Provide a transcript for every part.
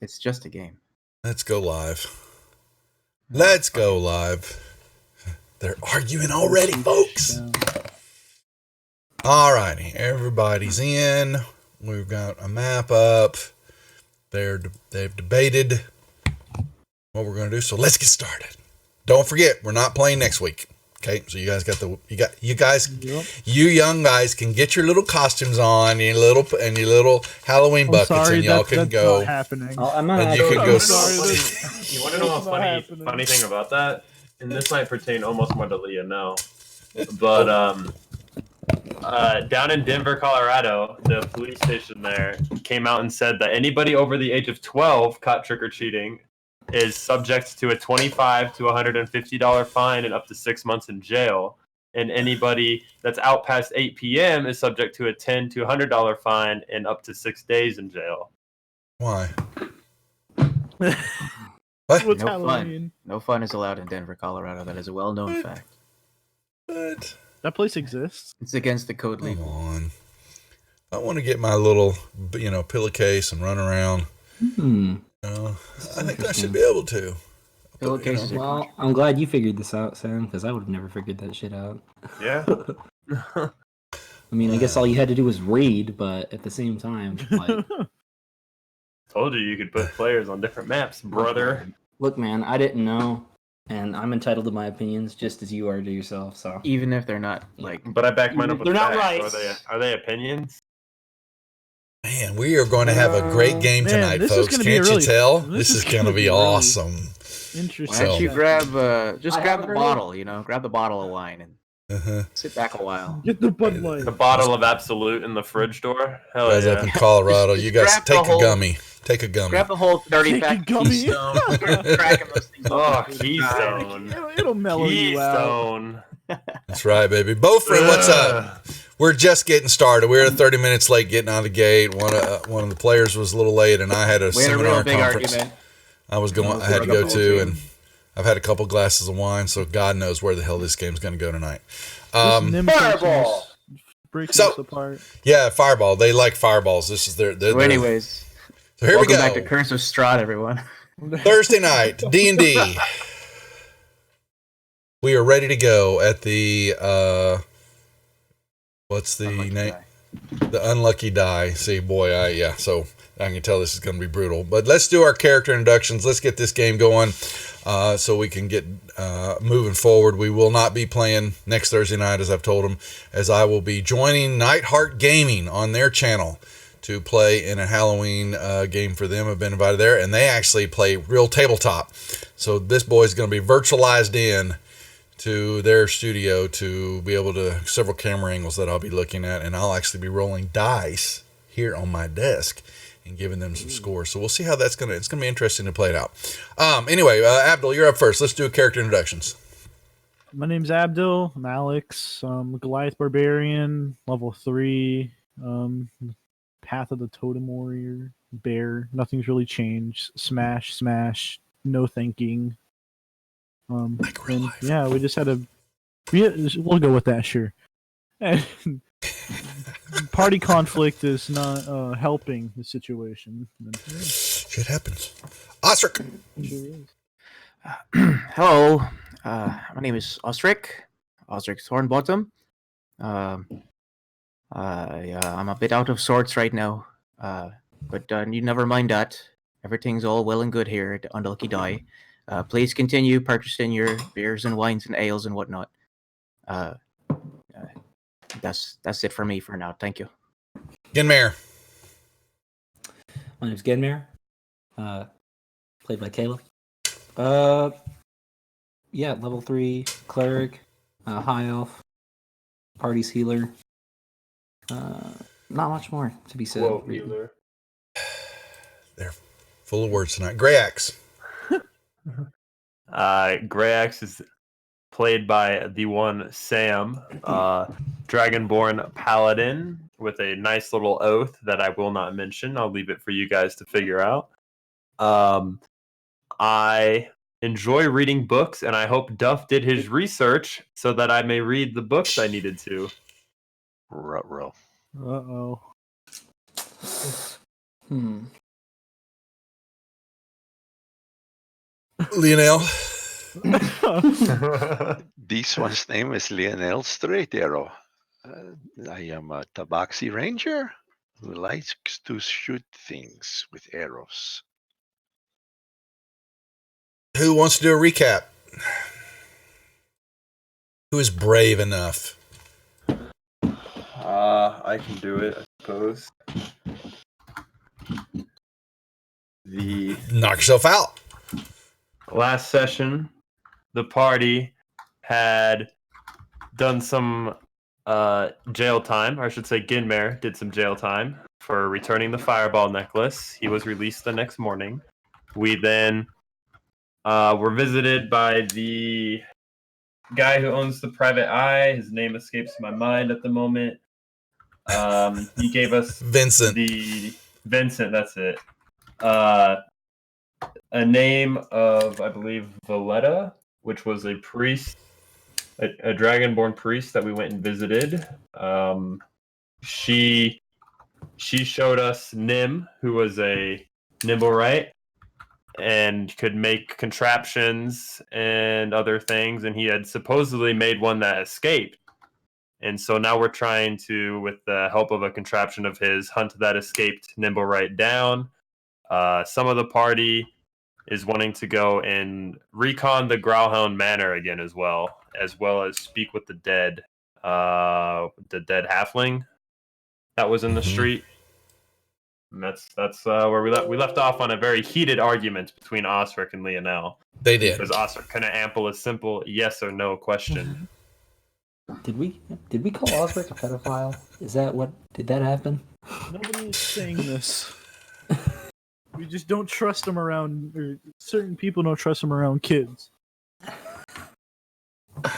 It's just a game. Let's go live. Let's go live. They're arguing already, folks. All righty, everybody's in. We've got a map up. They've debated what we're going to do. So let's get started. Don't forget, we're not playing next week. Okay, so you young guys can get your little costumes on, your little Halloween buckets, and y'all can go. Not happening. I'm not. And you can go. You want to know a funny thing about that? And this might pertain almost more to Leah now. But down in Denver, Colorado, the police station there came out and said that anybody over the age of 12 caught trick-or-treating is subject to a $25 to $150 fine and up to 6 months in jail. And anybody that's out past 8 p.m. is subject to a $10 to $100 fine and up to 6 days in jail. Why? What's No Halloween? fun. No fun is allowed in Denver, Colorado. That is a well-known fact. But That place exists. It's against the code come legal. on. I want to get my little, pillowcase and run around. I think I should be able to. Pillowcases are Well, I'm glad you figured this out, Sam, because I would have never figured that shit out. Yeah. I mean, I guess all you had to do was raid, but at the same time, like, Told you could put players on different maps, brother. look, man, I didn't know, and I'm entitled to my opinions just as you are to yourself. So, even if they're not like. But I back mine up with They're not facts. right. Are they opinions? Man, we are going to have a great game tonight, this is folks. gonna be Can't really- you tell? this This is is going to gonna be be really- awesome. Interesting. Why don't you grab the heard bottle? Grab the bottle of wine and Uh-huh. sit back a while. Get the Bud Light. The bottle of Absolute in the fridge door? Hell Guys up yeah. in Colorado, Just you guys grab the take a whole- gummy. Take a gummy. Grab the whole 30 Take a pack gummy. Keystone. Start cracking those things. Oh, open. Keystone. It'll mellow you out. Keystone. That's right, baby. Beaufort, what's up? We're just getting started. We're 30 minutes late getting out of the gate. One of the players was a little late, and I had a We had a seminar real big conference argument. I had to go to, and I've had a couple glasses of wine, so God knows where the hell this game's going to go tonight. Fireball! Breaking So- us apart. Yeah, Fireball. They like fireballs. This is their. So anyways, So here we welcome go. back to Curse of Strahd, everyone. Thursday night, D&D. We are ready to go at the what's the Unlucky name? die. The Unlucky Die. See, boy, so I can tell this is going to be brutal. But let's do our character introductions. Let's get this game going so we can get moving forward. We will not be playing next Thursday night, as I've told them, as I will be joining Nightheart Gaming on their channel to play in a Halloween game for them. I've been invited there, and they actually play real tabletop. So this boy is going to be virtualized in to their studio to be able to several camera angles that I'll be looking at, and I'll actually be rolling dice here on my desk and giving them some scores. So we'll see how it's gonna be interesting to play it out. Anyway, Abdul, you're up first. Let's do character introductions. My name's Abdul. I'm Alex. Goliath Barbarian, level 3. Path of the Totem Warrior, Bear. Nothing's really changed. Smash. No thinking. Like real And life. yeah, we just had we'll go with that, sure. And party conflict is not helping the situation. Shit happens. Osric. Hello, my name is Osric Thornbottom. I'm a bit out of sorts right now, but you never mind that. Everything's all well and good here at Unlucky Die. Please continue purchasing your beers and wines and ales and whatnot. That's it for me for now. Thank you. Ginmare. my name's Genmare, played by Caleb. Yeah, level 3 cleric, high elf, party's healer. Not much more to be said. Whoa, really. healer. They're full of words tonight. Grey Axe. Grey Axe is played by the one Sam, Dragonborn Paladin, with a nice little oath that I will not mention. I'll leave it for you guys to figure out. I enjoy reading books, and I hope Duff did his research so that I may read the books I needed to. Ruh-roh. Uh-oh. Lionel. This one's name is Lionel Straight Arrow. I am a Tabaxi Ranger who likes to shoot things with arrows. Who wants to do a recap? Who is brave enough? I can do it, I suppose. The Knock yourself out. last session, the party had done some jail time, or I should say Ginmer did some jail time for returning the fireball necklace. He was released the next morning. We then were visited by the guy who owns the private eye. His name escapes my mind at the moment. He gave us Vincent. Vincent, that's it. A name of, I believe, Valletta, which was a priest, a dragonborn priest that we went and visited. She showed us Nim, who was a Nimblewright, and could make contraptions and other things, and he had supposedly made one that escaped. And so now we're trying to, with the help of a contraption of his, hunt that escaped Nimblewright down. Some of the party is wanting to go and recon the Growlhound Manor again as well as speak with the dead halfling that was in the street. And that's where we left off on a very heated argument between Osric and Lionel. They did. Because Osric couldn't ample a simple yes or no question. Did we call Osric a pedophile? Did that happen? Nobody is saying this. We just don't trust him around, or certain people don't trust him around kids. I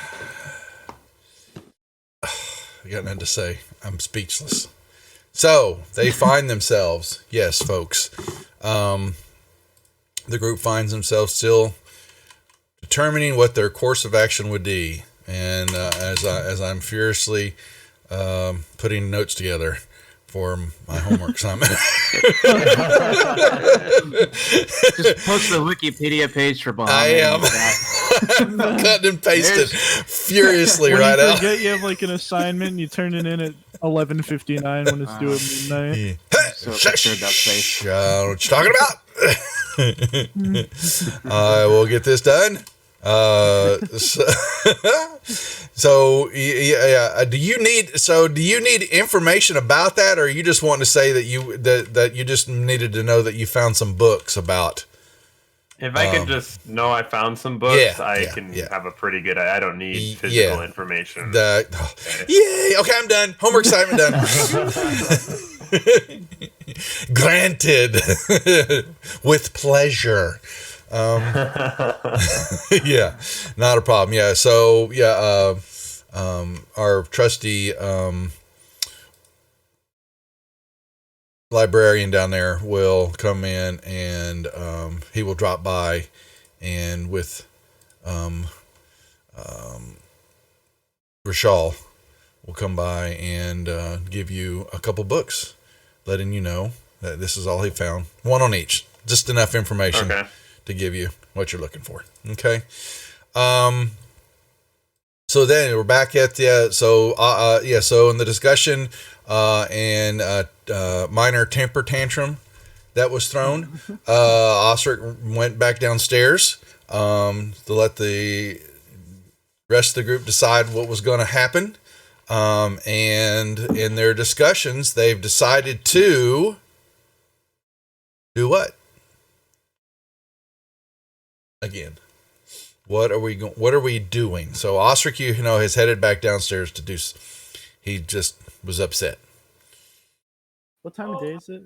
got nothing to say. I'm speechless. So they find themselves, yes, folks. The group finds themselves still determining what their course of action would be, and as I'm furiously putting notes together for my homework assignment. Just post the Wikipedia page for Bob. I am. I'm cutting and pasting furiously when right you now. forget you have like an assignment and you turn it in at 11:59 when it's due at midnight. So pictured that face. What you talking about? I will get this done. So yeah. Do you need information about that, or are you just wanting to say that you just needed to know that you found some books about? If I could just know I found some books, I can yeah. have a pretty good. I don't need physical information. Yay! Okay, I'm done. Homework assignment done. Granted, with pleasure. Yeah, not a problem. Yeah, so our trusty librarian down there will come in, and he will drop by, and with Rashal will come by and give you a couple books, letting you know that this is all he found. One on each, just enough information to give you what you're looking for. Okay. So then we're back at so in the discussion and minor temper tantrum that was thrown, Osric went back downstairs to let the rest of the group decide what was going to happen. And in their discussions, they've decided to do what? Again, what are we doing? So Osric, has headed back downstairs to do. He just was upset. What time of day is it?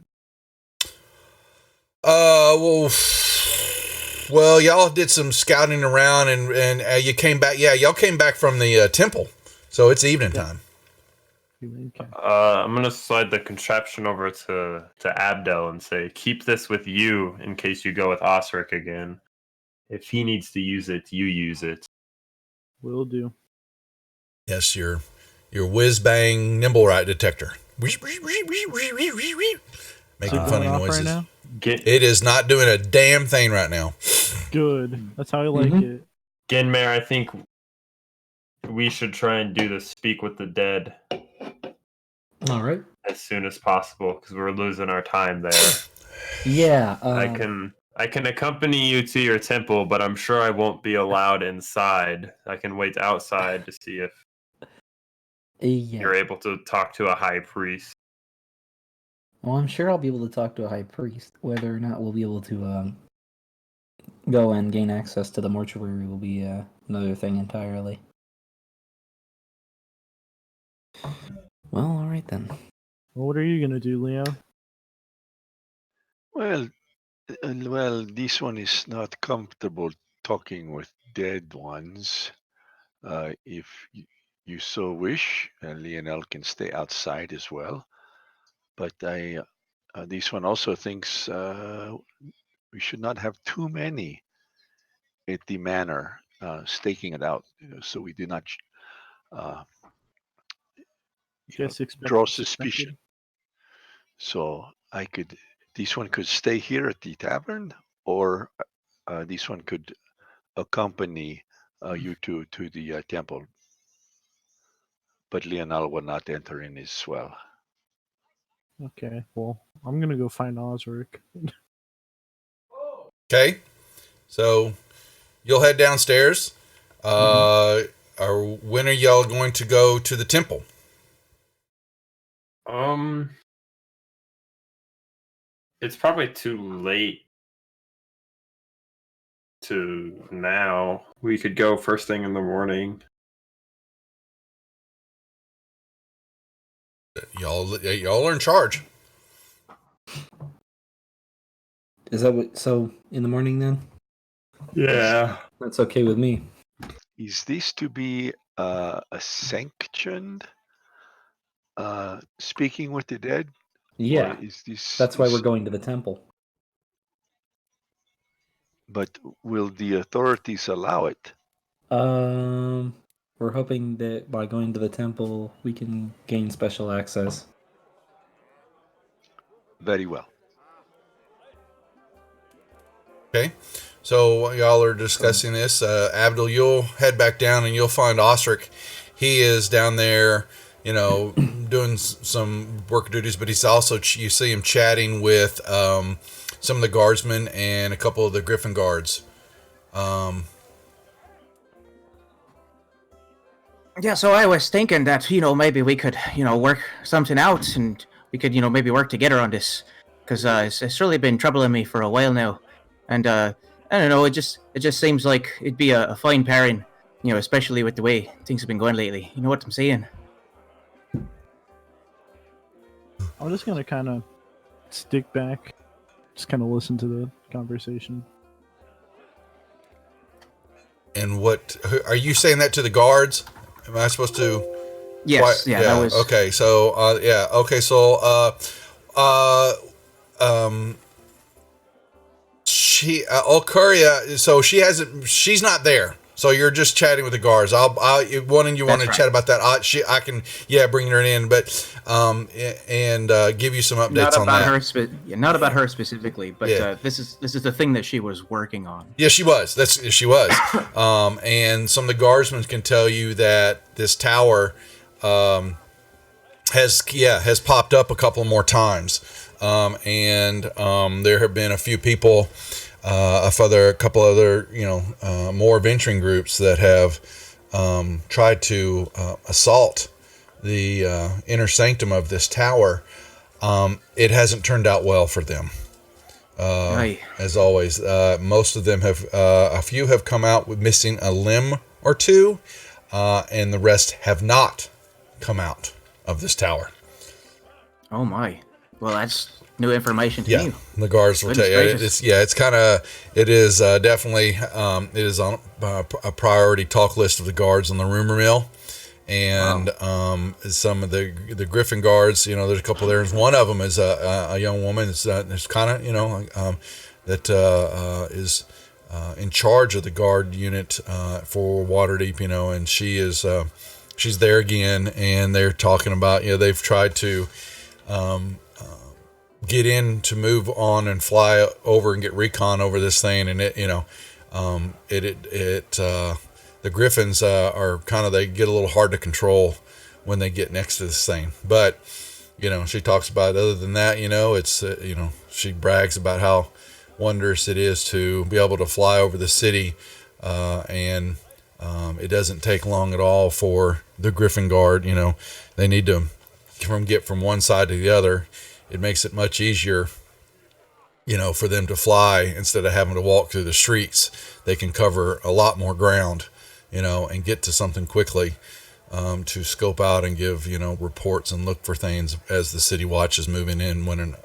Well, y'all did some scouting around, and you came back. Yeah, y'all came back from the temple, so it's evening time. I'm gonna slide the contraption over to Abdel and say, keep this with you in case you go with Osric again. If he needs to use it, you use it. Will do. Yes, your whiz-bang Nimblewright detector. Making funny noises. Right now? It is not doing a damn thing right now. Good. That's how I like Mhm. it. Genmare, I think we should try and do the speak with the dead All right. as soon as possible because we're losing our time there. Yeah. I can accompany you to your temple, but I'm sure I won't be allowed inside. I can wait outside to see if Yeah. you're able to talk to a high priest. Well, I'm sure I'll be able to talk to a high priest. Whether or not we'll be able to go and gain access to the mortuary will be another thing entirely. Well, all right then. Well, what are you gonna do, Leo? Well, this one is not comfortable talking with dead ones. If you so wish, Lionel can stay outside as well. But this one also thinks we should not have too many at the manor, staking it out, so we do not uh, Guess draw expected. suspicion. So this one could stay here at the tavern, or this one could accompany you to the temple. But Lionel will not enter in as well. Okay, well, I'm gonna go find Osric. Okay, so you'll head downstairs. Or when are y'all going to go to the temple? It's probably too late to now. We could go first thing in the morning. Y'all are in charge. Is that what? So in the morning then? Yeah. That's okay with me. Is this to be a sanctioned speaking with the dead? Yeah. Or is this? That's why we're going to the temple. But will the authorities allow it? We're hoping that by going to the temple, we can gain special access. Very well. Okay, so y'all are discussing this. Abdul, you'll head back down and you'll find Osric. He is down there, doing some work duties, but he's also, you see him chatting with some of the guardsmen and a couple of the Griffin guards. Yeah, so I was thinking that, maybe we could, work something out and we could, maybe work together on this. Because it's really been troubling me for a while now. And I don't know, it just seems like it'd be a fine pairing, especially with the way things have been going lately. You know what I'm saying? I'm just gonna kind of stick back, just kind of listen to the conversation. And what are you saying that to the guards? Am I supposed to? Yes, yeah, that was... Okay, so she Alcuria, so she's not there. So you're just chatting with the guards. I'll one and you want to chat about that. I can bring her in, but give you some updates on that. Not about her specifically, but this is the thing that she was working on. Yeah, she was. She was. And some of the guardsmen can tell you that this tower has popped up a couple more times, and there have been a few people. A couple other, more venturing groups that have tried to assault the inner sanctum of this tower. It hasn't turned out well for them. As always, most of them have, a few have come out with missing a limb or two, and the rest have not come out of this tower. Oh my! Well, that's new information to me. The guards will tell you. It is definitely it is on a priority talk list of the guards on the rumor mill, and some of the Griffin guards. There's a couple there. One of them is a young woman. It's kind of that is in charge of the guard unit for Waterdeep. And she is she's there again, and they're talking about they've tried to. Get in to move on and fly over and get recon over this thing, and it The griffins are kind of, they get a little hard to control when they get next to this thing. But she talks about, other than that, it's she brags about how wondrous it is to be able to fly over the city, and it doesn't take long at all for the Griffin Guard. They need to get from one side to the other. It makes it much easier, for them to fly instead of having to walk through the streets. They can cover a lot more ground, and get to something quickly, to scope out and give, reports and look for things as the city watch is moving in when an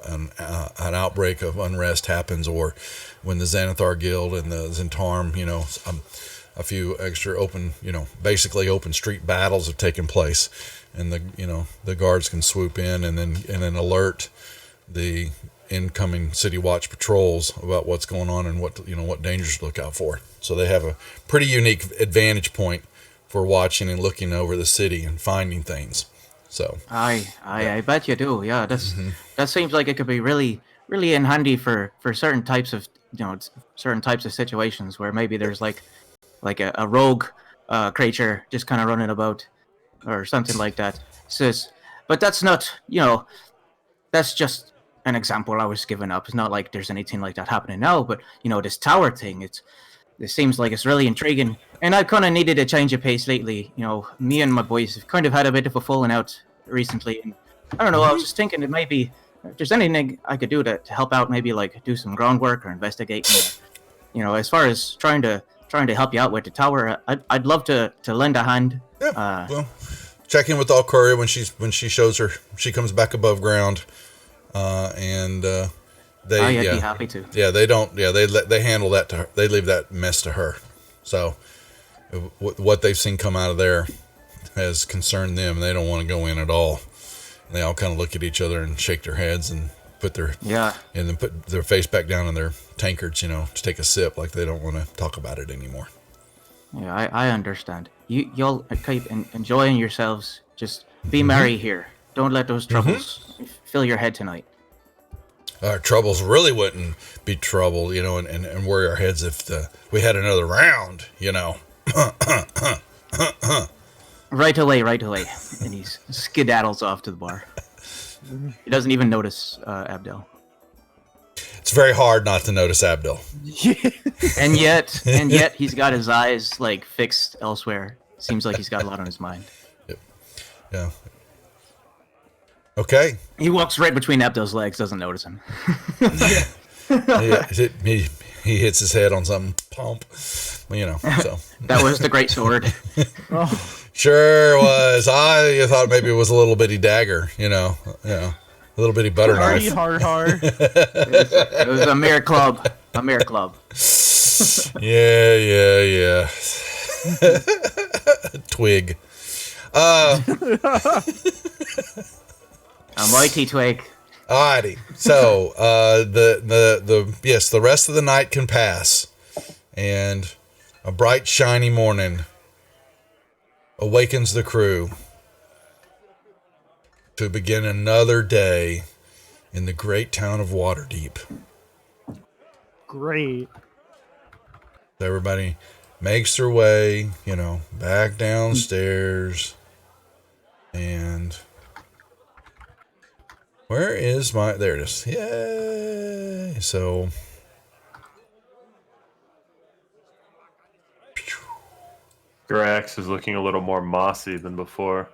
outbreak of unrest happens, or when the Xanathar Guild and the Zentarum, a few extra open, basically open street battles have taken place, and the guards can swoop in and then alert the incoming city watch patrols about what's going on and what dangers to look out for. So they have a pretty unique advantage point for watching and looking over the city and finding things. So I bet you do. Yeah, that seems like it could be really in handy for certain types of situations where maybe there's like a rogue creature just kind of running about or something like that. But that's not, that's just an example I was giving up. It's not like there's anything like that happening now, but this tower thing, it seems like it's really intriguing, and I kind of needed a change of pace lately. Me and my boys have kind of had a bit of a falling out recently, and I don't know, I was just thinking that maybe if there's anything I could do to help out, maybe like do some groundwork or investigate, as far as trying to help you out with the tower. I'd love to lend a hand. Yeah, well, check in with Alcuria when she shows her, she comes back above ground, and I'd be happy to. Yeah, they don't. Yeah, they handle that to her. They leave that mess to her. So what they've seen come out of there has concerned them. They don't want to go in at all. And they all kind of look at each other and shake their heads and put their and then put their face back down in their tankards, to take a sip, like they don't want to talk about it anymore. Yeah, I understand. You'll keep enjoying yourselves. Just be merry here. Don't let those troubles fill your head tonight. Our troubles really wouldn't be trouble, and worry our heads if we had another round, Right away. And he skedaddles off to the bar. He doesn't even notice Abdel. It's very hard not to notice Abdel. and yet he's got his eyes fixed elsewhere. Seems like he's got a lot on his mind. Yep. Yeah. Okay. He walks right between Abdel's legs, doesn't notice him. He hits his head on some pump, so. That was the great sword. Sure was. I thought maybe it was a little bitty dagger, a little bitty butter knife. Hard. It was a mere club. Yeah. Twig. A mighty twig. Alrighty. So the rest of the night can pass, and a bright, shiny morning awakens the crew to begin another day in the great town of Waterdeep. Great. Everybody makes their way, back downstairs, and where is there it is. Yay! So, Grax is looking a little more mossy than before.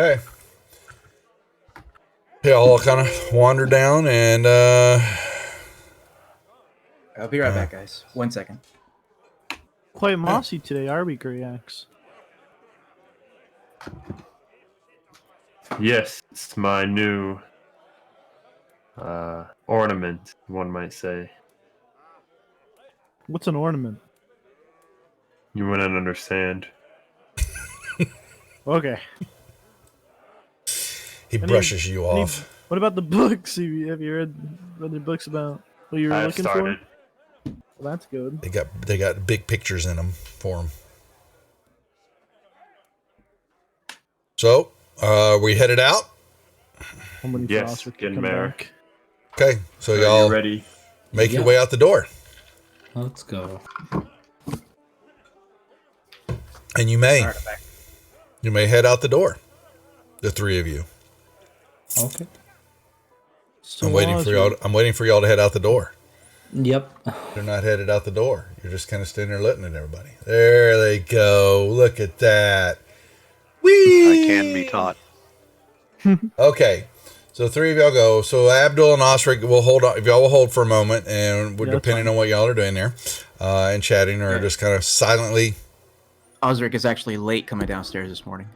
okay. Yeah, I'll kind of wander down and I'll be right back, guys. 1 second. Quite mossy today, are we, Grax? Yes, it's my new ornament, one might say. What's an ornament? You wouldn't understand. Okay. He brushes you off. What about the books? Have you read the books about what you were looking for? Well, that's good. They got big pictures in them for him. So, we headed out? How many yes, getting back. Okay, so Are you y'all ready? make your Yep. way out the door. Let's go. And you may Artifact. head out the door. The three of you. Okay. So I'm waiting for y'all. I'm waiting for y'all to head out the door. Yep. They're not headed out the door. You're just kind of standing there looking at everybody. There they go. Look at that. Whee! I can be taught. Okay. So three of y'all go. So Abdul and Osric will hold on. If y'all will hold for a moment, and we're Yeah, that's depending fine. on what y'all are doing there, and chatting, or Okay. just kind of silently. Osric is actually late coming downstairs this morning.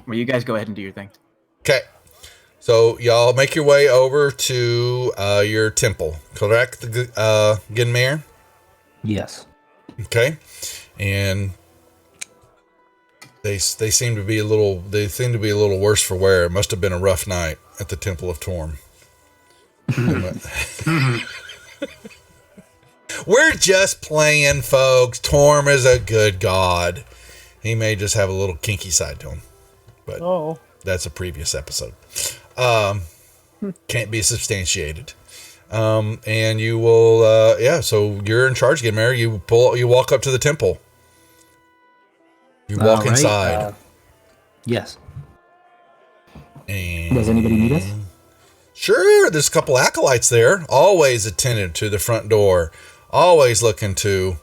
Well, you guys go ahead and do your thing. Okay. So y'all make your way over to your temple, correct, Ginmare? Yes. Okay. And they seem to be a little worse for wear. It must have been a rough night at the Temple of Torm. We're just playing, folks. Torm is a good god. He may just have a little kinky side to him, but that's a previous episode. Can't be substantiated. And you will, so you're in charge, Ginmare. You walk up to the temple. You walk All right, inside. Yes. And Does anybody need us? Sure, there's a couple acolytes there, always attentive to the front door, always looking to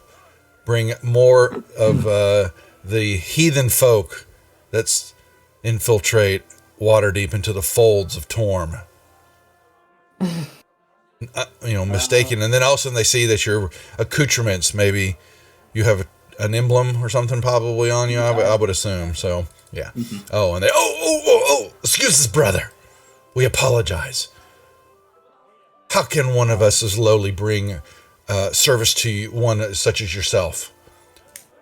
bring more of the heathen folk that's infiltrate Waterdeep into the folds of Torm. Mistaken. And then all of a sudden they see that your accoutrements, maybe you have an emblem or something probably on you, I would assume. So, yeah. Oh, and they, excuse us, brother. We apologize. How can one of us as lowly bring service to you, one such as yourself?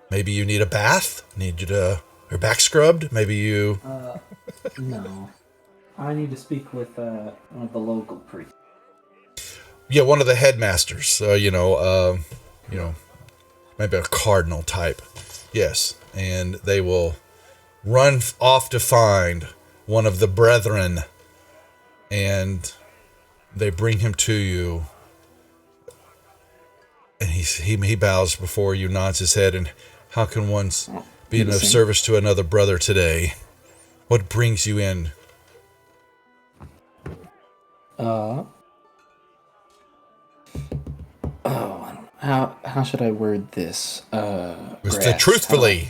Maybe you need a bath? Need you to your back scrubbed? Maybe you... No. I need to speak with one of the local priests. Yeah, one of the headmasters. Maybe a cardinal type. Yes, and they will run off to find one of the brethren, and they bring him to you. And he bows before you, nods his head, and how can one be of service to another brother today? What brings you in? How should I word this? Truthfully.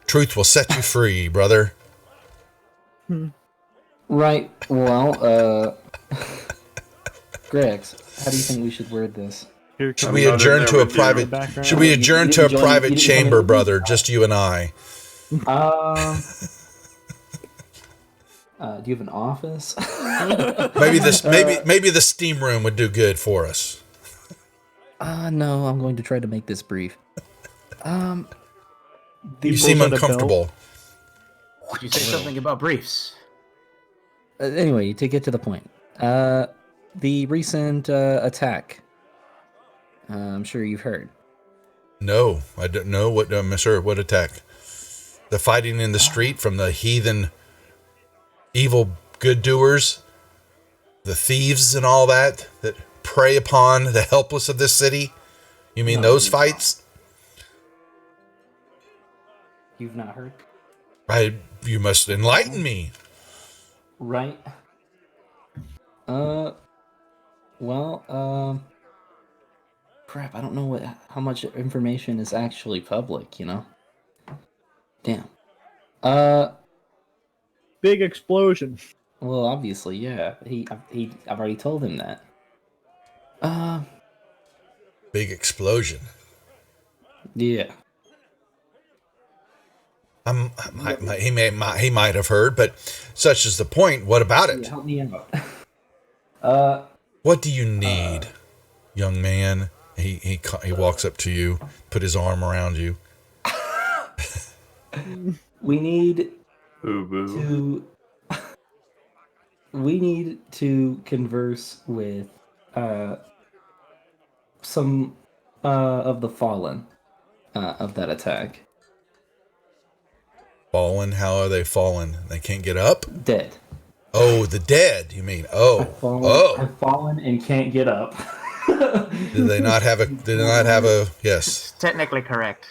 Truth will set you free, brother. Right. Well, Grex, how do you think we should word this? Should we adjourn to a private? Should we adjourn to a private chamber, brother? Just you and I. Do you have an office? Maybe the steam room would do good for us. No, I'm going to try to make this brief. You seem uncomfortable. Did you say something about briefs? Anyway, to get to the point, the recent attack. I'm sure you've heard. No, I don't know what, sir. What attack? The fighting in the street from the heathen, evil good doers, the thieves and all that prey upon the helpless of this city. You mean those fights? You've not heard? You must enlighten me. Right. Crap, I don't know how much information is actually public, you know? Damn. Big explosion. Well, obviously, yeah. I've already told him that. Big explosion. Yeah. He might have heard, but such is the point. What about it? Yeah, help me out. What do you need, young man? He walks up to you, put his arm around you. We need Boo-boo. to converse with some of the fallen of that attack. Fallen? How are they fallen? They can't get up? Dead. Oh, the dead, you mean? Oh. I've fallen and can't get up. Did they not have a yes. It's technically correct.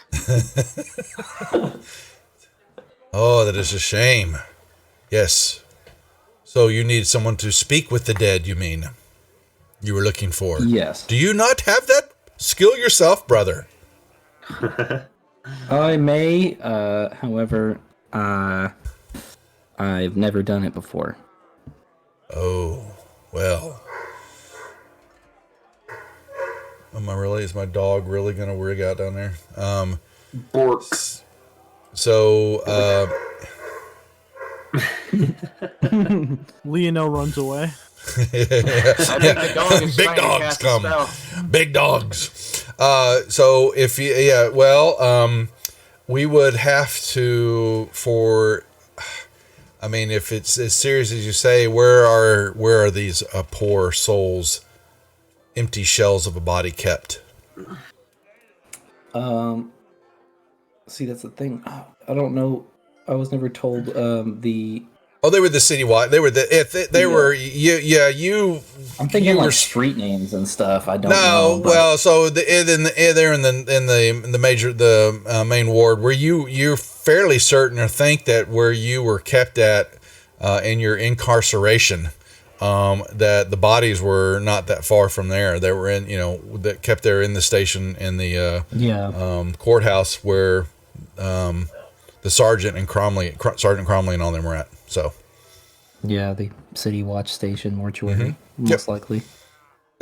Oh, that is a shame. Yes. So you need someone to speak with the dead, you mean? You were looking for. Yes. Do you not have that skill yourself, brother? I may, however, I've never done it before. Oh, well. Is my dog really gonna rig out down there? Bork. So, Leonel runs away. I think the dog is big trying to dogs cast a come. spell. Big dogs. So if you, we would have to if it's as serious as you say, where are these poor souls, empty shells of a body kept? See, that's the thing. I don't know. I was never told the. Oh, they were the citywide. They were you. I'm thinking you like were, street names and stuff. I don't know. No, well, so they're in the main ward. Were you're fairly certain or think that where you were kept at in your incarceration, that the bodies were not that far from there. They were that kept there in the station in the courthouse where the sergeant Cromley and all them were at. So yeah, the city watch station mortuary, most likely.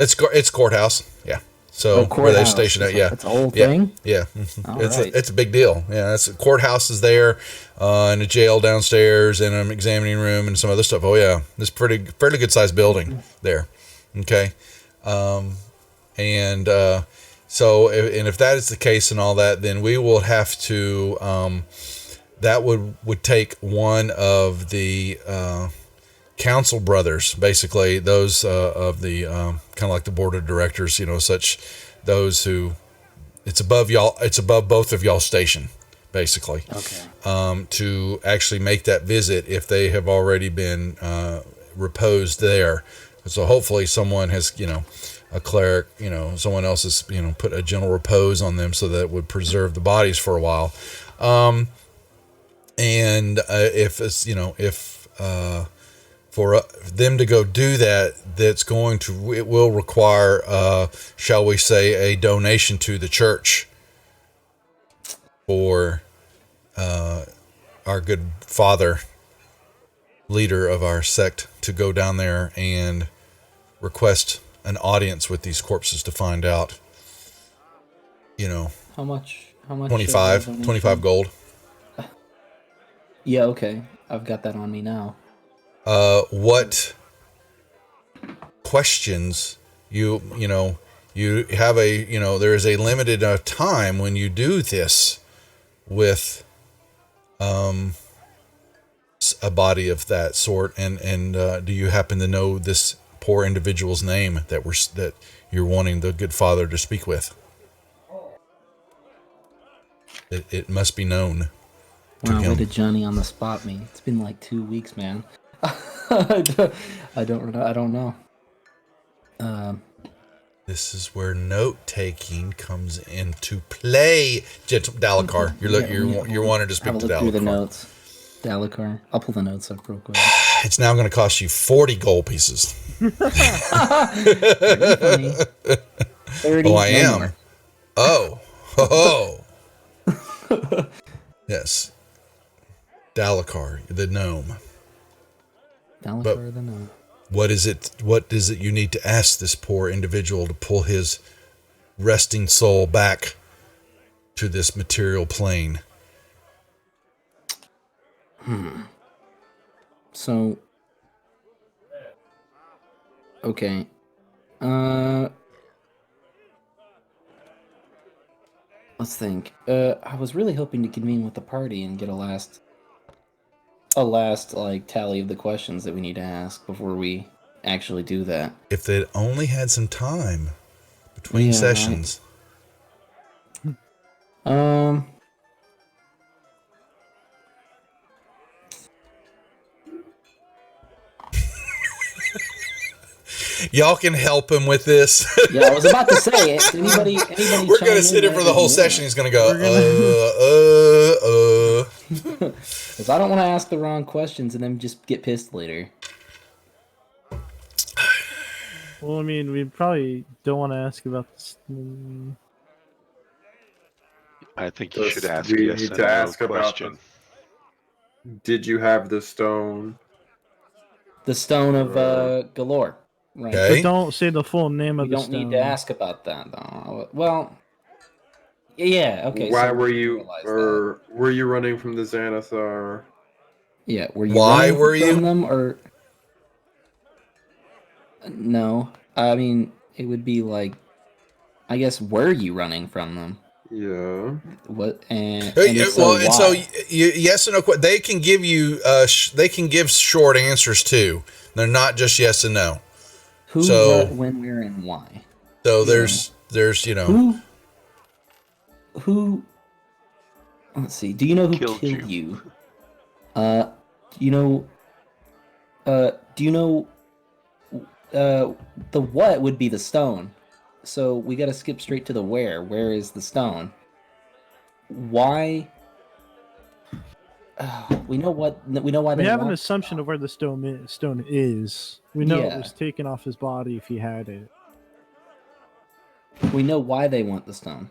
It's courthouse, yeah. So where they stationed at, yeah, it's a whole thing. Yeah, Right. it's a big deal. Yeah, it's courthouse is there, and a jail downstairs, and an examining room, and some other stuff. Oh yeah, it's fairly good sized building there. Okay, so if that is the case and all that, then we will have to that would take one of the council brothers, basically those of the kind of like the board of directors, those who it's above both of y'all station, basically. Okay. To actually make that visit if they have already been reposed there. So hopefully someone has, a cleric, someone else has, put a gentle repose on them so that it would preserve the bodies for a while. And if it's, for them to go do that, it will require, shall we say, a donation to the church for our good father, leader of our sect, to go down there and request an audience with these corpses to find out, How much? 25 gold. Yeah, okay. I've got that on me now. What questions you have there is a limited time when you do this with a body of that sort, and do you happen to know this poor individual's name that you're wanting the good father to speak with? It must be known. Wow, way to Johnny on the spot me. It's been like 2 weeks, man. I don't know. This is where note taking comes into play. Dalakar, you're wanting to speak to Dalakar. Through the notes. Dalakar. I'll pull the notes up real quick. It's now going to cost you 40 gold pieces. Pretty funny. 30. Oh, I am. More. Oh. Yes. Dalakar, the gnome. Dalakar the gnome. What is it you need to ask this poor individual to pull his resting soul back to this material plane? So, okay. Let's think. I was really hoping to convene with the party and get a last tally of the questions that we need to ask before we actually do that. If they'd only had some time between sessions. Right. Y'all can help him with this. Yeah, I was about to say it. Anybody We're going to sit here for the whole session. He's going to go, Because I don't want to ask the wrong questions and then just get pissed later. Well, I mean, we probably don't want to ask about this. I think you should ask we yes need and to no ask about question. Did you have the stone? The stone of galore. Right. Okay. But don't say the full name We of the don't stone. need to ask about that, though. Well, yeah, okay. Why so were we you, realize that. or were you running from the Xanathar? Yeah, were you Why running were from you? them, or... No. I mean, it would be like... I guess, were you running from them? Yeah. What, and Well, so and why? so yes and no. They can give you. They can give short answers too. They're not just yes and no. Who, so- what, when, where, and why? So there's Who... Let's see. Do you know who Killed killed you. Do you know... the what would be the stone. So we gotta skip straight to the where. Where is the stone? Why? We know why We they have an want assumption of where the stone is. We know Yeah. it was taken off his body if he had it. We know why they want the stone.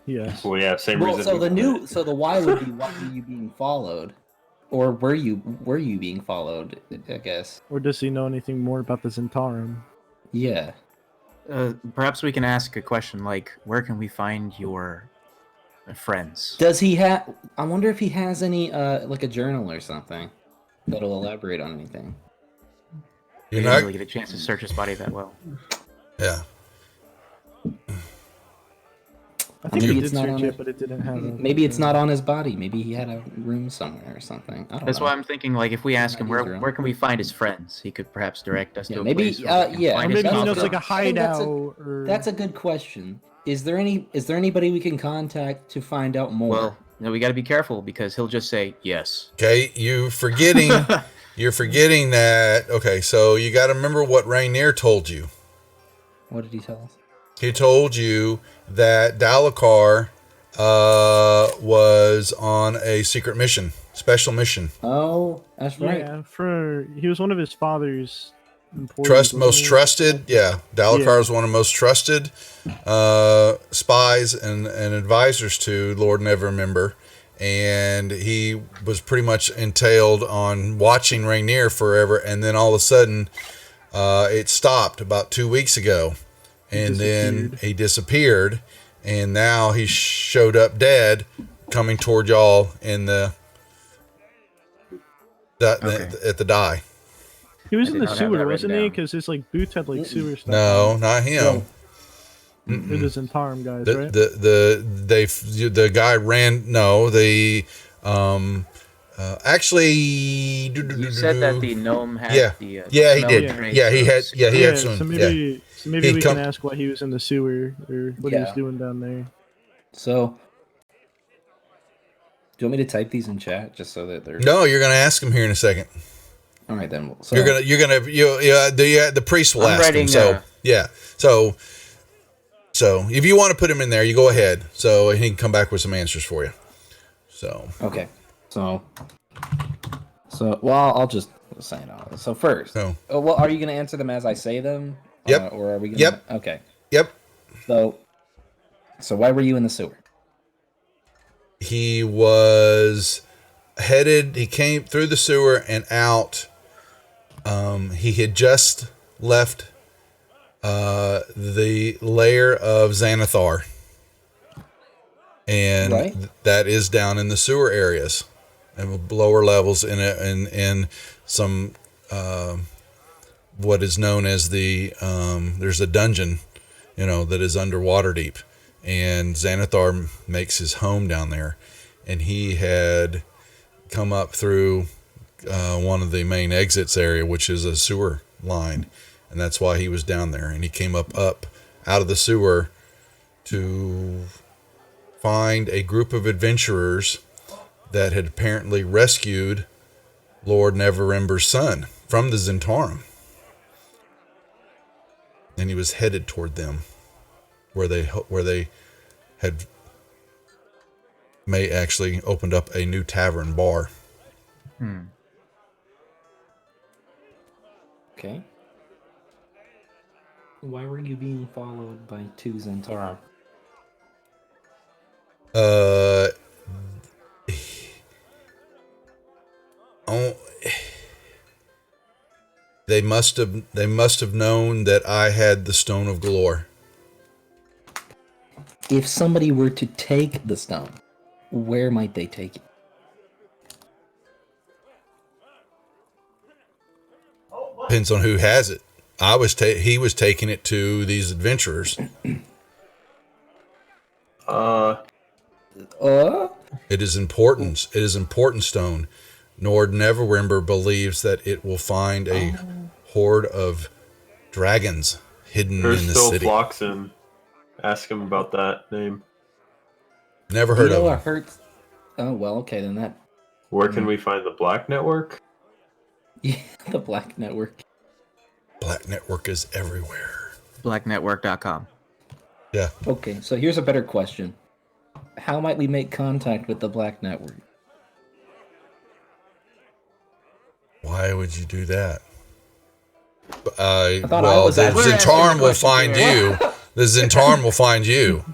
Yes. Well, yeah, same Well, reason. so the why would be why were you being followed, or were you being followed? I guess. Or does he know anything more about the Zentarum? Yeah. Perhaps we can ask a question like, where can we find your friends? Does he have? I wonder if he has any like a journal or something that'll elaborate on anything. We you're didn't not. really get a chance to search his body that well. Yeah. I think Maybe we it's did not search on it, it. but it didn't have. Maybe it's not on his body. Maybe he had a room somewhere or something. I don't That's know. why I'm thinking, like, if we ask him Ideas where around. where can we find his friends, he could perhaps direct us Yeah, to a maybe, place where we can yeah, find Or his maybe he knows confidant. like a I think that's a- hideout. Or That's a good question. Is there anybody we can contact to find out more? Well, we got to be careful because he'll just say yes. Okay. You're forgetting that. Okay. So you got to remember what Rainier told you. What did he tell us? He told you that Dalakar was on a secret mission, special mission. Oh, that's right. yeah, he was one of his father's employees, Most wasn't he? trusted. Yeah, Dalakar is one of the most trusted spies and advisors to Lord Neverember, and he was pretty much entailed on watching Rainier forever, and then all of a sudden, it stopped about 2 weeks ago, and then he disappeared, and now he showed up dead, coming toward y'all in at the die. He was I in did the not have sewer, that wasn't written he? down. Because his like boots had like sewer stuff. No, not him. It was Zentarum guys, The, right? the guy ran. No, actually. You said that the gnome had Yeah. the Yeah, he smell did. traits Yeah, he of had. Yeah, he had some. so Yeah. maybe He'd we come- can ask why he was in the sewer or what he was Yeah. doing down there. So, do you want me to type these in chat just so that they're No, you're gonna ask him here in a second. all right? Then so The priest will I'm ask him. writing, So yeah. So if you want to put him in there, you go ahead. So he can come back with some answers for you. So okay. So well, I'll just say it all. So first, So. well, are you going to answer them as I say them? Yep. Or are we going? Yep. Okay. yep. So why were you in the sewer? He was headed. He came through the sewer and out. He had just left the lair of Xanathar, and Right. that is down in the sewer areas and lower levels in some what is known as there's a dungeon, that is under Waterdeep, and Xanathar makes his home down there, and he had come up through one of the main exits area, which is a sewer line, and that's why he was down there. And he came up out of the sewer to find a group of adventurers that had apparently rescued Lord Neverember's son from the Zentarum. and he was headed toward them, where they had may actually opened up a new tavern bar. Okay. Why were you being followed by 2 Zentara? Oh, they must have known that I had the Stone of Galore. If somebody were to take the stone, where might they take it? Depends on who has it. He was taking it to these adventurers. It is important. It is important stone. Nord Neverwimber believes that it will find a horde of dragons hidden in the Still city. Floxen. Ask him about that name. Never heard of him. Hurts. Oh well, okay then that. Where can we find the Black Network? Yeah, the Black Network. Black Network is everywhere. Blacknetwork.com. Yeah. Okay, so here's a better question: how might we make contact with the Black Network? Why would you do that? I thought well, the asking Zentarm will find you. The Zentarm will find you.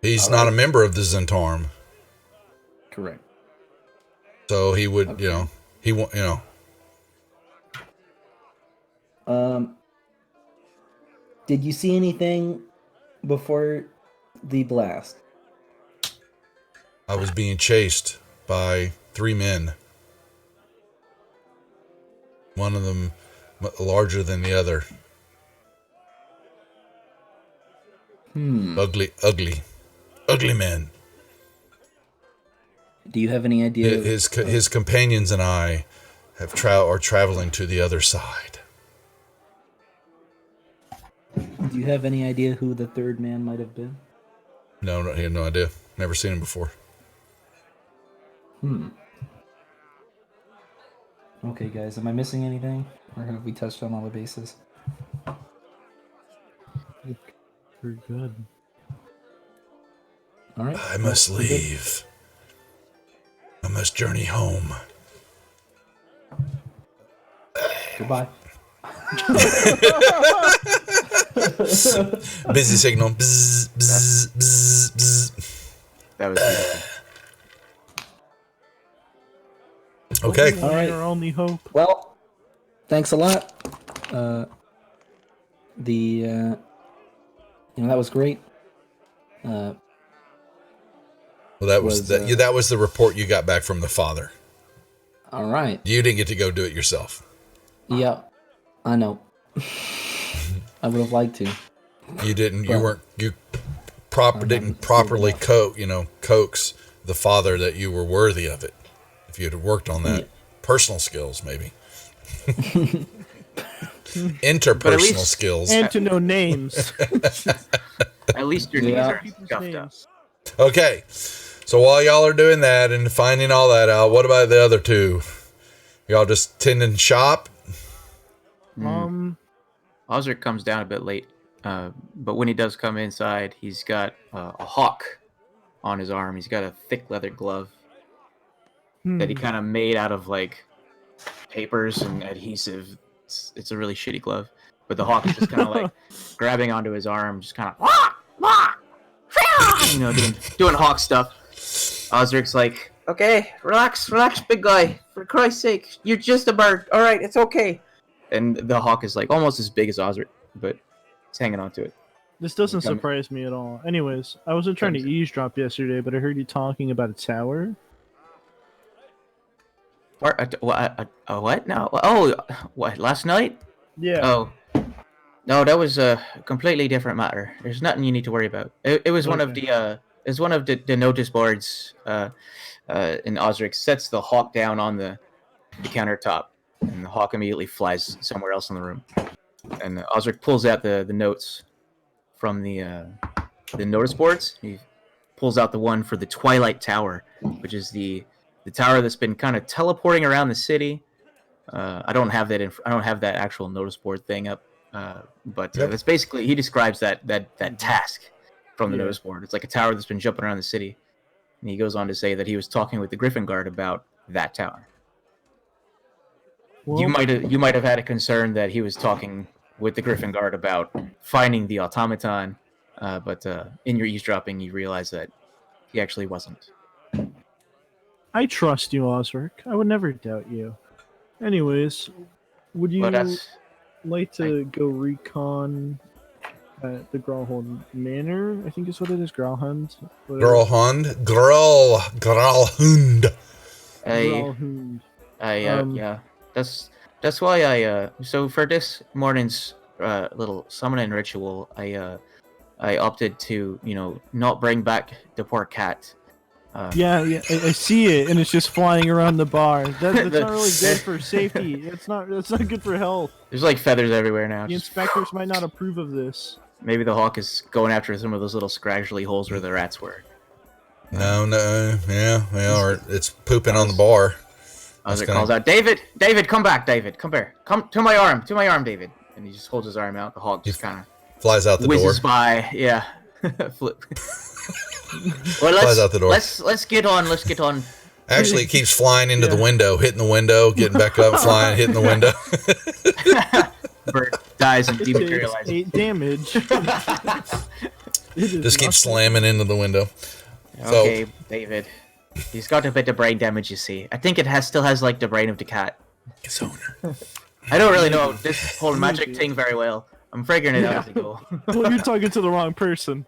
He's not a member of the Zentarm. Correct. So he would, he won't, Did you see anything before the blast? I was being chased by 3 men. One of them larger than the other. Ugly men. Do you have any idea? His companions and I are traveling to the other side. Do you have any idea who the third man might have been? No, I have no idea. Never seen him before. Okay, guys, am I missing anything? Or have we touched on all the bases? We're good. All right. I must leave. I must journey home. Goodbye. Busy signal. Bzz, bzz, bzz, bzz. That was beautiful. Okay. All right. Our only hope. Well, thanks a lot. That was great. Well, that was the report you got back from the father. All right. You didn't get to go do it yourself. Yeah, I know. I would have liked to. You didn't. You didn't properly coax the father that you were worthy of it. If you had worked on that personal skills, maybe. Interpersonal skills. And to know names. At least your knees are scuffed up. Okay. So while y'all are doing that and finding all that out, what about the other 2? Y'all just tending shop? Osric comes down a bit late, but when he does come inside, he's got a hawk on his arm. He's got a thick leather glove that he kind of made out of like papers and adhesive. It's a really shitty glove, but the hawk is just kind of like grabbing onto his arm, just kind of doing hawk stuff. Osric's like, okay, relax, big guy. For Christ's sake, you're just a bird. All right, it's okay. And the hawk is like almost as big as Osric, but he's hanging on to it. This doesn't surprise me at all. Anyways, I wasn't trying to eavesdrop yesterday, but I heard you talking about a tower. What? No. Oh, what? Last night? Yeah. Oh, no, that was a completely different matter. There's nothing you need to worry about. It was one of the notice boards. And Osric sets the hawk down on the countertop, and the hawk immediately flies somewhere else in the room. And Osric pulls out the notes from the notice boards. He pulls out the one for the Twilight Tower, which is the tower that's been kind of teleporting around the city. I don't have that. I don't have that actual notice board thing up But Yep. that's basically he describes that task from the Yeah. notice board. It's like a tower that's been jumping around the city, and he goes on to say that he was talking with the Griffin Guard about that tower. Well, You might have had a concern that he was talking with the Griffin Guard about finding the automaton, but in your eavesdropping, you realize that he actually wasn't. I trust you, Osric. I would never doubt you. Anyways, would you But that's like to go recon at the Graalhund Manor? I think is what it is. Graalhund. Graalhund. Graalhund. Yeah. That's why I so for this morning's little summoning ritual, I opted to not bring back the poor cat. Yeah, I see it, and it's just flying around the bar. That's not really good for safety. That's not good for health. There's like feathers everywhere now. The inspectors might not approve of this. Maybe the hawk is going after some of those little scraggly holes where the rats were. No, yeah, or it's pooping on the bar. As it calls out, David, come back, David, come here, come to my arm, David, and he just holds his arm out. The hawk just kind of flies out the door. Whizzes by, yeah. Flip. Well, flies out the door. Let's get on. Actually, it keeps flying into the window, hitting the window, getting back up, flying, hitting the window. Bird dies and dematerializes. 8 damage. Just keeps slamming into the window. Okay, David. He's got a bit of brain damage, you see. I think it still has like the brain of the cat. His owner. I don't really know this whole magic thing very well. I'm figuring it out as I go. Well, you're talking to the wrong person.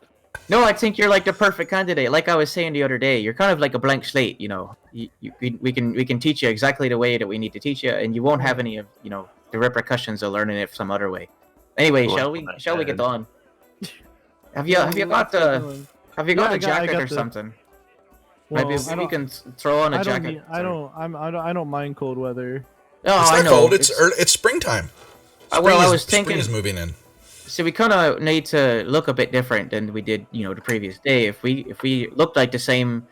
No, I think you're like the perfect candidate. Like I was saying the other day, you're kind of like a blank slate. We can teach you exactly the way that we need to teach you, and you won't have any of the repercussions of learning it some other way. Anyway, shall we get on? Have you got a jacket or something? Well, Maybe we can throw on a jacket. I don't mind cold weather. Oh, it's not I know. cold. It's springtime. I was thinking. Spring is moving in. So we kind of need to look a bit different than we did, the previous day. If we looked like the same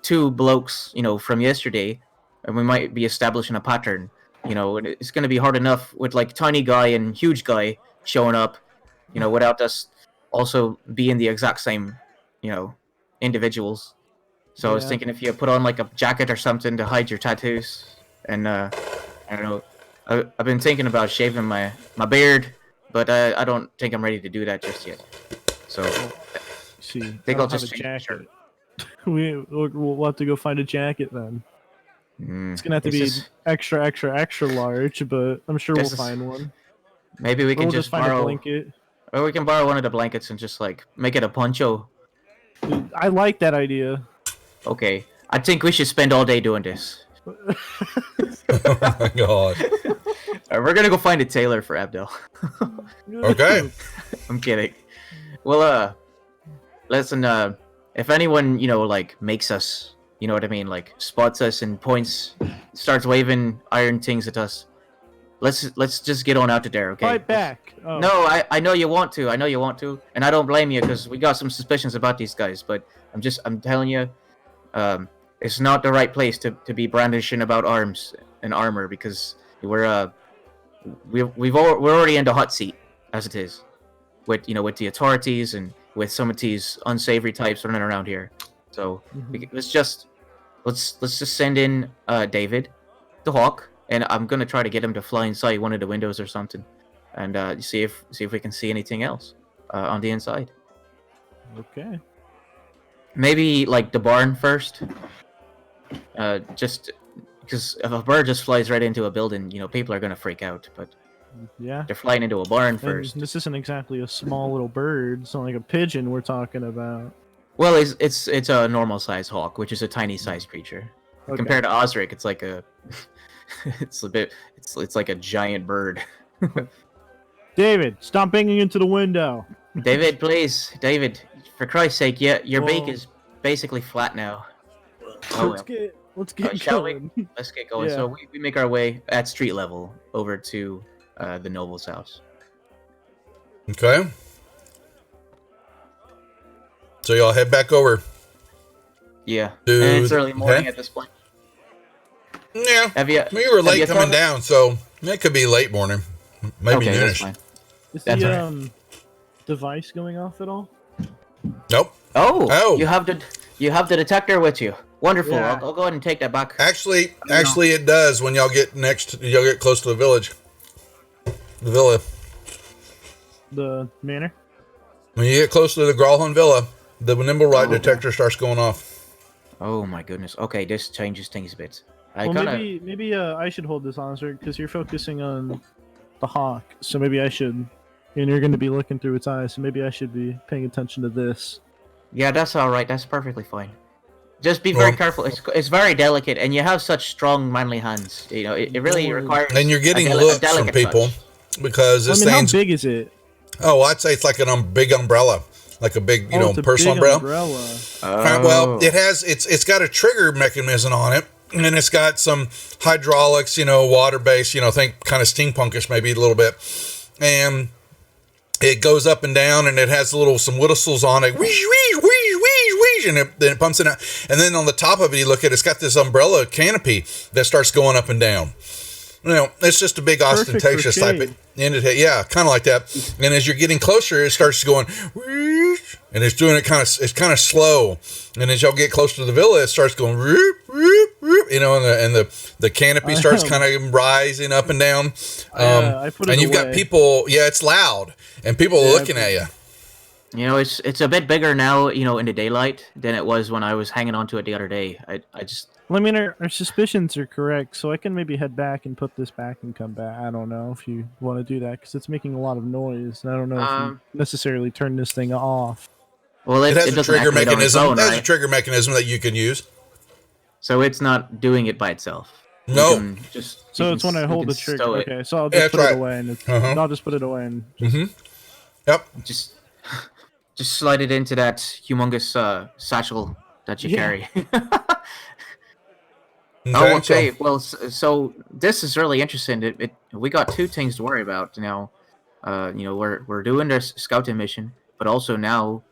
two blokes, from yesterday, and we might be establishing a pattern. It's going to be hard enough with like tiny guy and huge guy showing up, without us also being the exact same, individuals. So I was thinking if you put on like a jacket or something to hide your tattoos, and I don't know. I've been thinking about shaving my beard, but I don't think I'm ready to do that just yet. So See, I think I'll just have a change the jacket. We'll have to go find a jacket then. It's gonna have to be extra large, but I'm sure we'll find one. Maybe we can just find borrow a blanket. Or we can borrow one of the blankets and just like make it a poncho. Dude, I like that idea. Okay, I think we should spend all day doing this. Oh my god. We're gonna go find a tailor for Abdel. Okay. I'm kidding. Well, listen. If anyone like makes us, you know what I mean, like spots us and points, starts waving iron things at us, let's just get on out to there, okay? Fight back. Oh. No, I know you want to. And I don't blame you because we got some suspicions about these guys. But I'm telling you, it's not the right place to be brandishing about arms and armor because we're already in the hot seat as it is, with the authorities and with some of these unsavory types running around here. So let's just send in David, the Hawk, and I'm gonna try to get him to fly inside one of the windows or something, and see if we can see anything else on the inside. Okay. Maybe like the barn first, just because if a bird just flies right into a building, people are gonna freak out. But yeah, they're flying into a barn and first. this isn't exactly a small little bird. It's not like a pigeon we're talking about. Well, it's a normal sized hawk, which is a tiny sized creature. Okay. Compared to Osric, it's like it's like a giant bird. David, stop banging into the window. David, please, David, for Christ's sake, your beak is basically flat now. Let's get shall going. Let's get going. Yeah. So we make our way at street level over to the noble's house. Okay. So y'all head back over. Yeah, Dude, and it's early morning okay. at this point. Yeah. Have you? We were late you coming thought- down, so it could be late morning. Maybe Okay, that's noonish. fine. Is That's the right. device going off at all? Nope. Oh, Oh. you have the detector with you. Wonderful. Yeah. I'll go ahead and take that back. Actually, You know. it does when y'all get close to the village, the villa. The manor? When you get close to the Gralhorn Villa, the Nimblewright Oh. detector starts going off. Oh my goodness. Okay, this changes things a bit. I Well, kind of. maybe I should hold this on, sir, because you're focusing on the hawk. So maybe I should, and you're going to be looking through its eyes. So maybe I should be paying attention to this. Yeah, that's all right. That's perfectly fine. Just be Well- very careful. It's very delicate, and you have such strong, manly hands. You know, it really Well, requires. And you're getting a looks from delicate people touch. because I this mean, how thing's. big is it? Oh, I'd say it's like a big umbrella, like a big It's a personal big umbrella. umbrella. Well, it's got a trigger mechanism on it, and then it's got some hydraulics, water based, think kind of steampunkish maybe a little bit, and it goes up and down, and it has some whistles on it, whee, whee, whee, whee, whee, and then it pumps it out, and then on the top of it, you look at it's got this umbrella canopy that starts going up and down. It's just a big ostentatious type of entity. Yeah, kind of like that. And as you're getting closer, it starts going, whoosh, and it's doing it it's kind of slow. And as y'all get closer to the villa, it starts going, whoop, whoop, whoop, and the canopy starts kind of rising up and down. I put it and you've got away. people. Yeah, it's loud, and people are looking at you. You know, it's a bit bigger now. In the daylight than it was when I was hanging onto it the other day. I just. Well, I mean, our suspicions are correct, so I can maybe head back and put this back and come back. I don't know if you want to do that, because it's making a lot of noise, and I don't know if you necessarily turn this thing off. Well, It has a doesn't trigger activate on its mechanism. own, It has a right? trigger mechanism that you can use. So it's not doing it by itself. You No. can So it's when I hold the stow trigger. it. Okay, so I'll Yeah, just put that's it right. away, and Uh-huh. I'll just put it away and Yep. Just slide it into that humongous satchel that you Yeah. carry. Okay. Okay. So, Well, so this is really interesting. We got two things to worry about now. We're doing this scouting mission, but also now,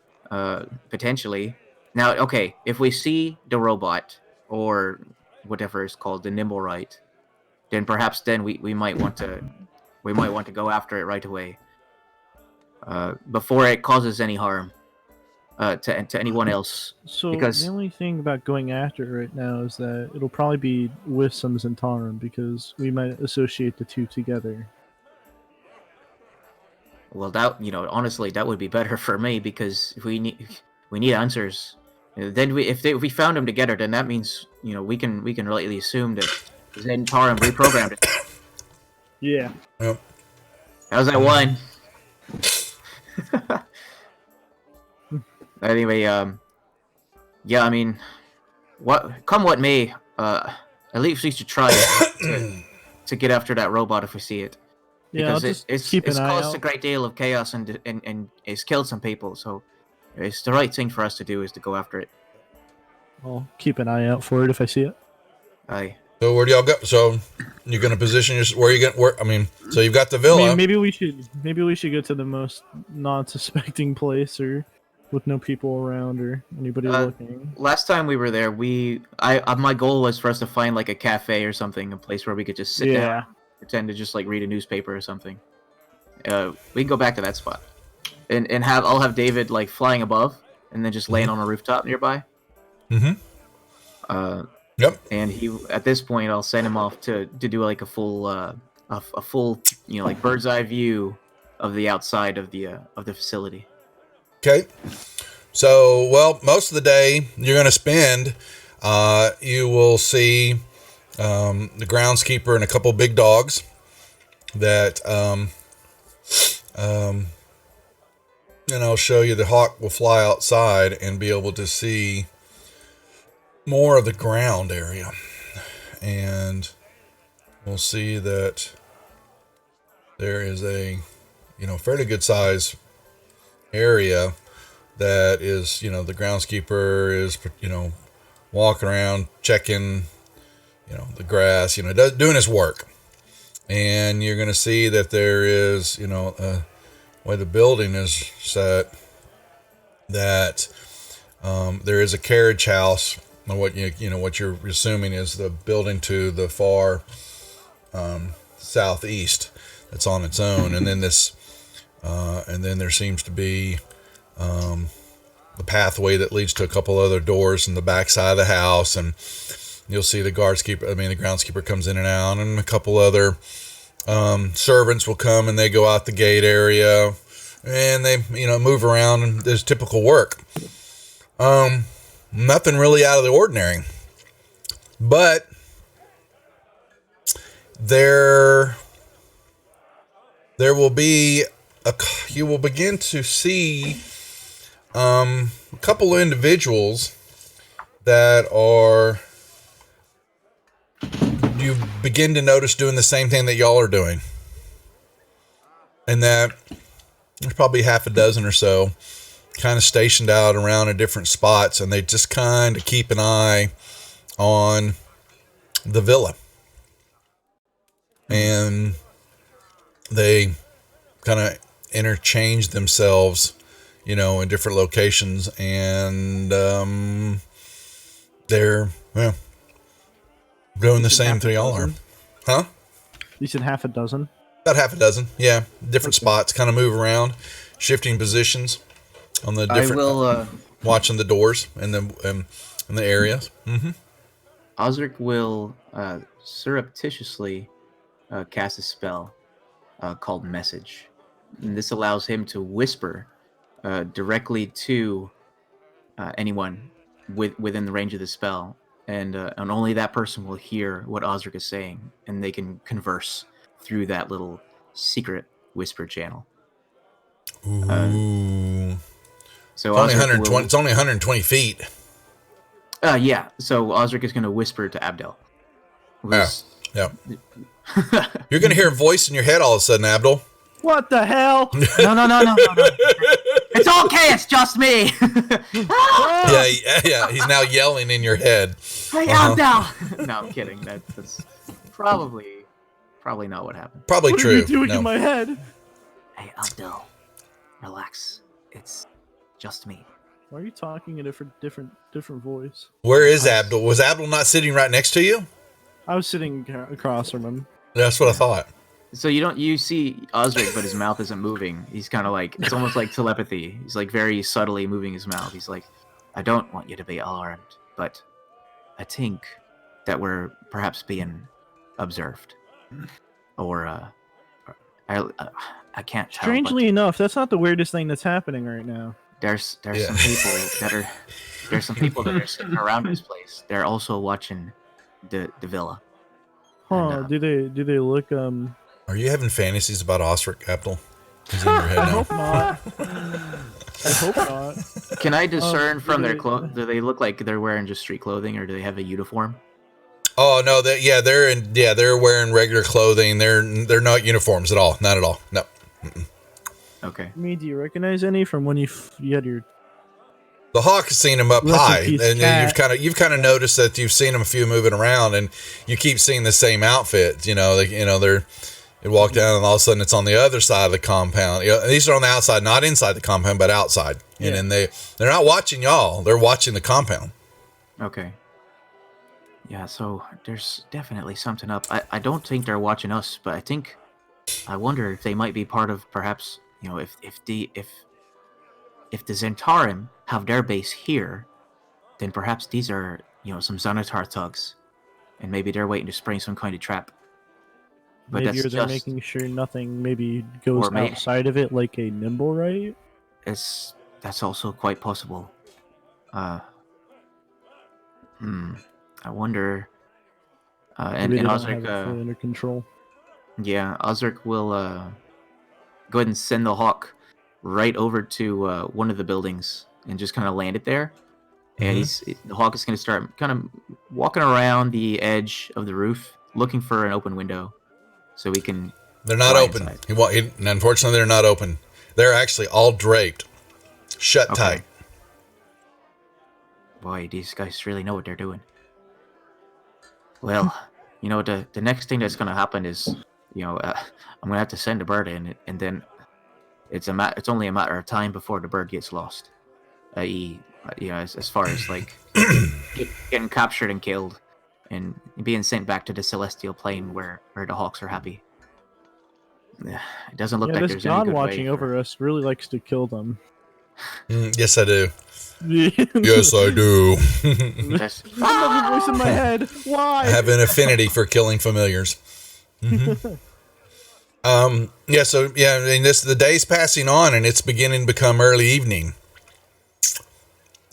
potentially, now. Okay, if we see the robot or whatever it's called, the Nimblewright, then perhaps we might want to go after it right away, before it causes any harm, to anyone else. So Because- the only thing about going after it right now is that it'll probably be with some Zentarum, because we might associate the two together. Well, that honestly, that would be better for me, because if we need answers. Then if we found them together, then that means we can rightly assume that Zentarum reprogrammed it. Yeah. yep. How's that one? Anyway, yeah, I mean, what may, at least we should try to get after that robot if we see it. Yeah, I'll Because just keep it's an eye caused a out. great deal of chaos and it's killed some people. So it's the right thing for us to do is to go after it. I'll keep an eye out for it if I see it. Aye. So where do y'all go? So you're going to position your where you going? Where I mean, so you've got the I villa. mean, maybe we should go to the most non-suspecting place, or with no people around or anybody looking. Last time we were there, my goal was for us to find like a cafe or something, a place where we could just sit down, pretend to just like read a newspaper or something. We can go back to that spot, and I'll have David like flying above, and then just laying on a rooftop nearby. Mm-hmm. Yep. And at this point, I'll send him off to do like a full like bird's eye view of the outside of the facility. Okay. So, well, most of the day you're going to spend, you will see the groundskeeper and a couple big dogs that, show you the hawk will fly outside and be able to see more of the ground area. And we'll see that there is a, fairly good size area that is, the groundskeeper is, walking around, checking, the grass, doing his work. And you're going to see that there is, way the building is set, that there is a carriage house. What what you're assuming is the building to the far southeast that's on its own, and then this And then there seems to be the pathway that leads to a couple other doors in the back side of the house, and you'll see the groundskeeper comes in and out, and a couple other servants will come and they go out the gate area, and they move around, and there's typical work. Nothing really out of the ordinary, but there will be you will begin to see a couple of individuals that you begin to notice doing the same thing that y'all are doing, and that there's probably half a dozen or so kind of stationed out around in different spots, and they just kind of keep an eye on the villa, and they kind of interchange themselves, in different locations, and they're doing the same thing y'all are. Huh? You said half a dozen? About half a dozen, yeah. Different spots, kind of move around, shifting positions on the different. I will watching the doors and the areas. Mm-hmm. Osric will surreptitiously cast a spell called Message. And this allows him to whisper directly to anyone within the range of the spell, and only that person will hear what Osric is saying, and they can converse through that little secret whisper channel. Ooh. So it's only 120. It's only 120 feet. Yeah. So Osric is going to whisper to Abdel. Yeah. You're going to hear a voice in your head all of a sudden, Abdel. What the hell? No. It's okay. It's just me. Yeah. He's now yelling in your head. Hey, Abdel. No, I'm kidding. That's probably not what happened. Probably what true. What are you doing in my head? Hey, Abdel. Relax. It's just me. Why are you talking in a different voice? Where is Abdel? Was Abdel not sitting right next to you? I was sitting across from him. That's what I thought. So you see Osric, but his mouth isn't moving. He's kind of like, it's almost like telepathy. He's like very subtly moving his mouth. He's like, I don't want you to be alarmed, but I think that we're perhaps being observed, or I can't tell. Strangely enough, that's not the weirdest thing that's happening right now. There's some people that are sitting around this place. They're also watching the villa. Huh? And, do they look Are you having fantasies about Osric, Abdel? He's in your head I now. hope not. I hope not. Can I discern from their clothes? Do they look like they're wearing just street clothing, or do they have a uniform? Oh no, they're wearing regular clothing. They're not uniforms at all. Not at all. No. Mm-mm. Okay. I mean, do you recognize any from when you had your? The hawk has seen them up Rest in high, peace, and cat. you've kind of noticed that you've seen them a few moving around, and you keep seeing the same outfits. They walk down, and all of a sudden it's on the other side of the compound. These are on the outside, not inside the compound, but outside. Yeah. And then they're not watching y'all; they're watching the compound. Okay. Yeah, so there's definitely something up. I don't think they're watching us, but I wonder if they might be part of, perhaps, if the Zentarim have their base here, then perhaps these are, some Xanatar thugs, and maybe they're waiting to spring some kind of trap. But Maybe that's they're just, making sure nothing maybe goes Or outside of it, like a nimble, right? that's also quite possible. I wonder. Maybe And they don't Osric, have it fully under control. yeah, Osric will go ahead and send the hawk right over to one of the buildings and just kind of land it there. And the hawk is going to start kind of walking around the edge of the roof, looking for an open window, so we can. They're not open. Unfortunately, they're not open. They're actually all draped, shut tight. Boy, these guys really know what they're doing. Well, the next thing that's going to happen is, I'm going to have to send a bird in, and then it's only a matter of time before the bird gets lost. I.e., as far as like getting captured and killed, and being sent back to the celestial plane where the hawks are happy. It doesn't look like this there's any god good watching way for... over us really likes to kill them. Yes, I do. Yes, I do. That's- Another voice in my head. Why? I have an affinity for killing familiars. Mm-hmm. So I mean, the day's passing on, and it's beginning to become early evening.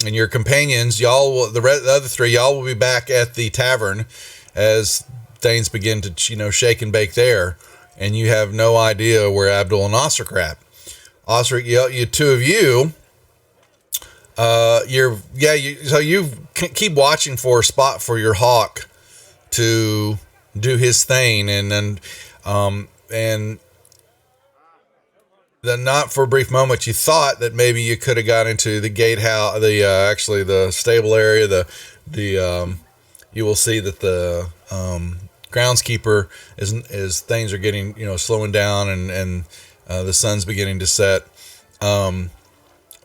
And your companions, the other three, y'all will be back at the tavern as things begin to, shake and bake there. And you have no idea where Abdul and Osric are at. Osric, you two of you, so you keep watching for a spot for your hawk to do his thing, and then not for a brief moment you thought that maybe you could have got into the gatehouse, the stable area. You will see that the groundskeeper as things are getting slowing down and the sun's beginning to set.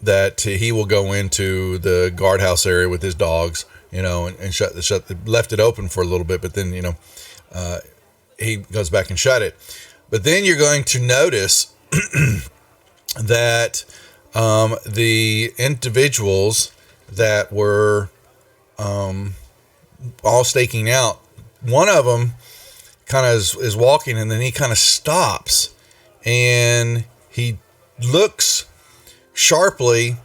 That he will go into the guardhouse area with his dogs, and left it open for a little bit, but then he goes back and shut it. But then you're going to notice that the individuals that were all staking out, one of them kind of is walking, and then he kind of stops and he looks sharply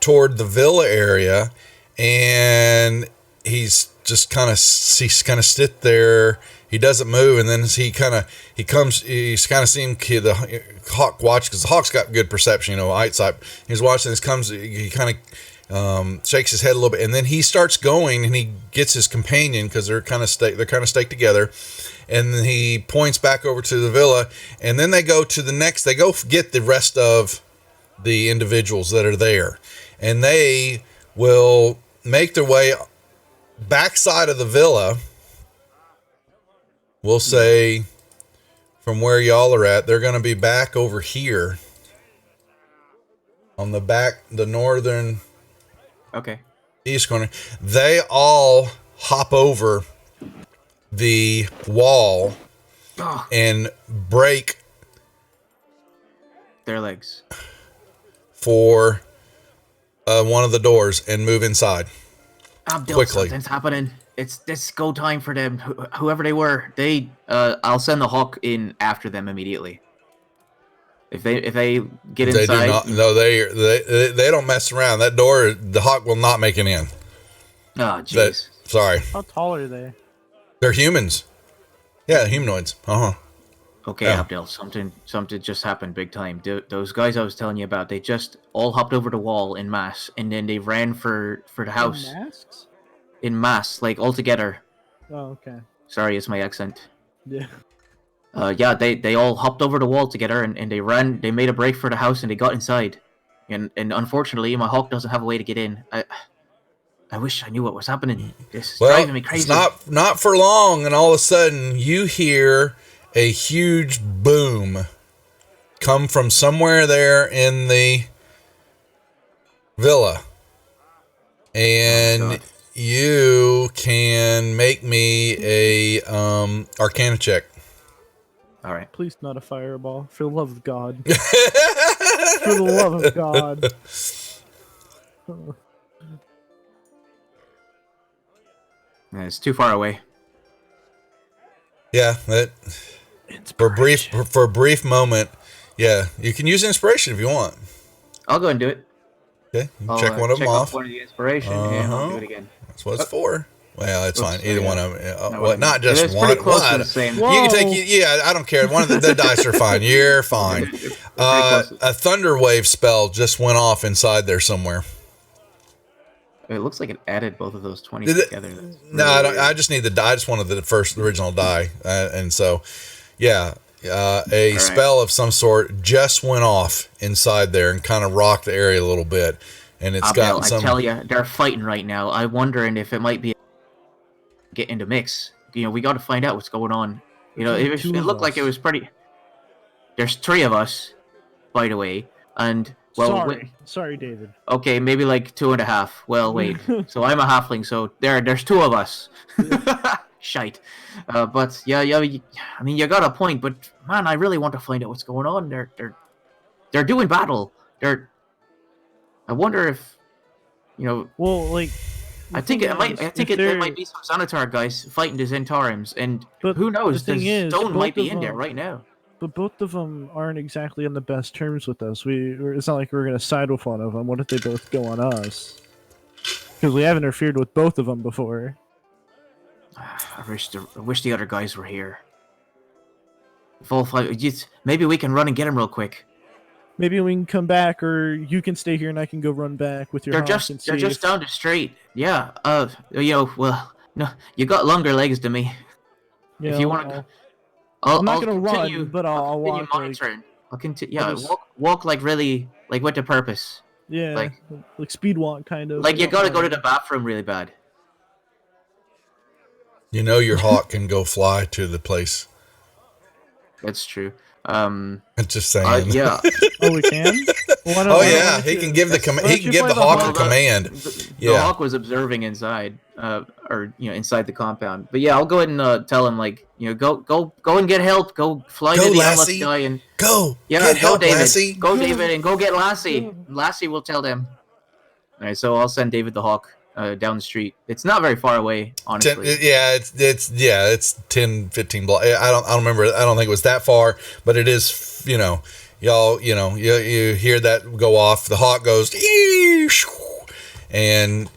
toward the villa area, and he's kind of sit there. He doesn't move, and then he's kind of seeing the hawk watch, because the hawk's got good perception, eyesight. He's watching this, he kind of shakes his head a little bit, and then he starts going, and he gets his companion, because they're kind of staked together, and then he points back over to the villa, and then they go get the rest of the individuals that are there, and they will make their way backside of the villa. We'll say from where y'all are at, they're going to be back over here on the northern east corner. They all hop over the wall and break their legs for one of the doors and move inside. Abdul, quickly. Something's happening. It's go time for them. Whoever they were, I'll send the hawk in after them immediately. If they get inside, they do not. No, they don't mess around. That door, the hawk will not make it in. Oh, jeez. Sorry. How tall are they? They're humans. Yeah, humanoids. Okay, Yeah. Abdul, something just happened big time. Those guys I was telling you about, they just all hopped over the wall in mass, and then they ran for the house. Masks? In mass, like all together. Oh, okay. Sorry, it's my accent. Yeah. They all hopped over the wall together, and they made a break for the house, and they got inside. And unfortunately, my hawk doesn't have a way to get in. I wish I knew what was happening. This is driving me crazy. It's not for long, and all of a sudden you hear a huge boom come from somewhere there in the villa. And you can make me a Arcana check. All right. Please not a fireball. For the love of God. For the love of God. It's too far away. Yeah, for a brief moment. Yeah, you can use inspiration if you want. I'll go and do it. Okay, check one of them off. One of the inspiration, and I'll do it again. That's what it's for. Well, it's fine. Either one of them. No, not just it's one. pretty close to the same. You can take. Yeah, I don't care. One of the dice are fine. You're fine. A thunder wave spell just went off inside there somewhere. It looks like it added both of those 20 together. No, I don't. I just need the die. I just wanted the original die, and so, yeah, a spell of some sort just went off inside there and kind of rocked the area a little bit, and it's got some. I tell you, they're fighting right now. I'm wondering if it might be get into mix. We got to find out what's going on. It looked like it was pretty. There's 3 of us, by the way, and. Well, sorry, David. Okay, maybe like 2.5. Well, wait. So I'm a halfling. So there's 2 of us. shite. But yeah, I mean, you got a point. But man, I really want to find out what's going on. They're doing battle. I wonder if, Well, like, I think there might be some Xanatar guys fighting the Zentarims, and But who knows? the thing is, stone might be both in of there them- right now. But both of them aren't exactly on the best terms with us. It's not like we're gonna side with one of them. What if they both go on us? Because we have interfered with both of them before. I wish the other guys were here. Full fight. Maybe we can run and get him real quick. Maybe we can come back, or you can stay here and I can go run back with your. They're hawk just and they're see just if- down the street. Yeah. Well, no, you got longer legs than me. Yeah, if you want to, I'm not gonna continue, run, but I'll continue walk. Like, monitoring. I'll continue. Yeah, I'll just- walk like really like with a purpose. yeah, like- like speed walk kind of. Like you without gotta go to running. the bathroom really bad. You know your hawk can go fly to the place. That's true. I'm just saying. Yeah. Oh, we can. Well, Oh yeah, he can give the command. He can give the hawk a command. The Yeah. hawk was observing inside, or inside the compound. But yeah, I'll go ahead and tell him go and get help. Go fly Go, to the Lassie. unlucky guy and Go. yeah, Get go help, David. Lassie. Go David and go get Lassie. Lassie will tell them. All right, so I'll send David the hawk down the street. It's not very far away, honestly. It's 10, 15 blocks. I don't remember. I don't think it was that far, but it is. Y'all. You hear that go off. The hawk goes, and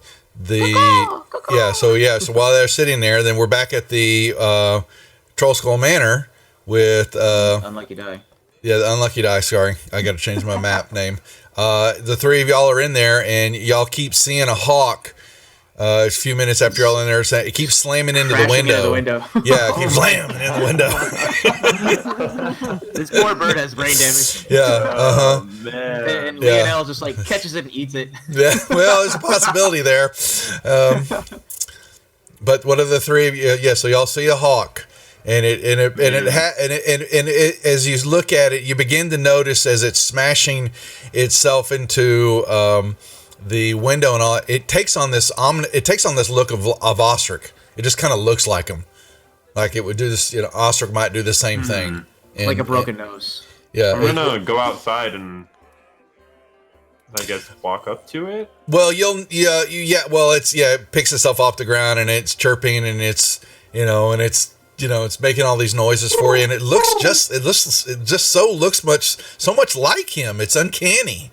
So while they're sitting there, then we're back at the Troll Skull Manor with Unlucky die. Yeah, the Unlucky Die. Sorry, I got to change my map name. The three of y'all are in there, and y'all keep seeing a hawk. A few minutes after y'all in there, it keeps slamming into the Crashing window. into the window. Yeah, it keeps slamming in the window. This poor bird has brain damage. Yeah, Oh, man. And Yeah. Lionel just catches it and eats it. Yeah. Well, there's a possibility there. But what are the three of you? Yeah, so y'all see a hawk. And as you look at it, you begin to notice as it's smashing itself into the window and all. It takes on this look of Ostrich. It just kind of looks like him, like it would do this. Ostrich might do the same thing, and, Like a broken nose. Yeah. I'm gonna go outside and I guess walk up to it. Well, it picks itself off the ground and it's chirping and it's it's making all these noises for you, and it looks so much like him. It's uncanny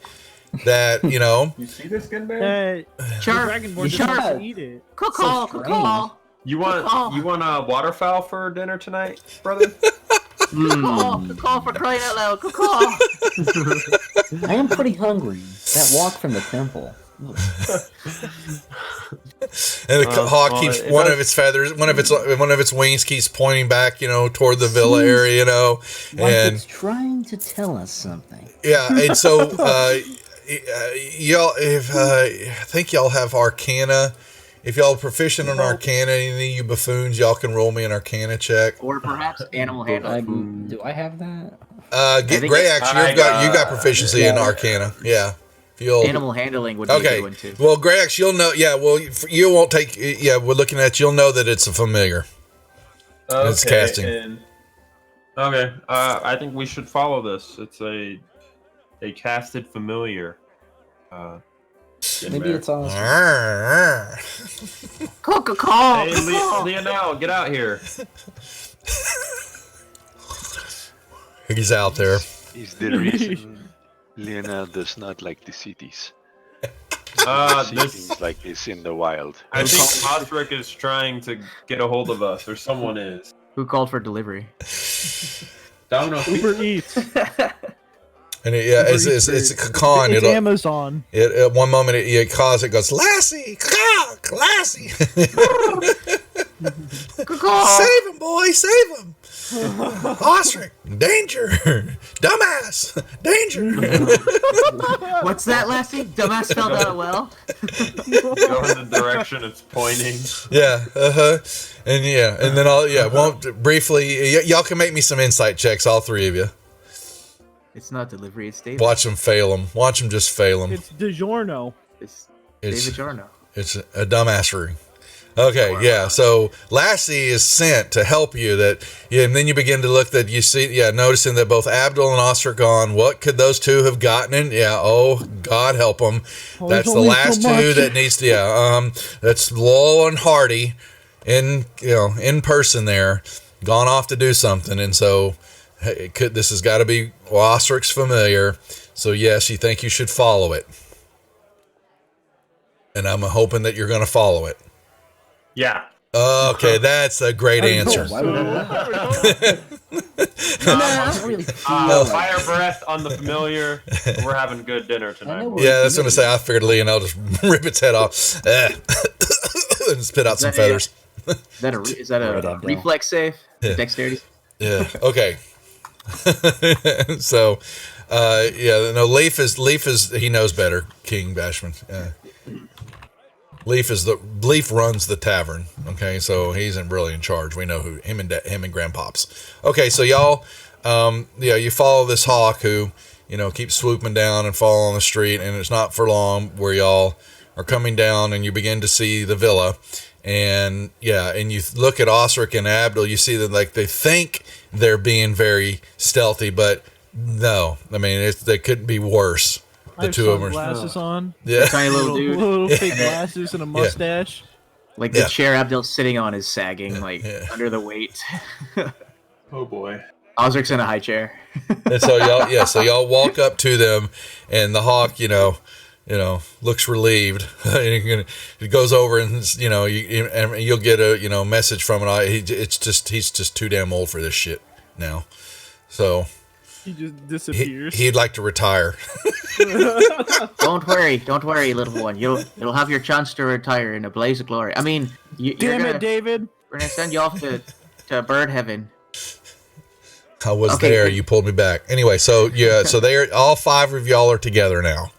that You see this skin bear? Sharp. Dragonborn You just sharp. wants to eat it. Caw, strange. caw, You want a waterfowl for dinner tonight, brother? caw for crying out loud. Caw. I am pretty hungry. That walk from the temple. And the hawk keeps it one does- of its feathers, one of its wings keeps pointing back, toward the villa area, Like and it's trying to tell us something. yeah, and so y'all, I think y'all have Arcana. If y'all are proficient on Arcana, any of you buffoons, y'all can roll me an Arcana check. Or perhaps animal handling. Do I have that? Get think Gray it's- Axe. You got proficiency in Arcana. Yeah. If you'll, Animal handling would be a okay. good one too. Well, Gray Axe, you'll know. Yeah. Well, you won't take. Yeah, we're looking at. You'll know that it's a familiar. It's casting. Okay. I think we should follow this. It's a casted familiar. Maybe it's all. Caw. Hey, Lionel, get out here. He's out there. Is the reason Lionel does not like the cities. See This things like this in the wild. I think Osric is trying to get a hold of us, or someone is. Who called for delivery? Don't know. Uber Eats. And it's a con. It's Amazon. At one moment it calls. It goes, Lassie, Lassie. Save him, boy, save him. Ostrich, danger. Dumbass, danger. What's that, Lassie? Dumbass fell down a well. Go in the direction it's pointing. Yeah, and then won't briefly. Y'all can make me some insight checks, all three of you. It's not delivery. It's David. Watch them fail them. Watch them just fail them. It's DiGiorno. It's It's David Jarno. it's a dumbassery. Okay, yeah. So Lassie is sent to help you. And then you begin to look that you see, noticing that both Abdul and Os are gone. What could those two have gotten in? Yeah. Oh, God help them. Oh, That's there's the only last so two much. that needs to. That's Laurel and Hardy, in person there, gone off to do something, and so this has got to be Osric's familiar. So yes, you think you should follow it, and I'm hoping that you're going to follow it. Yeah. Okay, that's a great answer. Why would that happen? Fire breath on the familiar. We're having good dinner tonight. know boys. Yeah, that's what I say. I figured Lionel just rip its head off and spit out some feathers. Is that Right, a Abdel. reflex save? Yeah. Dexterity? Yeah. Okay. So, Leaf is he knows better. King Bashman. Leaf runs the tavern. Okay, so he's really in charge. We know who him and Grandpops. Okay, so y'all, you follow this hawk who, keeps swooping down and fall on the street, and it's not for long where y'all are coming down and you begin to see the villa, and you look at Osric and Abdul. You see that they think they're being very stealthy, but no, I mean they couldn't be worse. The two of them are glasses on. yeah. Tiny little dude. Little fake glasses and a mustache. Like the chair Abdel's sitting on is sagging, under the weight. Oh boy. Osric's in a high chair. And so y'all walk up to them, and the hawk, looks relieved. And he goes over and you'll get a message from it. He's just too damn old for this shit now. So He just disappears. he'd like to retire. Don't worry, little one. You'll have your chance to retire in a blaze of glory. I mean, David. We're gonna send you off to bird heaven. I was Okay, there. good. You pulled me back. Anyway, so they're all five of y'all are together now.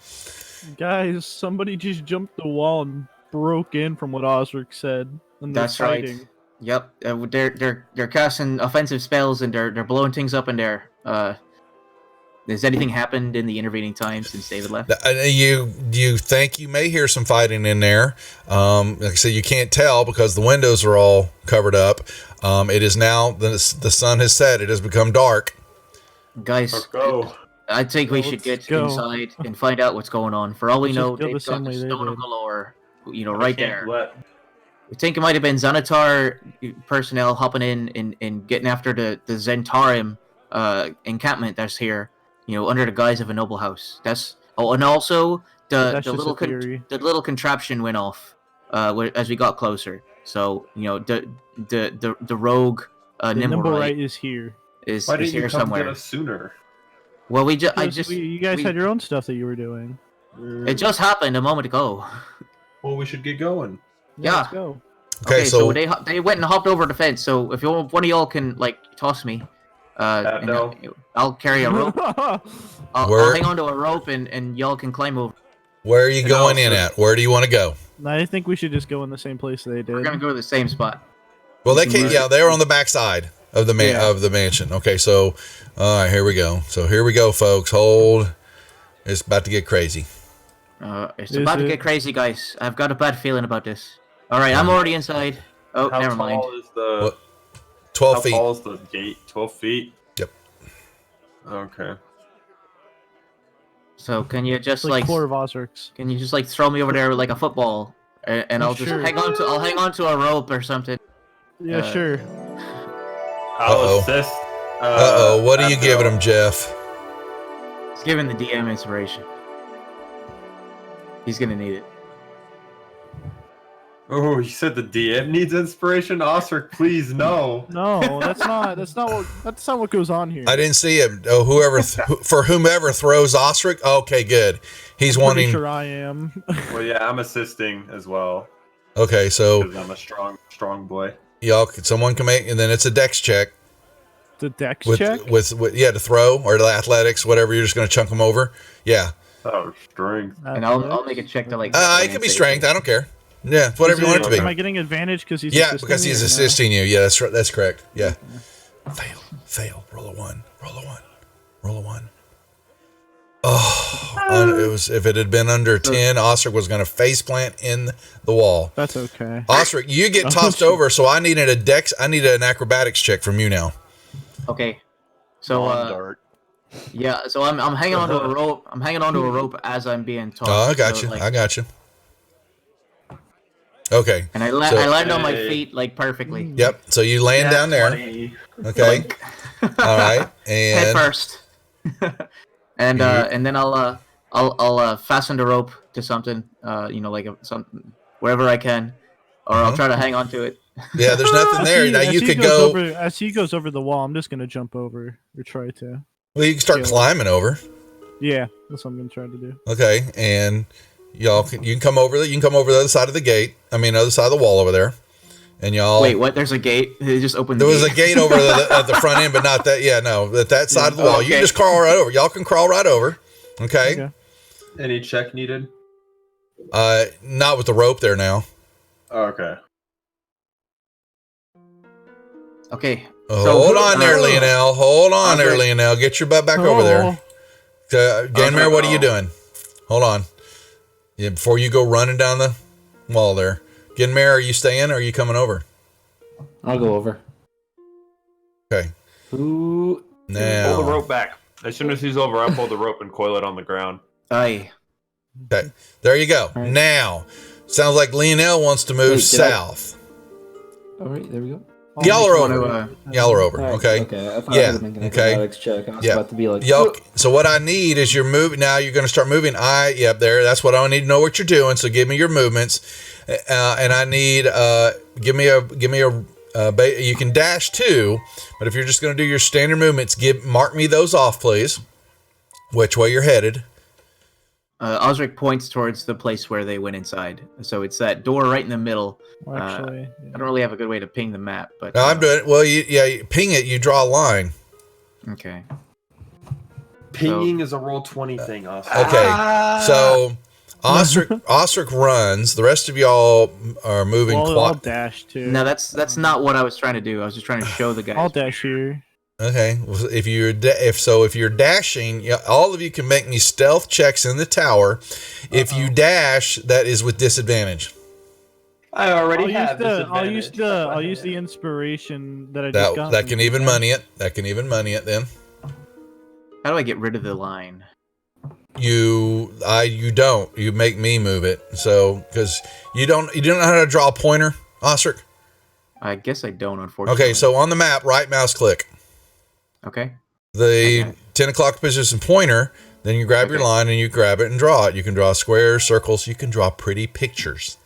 Guys, somebody just jumped the wall and broke in from what Osric said. And they're That's right. fighting. Yep, they're casting offensive spells and they're blowing things up in there. Has anything happened in the intervening time since David left? You think you may hear some fighting in there. Like I said, you can't tell because the windows are all covered up. It is now the sun has set. It has become dark. Guys, Let's go. I think we should get inside and find out what's going on. For all we Let's know, just go they've the same got the way they stone of did. galore, right there. Let We think it might have been Xanatar personnel hopping in and getting after the Zentarim encampment that's here, under the guise of a noble house. And also That's the just little a theory. the little contraption went off as we got closer. So the rogue The Nimblewright Nimblewright is here. is Why didn't here you come somewhere. get us sooner? Well, you guys had your own stuff that you were doing. it just happened a moment ago. Well, we should get going. Yeah. Let's go. Okay, so they went and hopped over the fence. So if one of y'all can toss me, and no. I'll carry a rope. I'll hang onto a rope and y'all can climb over. where are you going in at? Where do you want to go? I think we should just go in the same place they did. We're gonna go to the same spot. Well, they can't. Yeah, they're on the back side of the of the mansion. Okay, so all right, here we go. So here we go, folks. Hold. It's about to get crazy. It's about to get crazy, guys. I've got a bad feeling about this. All right, I'm already inside. Oh, How never mind. tall is the? What? 12 How feet. tall is the gate? 12 feet. Yep. Okay. So can you just It's like floor of Osric's. can you just throw me over there like a football, and I'll just Sure. I'll hang on to a rope or something. Yeah, sure. I'll assist. What are you Abdel. giving him, Jeff? It's giving the DM inspiration. He's gonna need it. Oh, you said the DM needs inspiration, Osric. Please, no. No, that's not what goes on here. I didn't see him. Oh, for whomever throws Osric. Okay, good. He's Pretty wanting. sure I am. Well, yeah, I'm assisting as well Okay, so because I'm a strong boy. someone can make, and then it's a dex check The dex with check. to throw or the athletics, whatever. You're just going to chunk them over. Yeah. Oh, strength. And I'll make a check to It could be strength. I don't care. Yeah, whatever you want it to Am I be. getting advantage because he's Yeah, assisting because me he's or no? assisting you. Yeah, that's correct. Yeah. Fail. Roll a 1. Roll a 1. Roll a 1. Oh, if it had been under 10, Osric was going to face plant in the wall. That's okay. Osric, you get tossed over, so I needed an acrobatics check from you now. Okay. So Dart. yeah, so I'm hanging onto a rope. I'm hanging onto a rope as I'm being tossed. Oh, I got so, you. like, I got you. Okay. And I landed on my feet like perfectly. Yep. So you land down there. 20. Okay. All right. And Head first. and then I'll fasten the rope to something, like something wherever I can, or I'll try to hang on to it. yeah, there's nothing there. Now you could go. As he goes over the wall, I'm just gonna jump over or try to. Well, you can start climbing over. Yeah, that's what I'm gonna try to do. Okay, and you can come over. You can come over the other side of the gate. I mean, other side of the wall over there. And y'all. Wait, what? There's a gate. They just opened. There was a gate over at the front end, but not that. Yeah, no, at that side of the wall. Okay. You can just crawl right over. Y'all can crawl right over. Okay. Any check needed? Not with the rope there now. Oh, okay. Okay. Hold on there, Lionel. Hold on there, Okay. Lionel. Get your butt back over there. Ganmare, what are you doing? Hold on. Yeah, before you go running down the wall there. Ganmare, are you staying or are you coming over? I'll go over. Okay. Ooh. Now. Pull the rope back. As soon as he's over, I pull the rope and coil it on the ground. Aye. Okay. There you go. Right. Now. Sounds like Lionel wants to move south. All right, there we go. Y'all are want over. to, Y'all are over. All right, Okay. Okay. I thought Yeah, I was making an okay. acrobatics check. I was Yeah. about to be like, Yo, so what I need is your move. Now you're going to start moving. Yep, there. That's what I need to know what you're doing. So give me your movements, and I need give me a. You can dash too, but if you're just going to do your standard movements, mark me those off, please. Which way you're headed? Osric points towards the place where they went inside. So it's that door right in the middle. Well, actually, I don't really have a good way to ping the map, but No, I'm doing it. Well, you ping it. You draw a line. Okay. Pinging is a roll 20 thing, Austin. Okay, so Osric runs. The rest of y'all are moving. I'll dash too. No, that's not what I was trying to do. I was just trying to show the guys. I'll dash here. Okay, if you're dashing, all of you can make me stealth checks in the tower. If you dash, that is with disadvantage. I already have I'll use the inspiration that I just got. That can even money it. That can even money it. Then How do I get rid of the line? you don't. You make me move it. So because you don't know how to draw a pointer, Osric. I guess I don't, unfortunately. Okay, so on the map, right mouse click. Okay. The 10 o'clock position pointer, then you grab your line and you grab it and draw it. You can draw squares, circles, you can draw pretty pictures.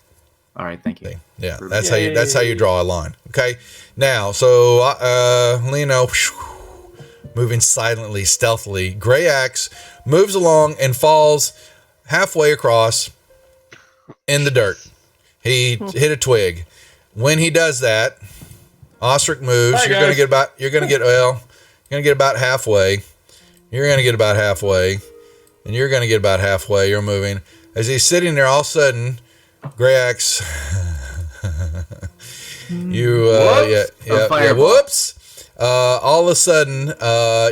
All right, thank you. Okay. Yeah, that's how you draw a line. Okay. Now, so Leno moving silently, stealthily, Gray Axe moves along and falls halfway across in the dirt. He hit a twig. When he does that, Osric moves. You're gonna get about halfway. You're gonna get about halfway. And you're gonna get about halfway. You're moving. As he's sitting there, all of a sudden, Gray Axe whoops. All of a sudden,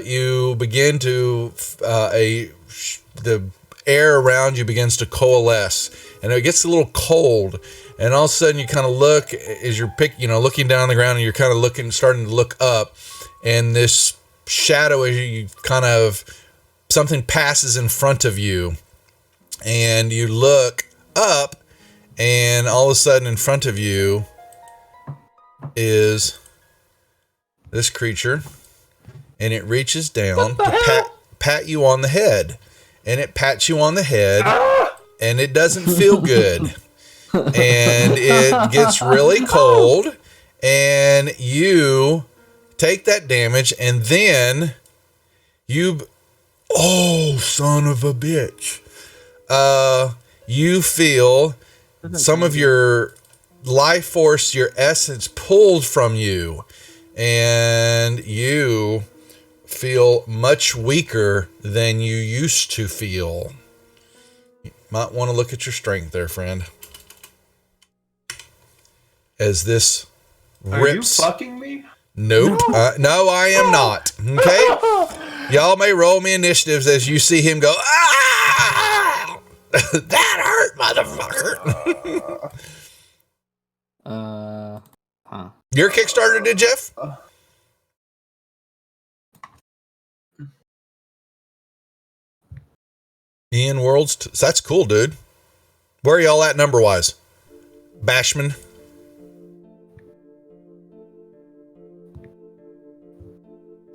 you begin to the air around you begins to coalesce, and it gets a little cold. And all of a sudden, you kind of look as you're looking down on the ground, and you're kind of starting to look up, and this shadow, as you kind of something passes in front of you, and you look up, and all of a sudden, in front of you is this creature, and it reaches down to pat you on the head, and it pats you on the head, and it doesn't feel good. And it gets really cold, and you take that damage, and then son of a bitch, you feel some of your life force, your essence pulled from you, and you feel much weaker than you used to feel. You might want to look at your strength there, friend. As this rips. Are you fucking me? Nope. No, I am not. Okay? Y'all may roll me initiatives as you see him go, ah! That hurt, motherfucker. Huh. Your Kickstarter did, Jeff? Ian Worlds. That's cool, dude. Where are y'all at number wise? Bashman.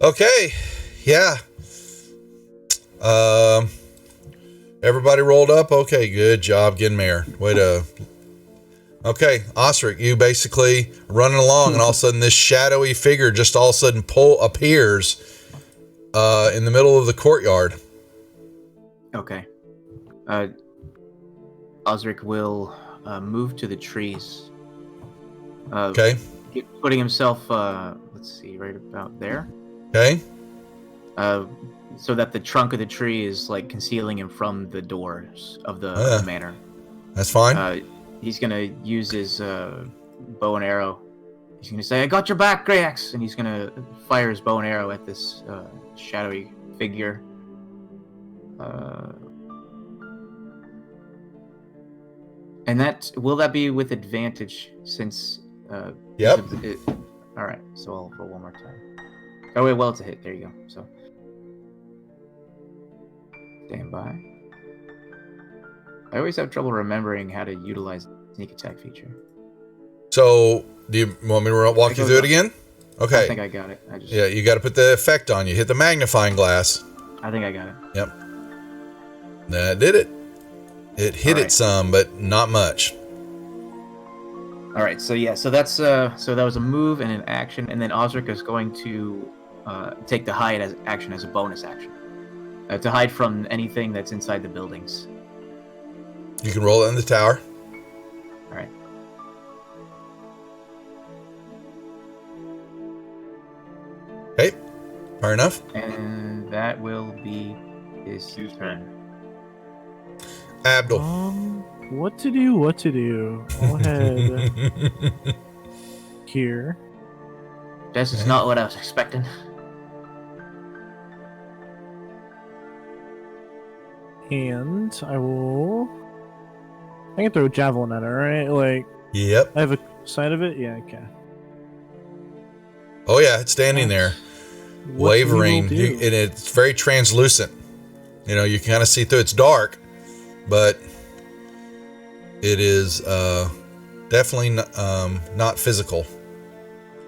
Okay. Yeah. Everybody rolled up. Okay, good job getting mayor. Way to. Okay, Osric, you basically running along, and all of a sudden this shadowy figure just all of a sudden appears in the middle of the courtyard. Okay. Osric will move to the trees. Okay. Putting himself, let's see, right about there. Okay. So that the trunk of the tree is like concealing him from the doors of the manor. That's fine. He's gonna use his bow and arrow. He's gonna say, "I got your back, Greyax," and he's gonna fire his bow and arrow at this shadowy figure. And will that be with advantage since? Yep. All right, so I'll roll one more time. Oh wait, well it's a hit. There you go. So stand by. I always have trouble remembering how to utilize the sneak attack feature. So, do you want me to walk you through it again? Okay. I think I got it. Yeah, you got to put the effect on. You hit the magnifying glass. I think I got it. Yep. That did it. It hit it some, but not much. All right. So yeah. So that's so that was a move and an action, and then Osric is going to take the hide as action as a bonus action to hide from anything that's inside the buildings. You can roll it in the tower. All right. Hey, fair enough. And that will be his turn. Abdul. What to do? I'll head here. This is not what I was expecting. And I can throw a javelin at her, right? Like, yep. I have a sight of it? Yeah, okay. Oh, yeah, it's standing there, wavering, and it's very translucent. You know, you can kind of see through. It's dark, but it is definitely not physical,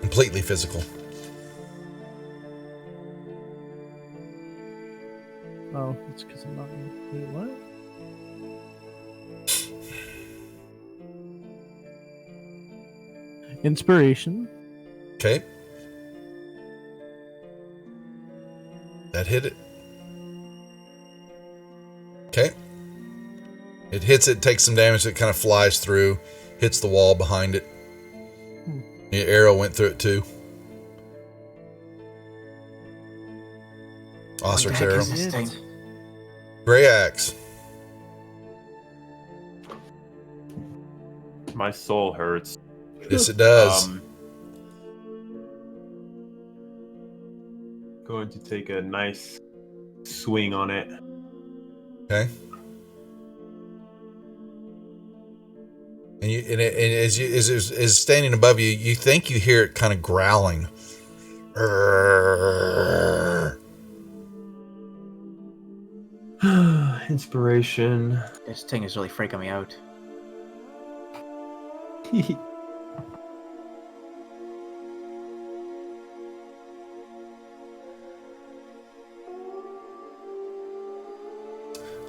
completely physical. Oh, it's because I'm not. Wait, what? Inspiration. Okay. That hit it. Okay. It hits it, takes some damage, it kind of flies through, hits the wall behind it. The arrow went through it too. Ostrich arrow. Gray axe. My soul hurts. Yes, it does. Going to take a nice swing on it. Okay. And as is standing above you, you think you hear it kind of growling. Inspiration. This thing is really freaking me out.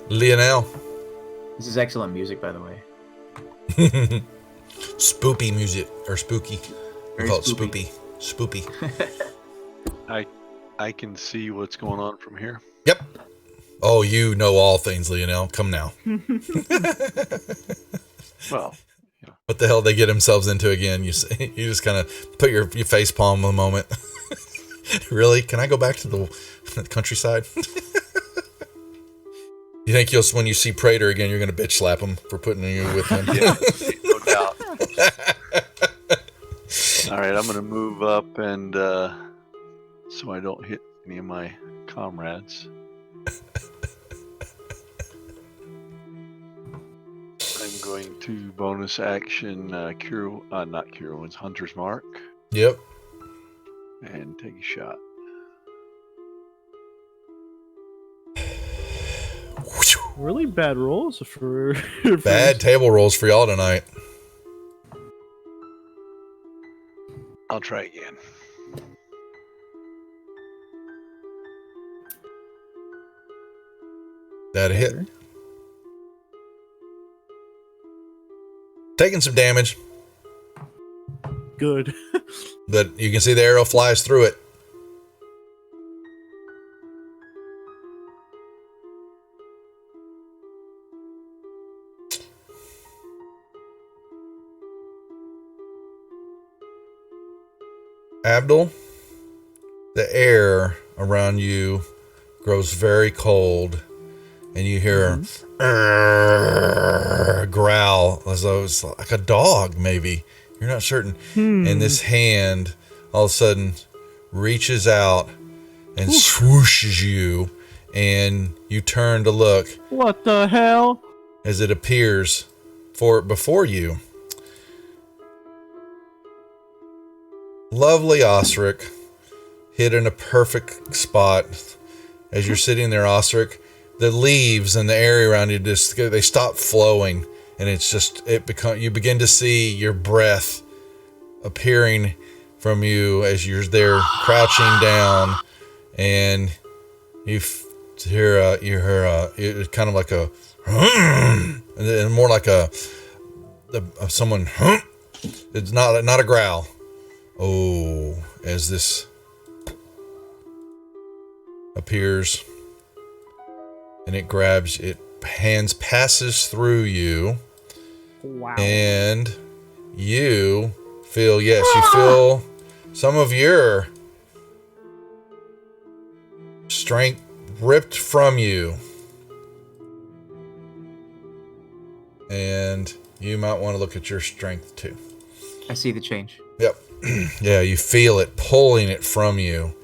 Lionel. This is excellent music, by the way. Spoopy music, or spooky. We call it spoopy. Spoopy. I can see what's going on from here. Yep. Oh, you know all things, Lionel. Come now. Well, what the hell they get themselves into again? You just kind of put your face palm a moment. Really? Can I go back to the countryside? You think when you see Prater again, you're going to bitch slap him for putting you with him? Yeah, no doubt. All right, I'm going to move up and so I don't hit any of my comrades. going to bonus action not cure wounds, Hunter's Mark, Yep. and take a shot. Really bad rolls for Bad table rolls for y'all tonight. I'll try again. That hit. Taking some damage, Good. but you can see the arrow flies through it. Abdul, the air around you grows very cold, and you hear a growl as though it's like a dog, maybe. You're not certain. And this hand all of a sudden reaches out and swooshes you, and you turn to look What the hell? as it appears before you. Lovely Osric, hit in a perfect spot. As you're sitting there, Osric, the leaves and the area around you they stop flowing, and you begin to see your breath appearing from you as you're there crouching down, and you hear it's kind of like a and more like someone. It's not a growl. Oh, as this appears and it passes through you. Wow. And you feel some of your strength ripped from you. And you might want to look at your strength too. I see the change. Yep. Yeah, you feel it pulling it from you,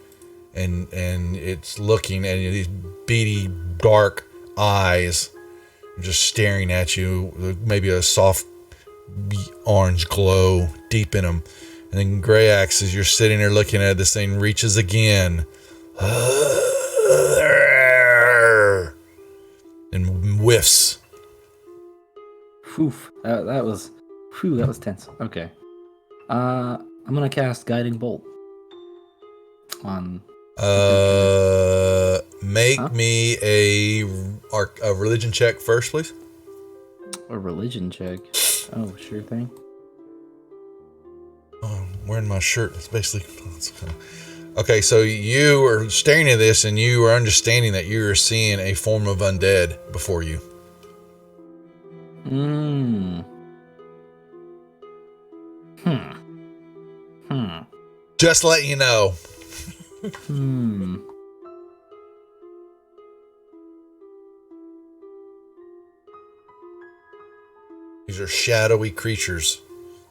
and it's looking at you, these beady dark eyes just staring at you, maybe a soft orange glow deep in them. And then Grey Axe, as you're sitting there looking at this thing, reaches again and whiffs. That was tense. Okay. I'm gonna cast Guiding Bolt on. Make me a religion check first, please. A religion check. Oh, sure thing. Oh, I'm wearing my shirt. Okay, so you are staring at this, and you are understanding that you are seeing a form of undead before you. Just letting you know. These are shadowy creatures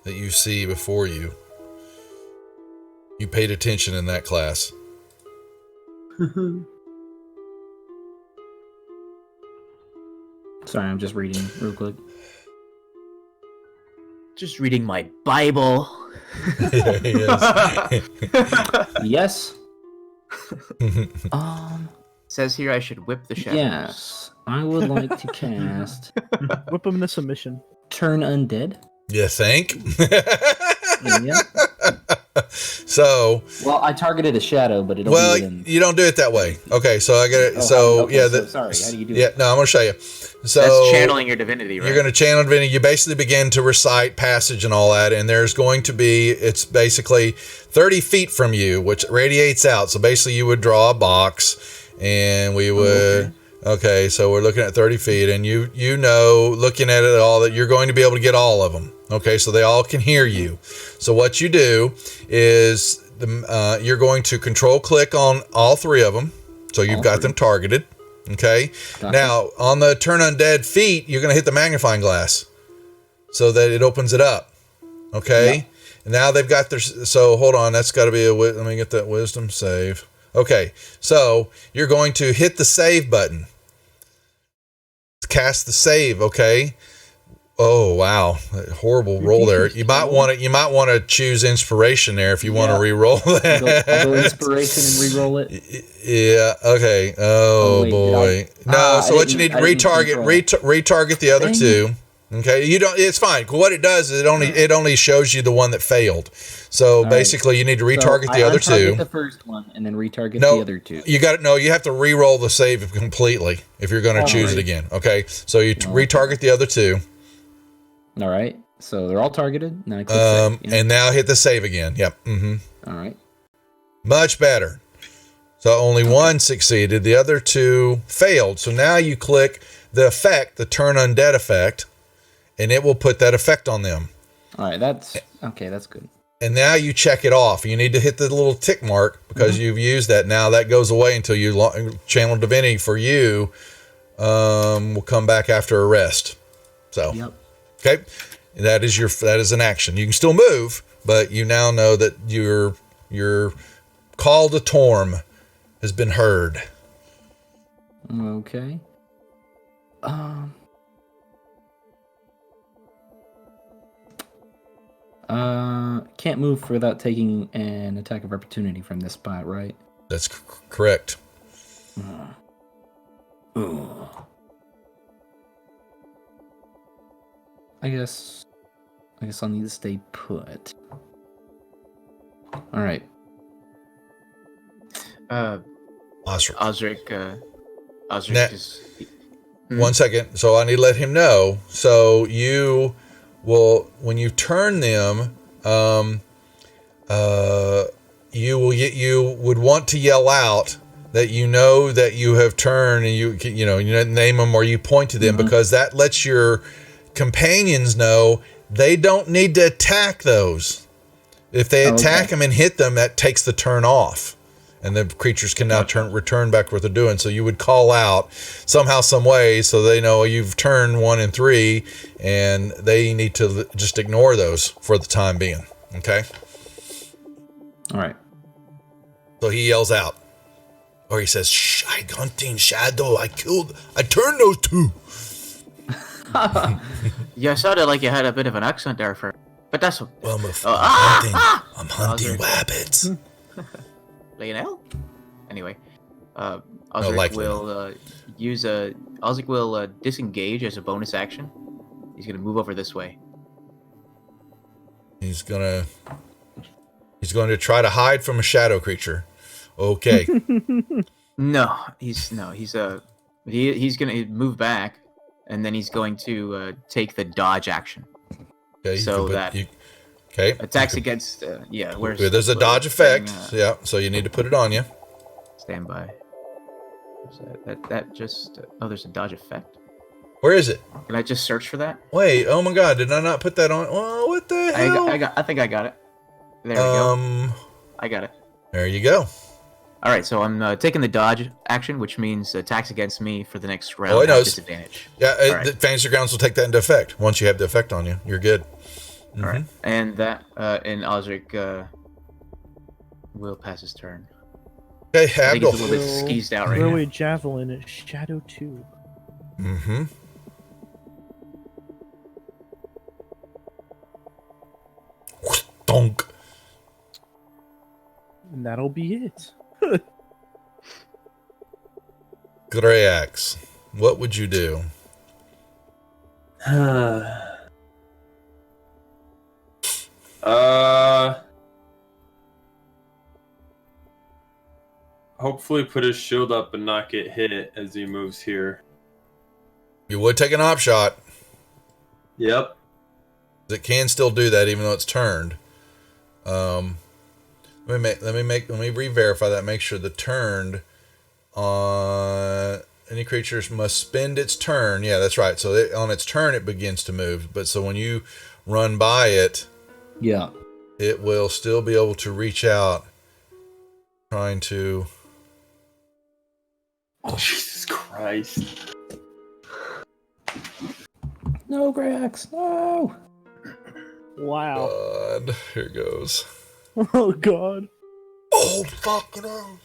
that you see before you. You paid attention in that class. Sorry, I'm just reading real quick. Just reading my Bible. Yes. Says here I should whip the shadows. Yes, I would like to cast Whip him into submission. Turn Undead. You think? Yeah. So. Well, I targeted a shadow, but it'll Well, be within... you don't do it that way. Okay, so I got it. Sorry, how do you do it? Yeah, no, I'm going to show you. So that's channeling your divinity, right? You're going to channel divinity. You basically begin to recite passage and all that, and there's going to be, it's basically 30 feet from you, which radiates out. So basically you would draw a box, and we would... Okay, so we're looking at 30 feet, and you know, looking at it all, that you're going to be able to get all of them. Okay, so they all can hear you. So what you do is you're going to control click on all three of them. So you've got them targeted. Okay. Gotcha. Now on the turn undead feet, you're going to hit the magnifying glass so that it opens it up. Okay. Yep. And now they've got their. So hold on, that's got to be let me get that wisdom save. Okay, so you're going to hit the save button. Cast the save. Okay. Oh wow, horrible roll there. You might want to choose inspiration there if you want to re-roll that. I'll go inspiration and re-roll it. Yeah. Okay. Oh, wait, boy. No. So what you need to retarget the other two. Okay. You don't. It's fine. What it does is it only shows you the one that failed. So basically, you need to retarget the other two. The first one and then retarget the other two. You got You have to re-roll the save completely if you're going to choose it again. Okay. So you retarget the other two. All right. So they're all targeted. Now I click save, and now hit the save again. Yep. Mm-hmm. All right. Much better. So only one succeeded. The other two failed. So now you click the effect, the turn undead effect, and it will put that effect on them. All right. That's good. And now you check it off. You need to hit the little tick mark because you've used that. Now that goes away until you channel divinity for you. Will come back after a rest. So. Yep. Okay, that is an action. You can still move, but you now know that your call to Torm has been heard. Okay. Can't move without taking an attack of opportunity from this spot, right? That's correct. I guess I'll need to stay put. All right. Osric is... 1 second. So I need to let him know. So you will, when you turn them, you would want to yell out that you know that you have turned, and you name them or you point to them, because that lets your companions know they don't need to attack those. If they attack them and hit them, that takes the turn off, and the creatures can now return back to what they're doing. So you would call out somehow, some way, so they know you've turned 1 and 3, and they need to just ignore those for the time being. Okay. All right. So he yells out, or he says, "Hunting shadow! I turned those two." Yeah, I sounded like you had a bit of an accent there but that's... Well, I'm hunting rabbits. Lionel? Anyway, Osric will Osric will disengage as a bonus action. He's gonna move over this way. He's going to try to hide from a shadow creature. Okay. He's gonna move back, and then he's going to take the dodge action. Okay. So attacks against there's a dodge effect. So you need to put it on you. Stand by. There's a dodge effect. Where is it? Can I just search for that? Wait, oh my god, did I not put that on? Oh, what the hell? I think I got it. There we go. I got it. There you go. All right, so I'm taking the dodge action, which means attacks against me for the next round have disadvantage. Yeah, the Fantasy Grounds will take that into effect. Once you have the effect on you, you're good. All right, and and Osric will pass his turn. Okay, Abdul. I think he's a little bit skeezed out right now. Throw a javelin at Shadow 2. Mm-hmm. Donk. And that'll be it. Grayax, what would you do? Hopefully put his shield up and not get hit as he moves here. You would take an op shot. Yep. It can still do that even though it's turned. Let me re-verify that. Make sure the turned on any creatures must spend its turn. Yeah, that's right. So on its turn it begins to move. But so when you run by it, it will still be able to reach out, trying to. Oh, Jesus Christ! No, Grax, no! Wow. God, here goes. Oh God. Oh fucking hell.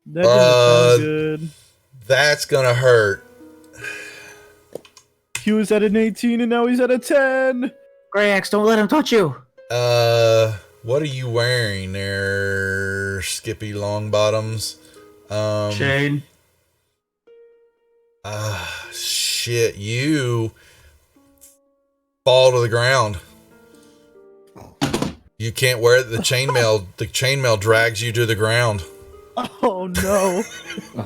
That didn't sound good. That's gonna hurt. He was at an 18 and now he's at a 10. Grey Axe, don't let him touch you. What are you wearing there, Skippy Longbottoms? Chain. Shit, you fall to the ground. You can't wear it. The chainmail drags you to the ground. Oh no.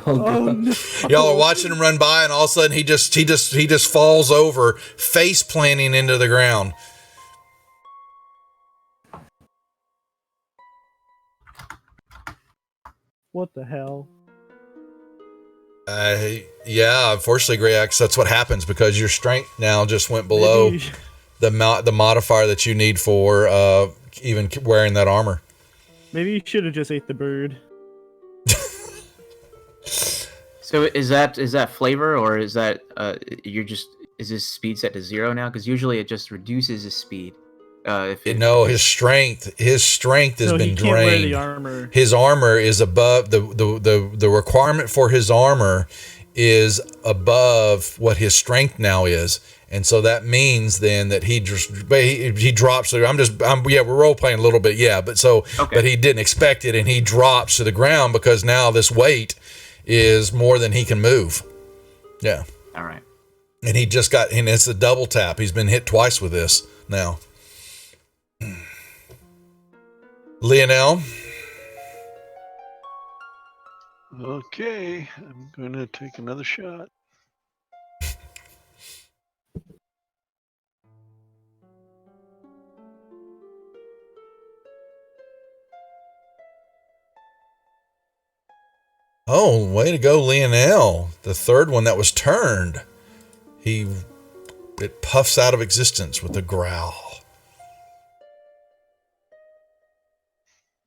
Oh, no. Y'all are watching him run by, and all of a sudden he just falls over, face planting into the ground. What the hell? Yeah, unfortunately, Grey Axe, that's what happens because your strength now just went below the modifier that you need for even wearing that armor. Maybe you should have just ate the bird. So is that flavor, or is that is his speed set to 0 now? Because usually it just reduces his speed. His strength has been he drained. Can't wear the armor. His armor is above the requirement for his armor is above what his strength now is, and so that means then that he drops. We're role playing a little bit, but he didn't expect it, and he drops to the ground because now this weight is more than he can move. Yeah. All right. And and it's a double tap. He's been hit twice with this now. Lionel. Okay, I'm going to take another shot. Oh, way to go, Lionel. The third one that was turned. It puffs out of existence with a growl.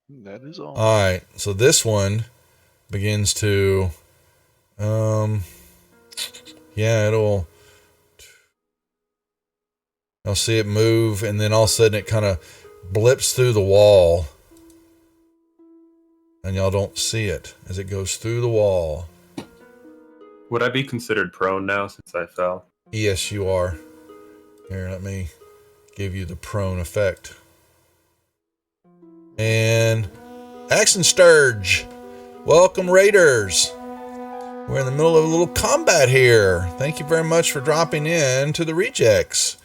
That is all. All right, so this one begins to, I'll see it move, and then all of a sudden it kind of blips through the wall, and y'all don't see it as it goes through the wall. Would I be considered prone now since I fell? Yes, you are. Here, let me give you the prone effect. And Action Sturge. Welcome, Raiders. We're in the middle of a little combat here. Thank you very much for dropping in to the Rejects.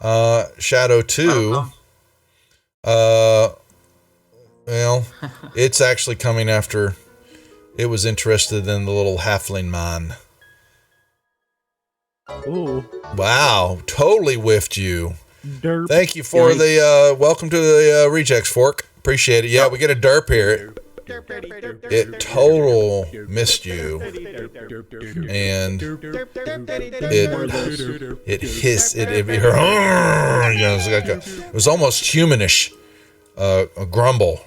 Shadow 2. Well, it's actually coming after. It was interested in the little halfling man. Ooh. Wow, totally whiffed you. Derp. Thank you for the welcome to the Rejects Fork. Appreciate it. Yeah, we get a derp here. It total missed you, and it hissed. It was almost humanish. A grumble.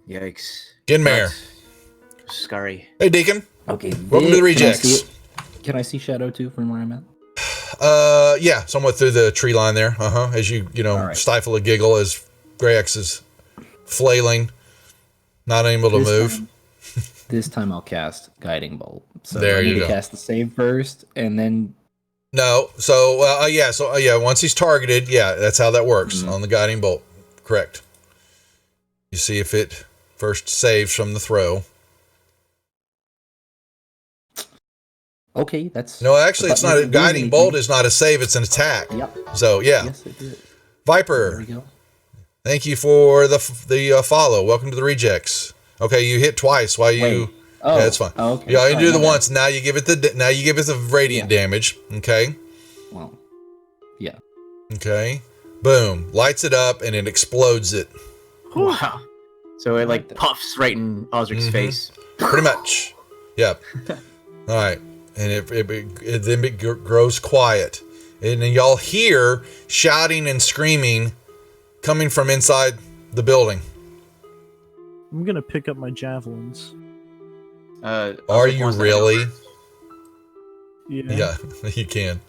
Yikes. Ginmare. Scurry. Hey, Deacon. Okay. Welcome to the Rejects. Can I see Shadow 2 from where I'm at? Yeah, somewhat through the tree line there. As you right. Stifle a giggle as Grey Axe is flailing, not able to move. This time I'll cast Guiding Bolt. So there I need you to go. Cast the save first, and then. No, so once he's targeted, that's how that works on the Guiding Bolt. Correct. You see if it first saves from the throw. Okay, that's... No, actually, it's not. A Guiding Bolt is not a save, it's an attack. Yep. So, yeah. Yes, it did. Viper. There we go. Thank you for the follow. Welcome to the Rejects. Okay, you hit twice while you... Wait. Oh, yeah, that's fine. Oh, okay. Yeah, you do the once. Now you give it the radiant damage. Okay. Well, yeah. Okay. Boom. Lights it up and it explodes it. Wow. So it puffs right in Osric's face. Pretty much. Yep. All right. And it then grows quiet. And then y'all hear shouting and screaming coming from inside the building. I'm going to pick up my javelins. Are you really? Yeah. Yeah, you can.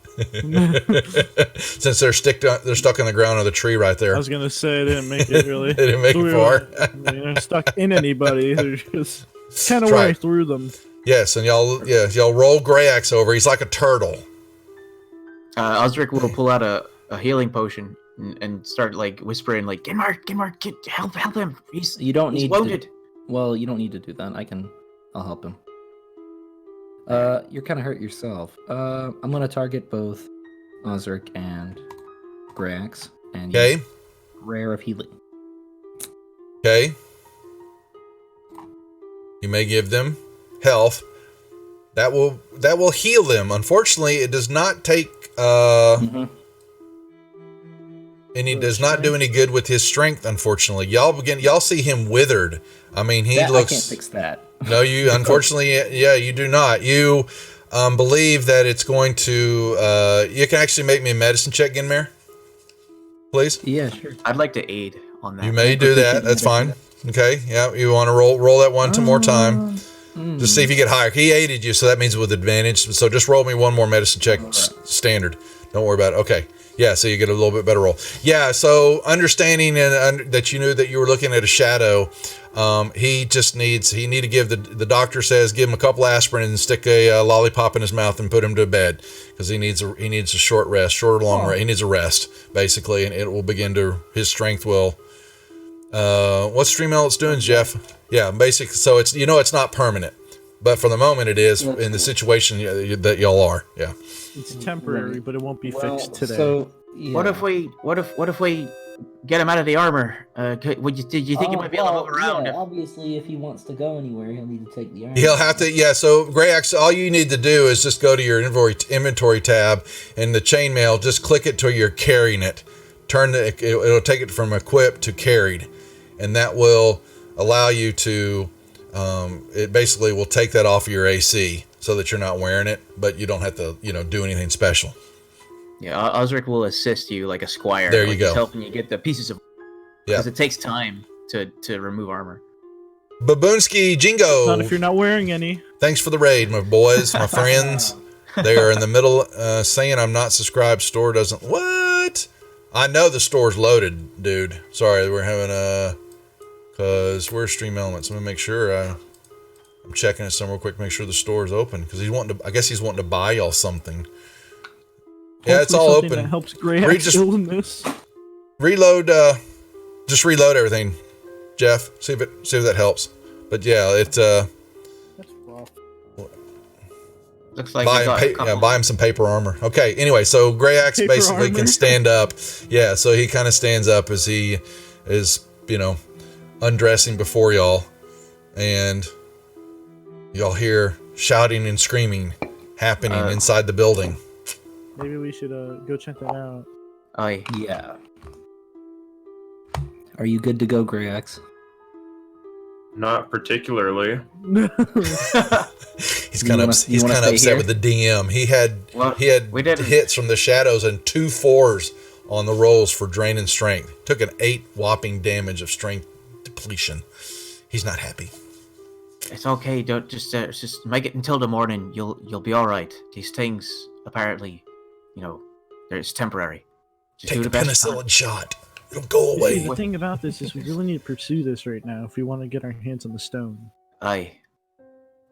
Since they're stuck in the ground of the tree right there. I was gonna say it didn't make it really. They didn't make it far. They're stuck in anybody. They're just kind of way through them. Yes, and y'all roll Grayax over. He's like a turtle. Osric will pull out a healing potion and start like whispering like, Genmark, help him. He's wounded. Well, you don't need to do that. I'll help him. You're kind of hurt yourself. I'm gonna target both Osric and Grax and use Rare of Healing. Okay. You may give them health. That will heal them. Unfortunately, it does not take and he does not do any good with his strength, unfortunately. Y'all see him withered. I mean, he looks... I can't fix that. No, you, unfortunately, you do not. You believe that it's going to... you can actually make me a medicine check, Genmare, please? Yeah, sure. I'd like to aid on that. You may do that. That's fine. Okay, yeah, you want to roll that one more time. Just see if you get higher. He aided you, so that means with advantage. So just roll me one more medicine check, standard. Don't worry about it. Okay. Yeah, so you get a little bit better roll. Yeah, so understanding and that you knew that you were looking at a shadow, he need to give the doctor says give him a couple aspirin and stick a lollipop in his mouth and put him to bed because he needs a short rest, short or long rest. He needs a rest basically, and it will begin to his strength will. What's Streamel it's doing, Jeff? Yeah, basically. So it's not permanent, but for the moment it is in the situation that y'all are. Yeah. It's temporary, but it won't be fixed today. So, yeah. What if we get him out of the armor? Did you think you might be able to move around? Yeah, obviously, if he wants to go anywhere, he'll need to take the armor. He'll have to. Yeah. So Grayax, all you need to do is just go to your inventory tab and the chainmail. Just click it till you're carrying it. It'll take it from equipped to carried, and that will allow you to. It basically will take that off of your AC. So that you're not wearing it, but you don't have to, do anything special. Yeah, Osric will assist you like a squire. There you go. He's helping you get the pieces of... Because it takes time to remove armor. Baboonsky Jingo. Not if you're not wearing any. Thanks for the raid, my boys, my friends. They are in the middle saying I'm not subscribed. Store doesn't... What? I know the store's loaded, dude. Sorry, we're having because where's Stream Elements? Let me make sure I'm checking it somewhere quick, make sure the store is open because I guess he's wanting to buy y'all something. Yeah, it's all open. That helps Grayax illness. Reload. Just reload everything, Jeff. See if that helps. But yeah, That's rough. Looks like buy him some paper armor. Okay. Anyway, so Grayax basically can stand up. Yeah, so he kind of stands up as he is, undressing before y'all, and y'all hear shouting and screaming happening inside the building. Maybe we should go check that out. Aye. Yeah. Are you good to go, Grayax? Not particularly. He's kind of upset with the DM. He had hits from the shadows and 2 4s on the rolls for drain and strength. Took an 8 whopping damage of strength depletion. He's not happy. It's okay. Don't just make it until the morning. You'll be all right. These things apparently, it's temporary. Just take the penicillin shot. It'll go away. See, the thing about this is we really need to pursue this right now if we want to get our hands on the stone. Aye.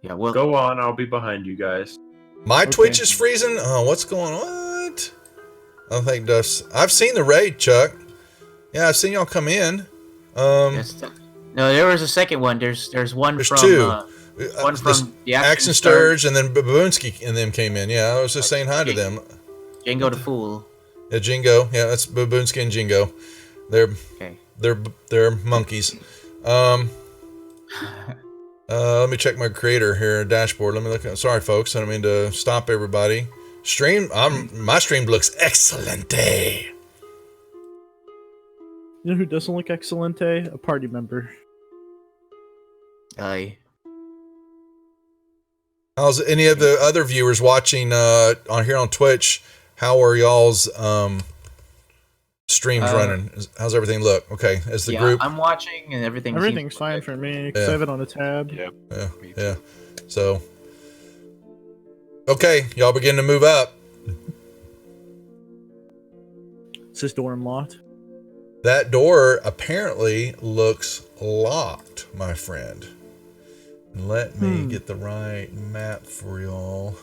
Yeah. Well, go on. I'll be behind you guys. My Twitch is freezing. Oh, what's going on? What? I don't think I've seen the raid, Chuck. Yeah, I've seen y'all come in. No, there was a second one. There's one from 2. One from the Action Sturge, and then Baboonsky and them came in. Yeah, I was just saying hi to them. Jingo the Fool. Yeah, Jingo. Yeah, that's Baboonsky and Jingo. They're monkeys. Let me check my creator here dashboard. Let me look. Sorry, folks. I don't mean to stop everybody. My stream looks excelente. You know who doesn't look excelente? A party member. Aye. How's any of the other viewers watching on here on Twitch? How are y'all's streams running? How's everything look? Okay, as the group. I'm watching and everything's fine for me because I have it on a tab. Yep. Yeah. So, okay, y'all begin to move up. Is this door unlocked? That door apparently looks locked, my friend. Let me get the right map for y'all.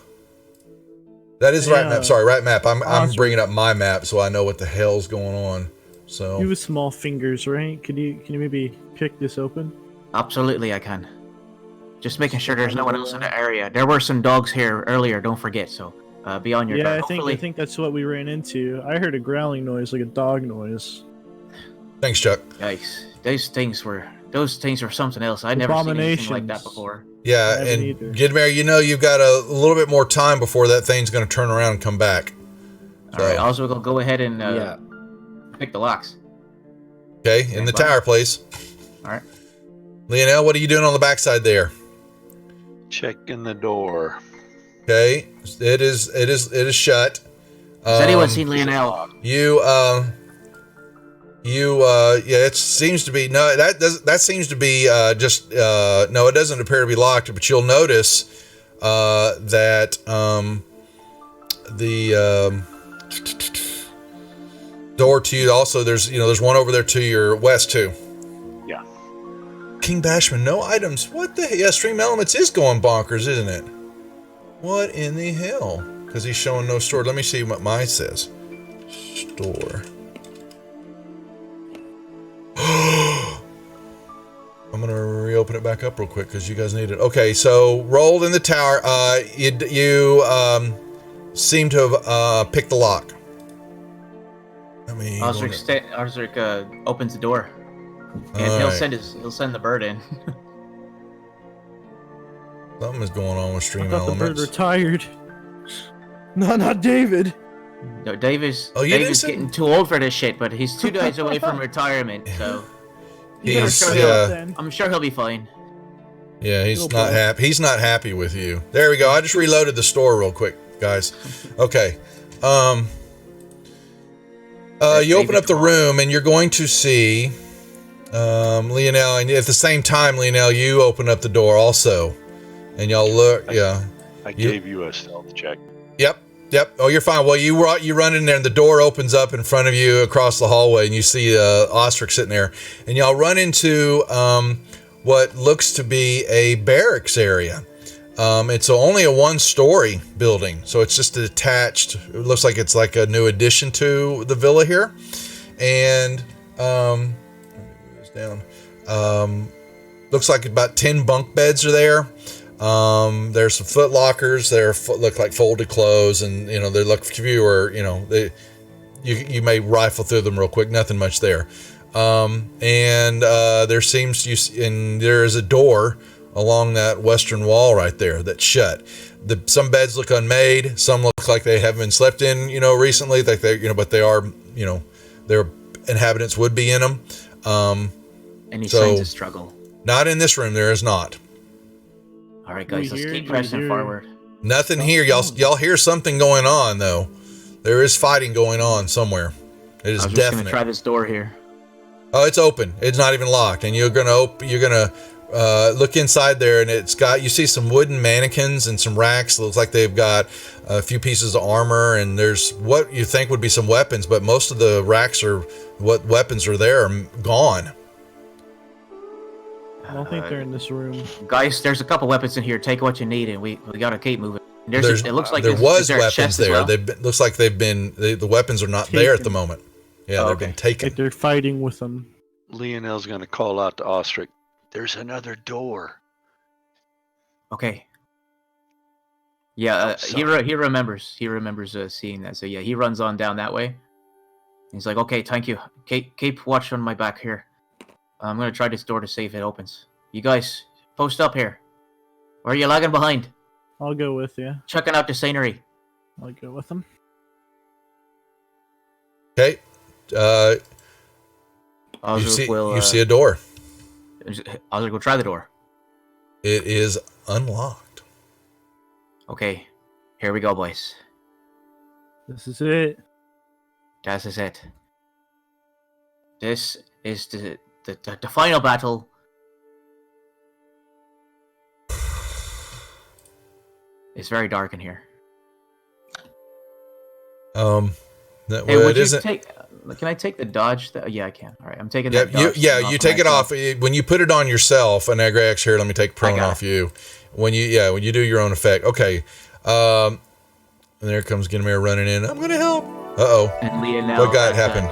That is the right map. Sorry, right map. I'm bringing up my map so I know what the hell's going on. So you have small fingers, right? Can you maybe pick this open? Absolutely, I can. Just making sure there's no one else in the area. There were some dogs here earlier. Don't forget. So be on your guard. I think that's what we ran into. I heard a growling noise, like a dog noise. Thanks, Chuck. Yikes! Those things were something else. I'd never seen anything like that before. Yeah, and Gidmare, you know you've got a little bit more time before that thing's going to turn around and come back. So. All right, also we'll go ahead and pick the locks. Okay, in the tower, please. All right. Lionel, what are you doing on the backside there? Checking the door. Okay, it is shut. Has anyone seen Lionel? It seems to be that seems to be no, it doesn't appear to be locked, but you'll notice that the door to you also there's one over there to your west too. Yeah. King Bashman, no items. What the hell? Yeah, Stream Elements is going bonkers, isn't it? What in the hell? Because he's showing no store. Let me see what mine says. Store. I'm going to reopen it back up real quick because you guys need it. Okay, so rolled in the tower. You seem to have picked the lock. Osric opens the door. And he'll send the bird in. Something is going on with Stream I thought Elements. The bird retired. No, not David. No, David's getting too old for this shit, but he's 2 days away from retirement, so I'm sure he'll be fine. Yeah, he's not happy. He's not happy with you. There we go. I just reloaded the store real quick, guys. Okay. You open up the room and you're going to see Lionel, and at the same time, Lionel, you open up the door also, and y'all look. I gave you a stealth check. Yep. Oh, you're fine. Well, you run in there, and the door opens up in front of you across the hallway, and you see Ostrich sitting there, and y'all run into what looks to be a barracks area. It's only a 1-story building, so it's just attached. It looks like it's like a new addition to the villa here, and down. Looks like about 10 bunk beds are there. There's some foot lockers. There look like folded clothes, and they look fewer. You may rifle through them real quick. Nothing much there. And there is a door along that western wall right there that's shut. Some beds look unmade. Some look like they haven't been slept in, recently. Like but they are, their inhabitants would be in them. Any signs of struggle? Not in this room. There is not. All right, guys, let's keep pressing forward. Nothing here. Y'all hear something going on though. There is fighting going on somewhere. It is definite. I'm just gonna try this door here. Oh, it's open. It's not even locked. And you're gonna look inside there, and you see some wooden mannequins and some racks. It looks like they've got a few pieces of armor, and there's what you think would be some weapons, but most of the racks what weapons are there are gone. I don't think they're in this room. Guys, there's a couple weapons in here. Take what you need, and we gotta keep moving. It looks like there was weapons there. Well? Looks like the weapons are not there at the moment. Yeah, they've been taken. Like they're fighting with them. Lionel's gonna call out to Ostrich. There's another door. Okay. Yeah, he remembers. He remembers seeing that. So yeah, he runs on down that way. He's like, okay, thank you. Keep watch on my back here. I'm gonna try this door to see if it opens. You guys, post up here. Or are you lagging behind? I'll go with you. Checking out the scenery. I'll go with them. Okay. You see a door. I was gonna go try the door. It is unlocked. Okay, here we go, boys. This is it. This is it. This is the final battle. It's very dark in here. Well, hey, it isn't. Can I take the dodge? Yeah, I can. All right, I'm taking Yeah, that dodge. you take it off when you put it on yourself. And Grax, here, let me take prone off you. When you do your own effect. Okay. And there comes Ginamir running in. I'm gonna help. And Leonel. What got happened?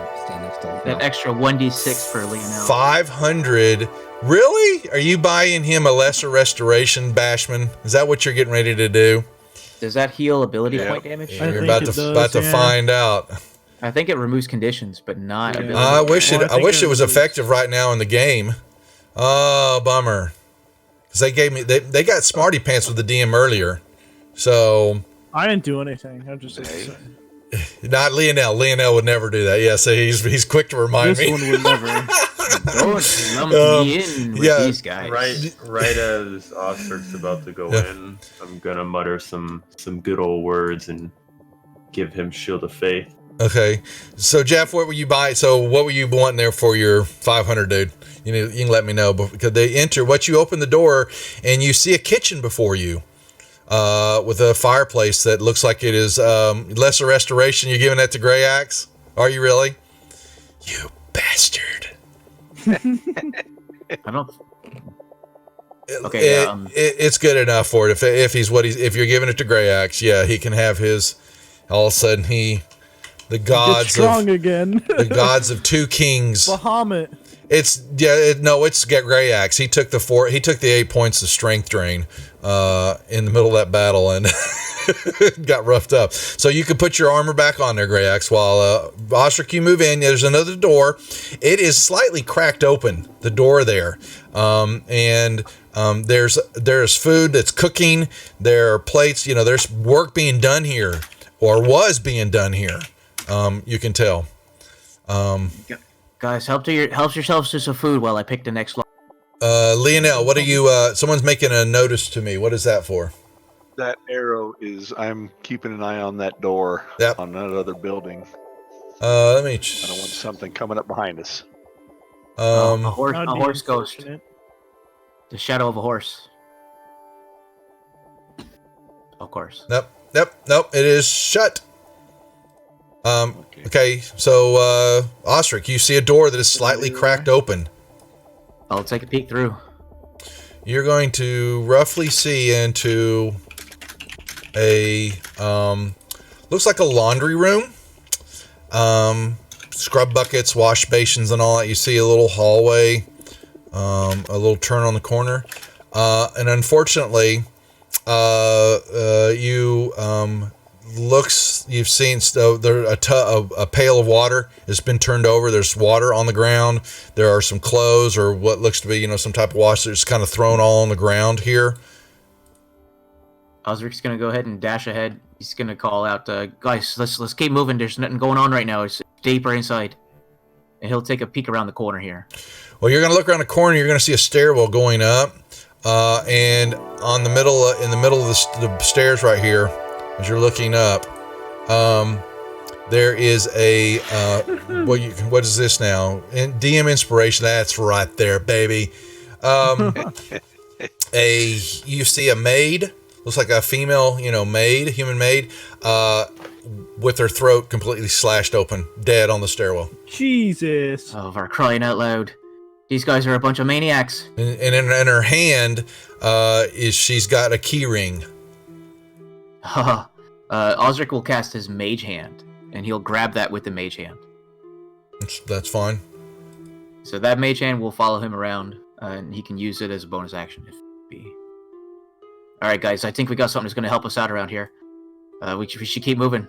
That extra 1d6 for Leonel. 500. Really? Are you buying him a lesser restoration, Bashman? Is that what you're getting ready to do? Does that heal ability point damage? You're about to find out. I think it removes conditions, but not ability. I wish it was effective right now in the game. Oh, bummer. Because they got smarty pants with the DM earlier. So I didn't do anything. I'm just not Leonel. Leonel would never do that. Yeah, so he's quick to remind me. This one would never. Don't lump me in with these guys. Right as Ostric's about to go in, I'm gonna mutter some good old words and give him Shield of Faith. Okay, so Jeff, what were you buying? So what were you wanting there for your 500, dude? You can let me know, because they enter. You open the door and you see a kitchen before you, with a fireplace that looks like it is lesser restoration. You're giving that to Grey Axe? Are you really? You bastard! I don't. Okay, it's good enough for it. If you're giving it to Grey Axe, yeah, he can have his. All of a sudden, the gods again. The gods of two kings. Bahamut. It's Grey Axe. He took the 8 points of strength drain in the middle of that battle and got roughed up. So you can put your armor back on there, Grey Axe, while Ostric, you move in. There's another door. It is slightly cracked open, the door there. There's food that's cooking. There are plates, there's work being done here, or was being done here. You can tell. Guys, help yourselves to some food while I pick the next lock. Leonel, what are you? Someone's making a notice to me. What is that for? That arrow is. I'm keeping an eye on that door. Yep. On that other building. Let me. I don't want something coming up behind us. A horse ghost. The shadow of a horse. Of course. Nope. It is shut. Okay, so Ostrich, you see a door that is slightly cracked open. I'll take a peek through. You're going to roughly see into a looks like a laundry room. Scrub buckets, wash basins, and all that. You see a little hallway, a little turn on the corner, and unfortunately, you've seen there a pail of water has been turned over. There's water on the ground. There are some clothes or what looks to be some type of wash that's kind of thrown all on the ground here. Osric's gonna go ahead and dash ahead. He's gonna call out, guys, let's keep moving. There's nothing going on right now. It's deeper inside, and he'll take a peek around the corner here. Well, you're gonna look around the corner. You're gonna see a stairwell going up, and in the middle of the stairs right here. As you're looking up, there is a what is this now? DM inspiration. That's right there, baby. You see a maid. Looks like a female, maid, human maid, with her throat completely slashed open, dead on the stairwell. Jesus! Oh, for crying out loud! These guys are a bunch of maniacs. And in her hand, she's got a key ring. Osric will cast his mage hand, and he'll grab that with the mage hand. That's fine. So that mage hand will follow him around, and he can use it as a bonus action if be. All right, guys, I think we got something that's going to help us out around here. We should keep moving.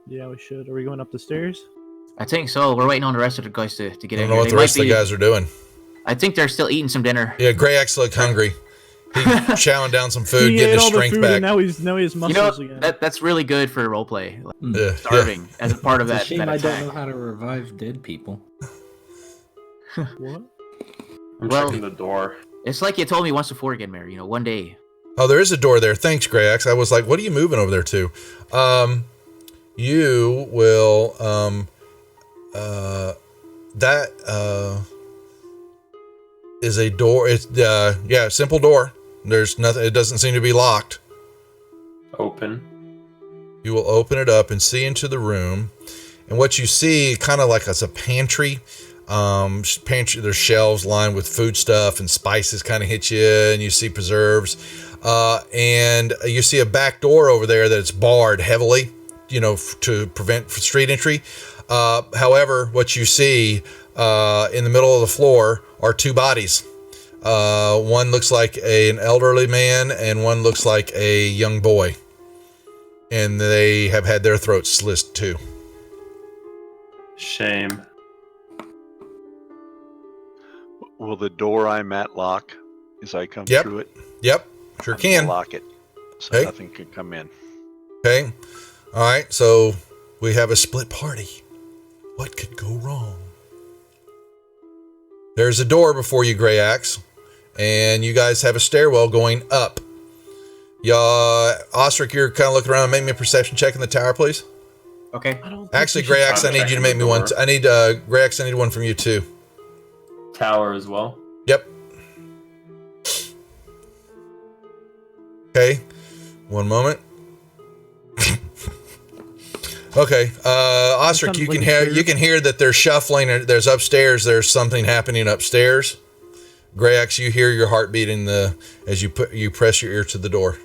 Yeah, we should. Are we going up the stairs? I think so. We're waiting on the rest of the guys to get in here. I don't know what the rest of the guys are doing. I think they're still eating some dinner. Yeah, Grey Axe looked hungry. He's chowing down some food, getting his strength back. Now he has muscles again. That's really good for roleplay. Starving as a part of that. It's a shame that I don't know how to revive dead people. What? I'm checking the door. It's like you told me once before again, Mary. One day. Oh, there is a door there. Thanks, Grey Axe. I was like, what are you moving over there to? You will that is a door. It's simple door. There's nothing. It doesn't seem to be locked. Open. You will open it up and see into the room, and what you see kind of like as a pantry. Pantry, there's shelves lined with food stuff and spices kind of hit you, and you see preserves, and you see a back door over there that's barred heavily, to prevent street entry. However, what you see in the middle of the floor are two bodies. One looks like an elderly man, and one looks like a young boy, and they have had their throats slit too. Shame. Will the door I'm at lock as I come Yep. through it? Yep, sure I'm can. gonna lock it so Okay. nothing can come in. Okay. All right. So we have a split party. What could go wrong? There's a door before you, Gray Axe, and you guys have a stairwell going up. Osric, you're kind of looking around. Make me a perception check in the tower, please. Okay. Actually, Gray Axe, I need you to make me one. I need Gray Axe. I need one from you too. Tower as well. Yep. Okay. One moment. Okay, Osric, you can hear that there's shuffling. There's upstairs. There's something happening upstairs. Grayax, you hear your heart beating as you press your ear to the door.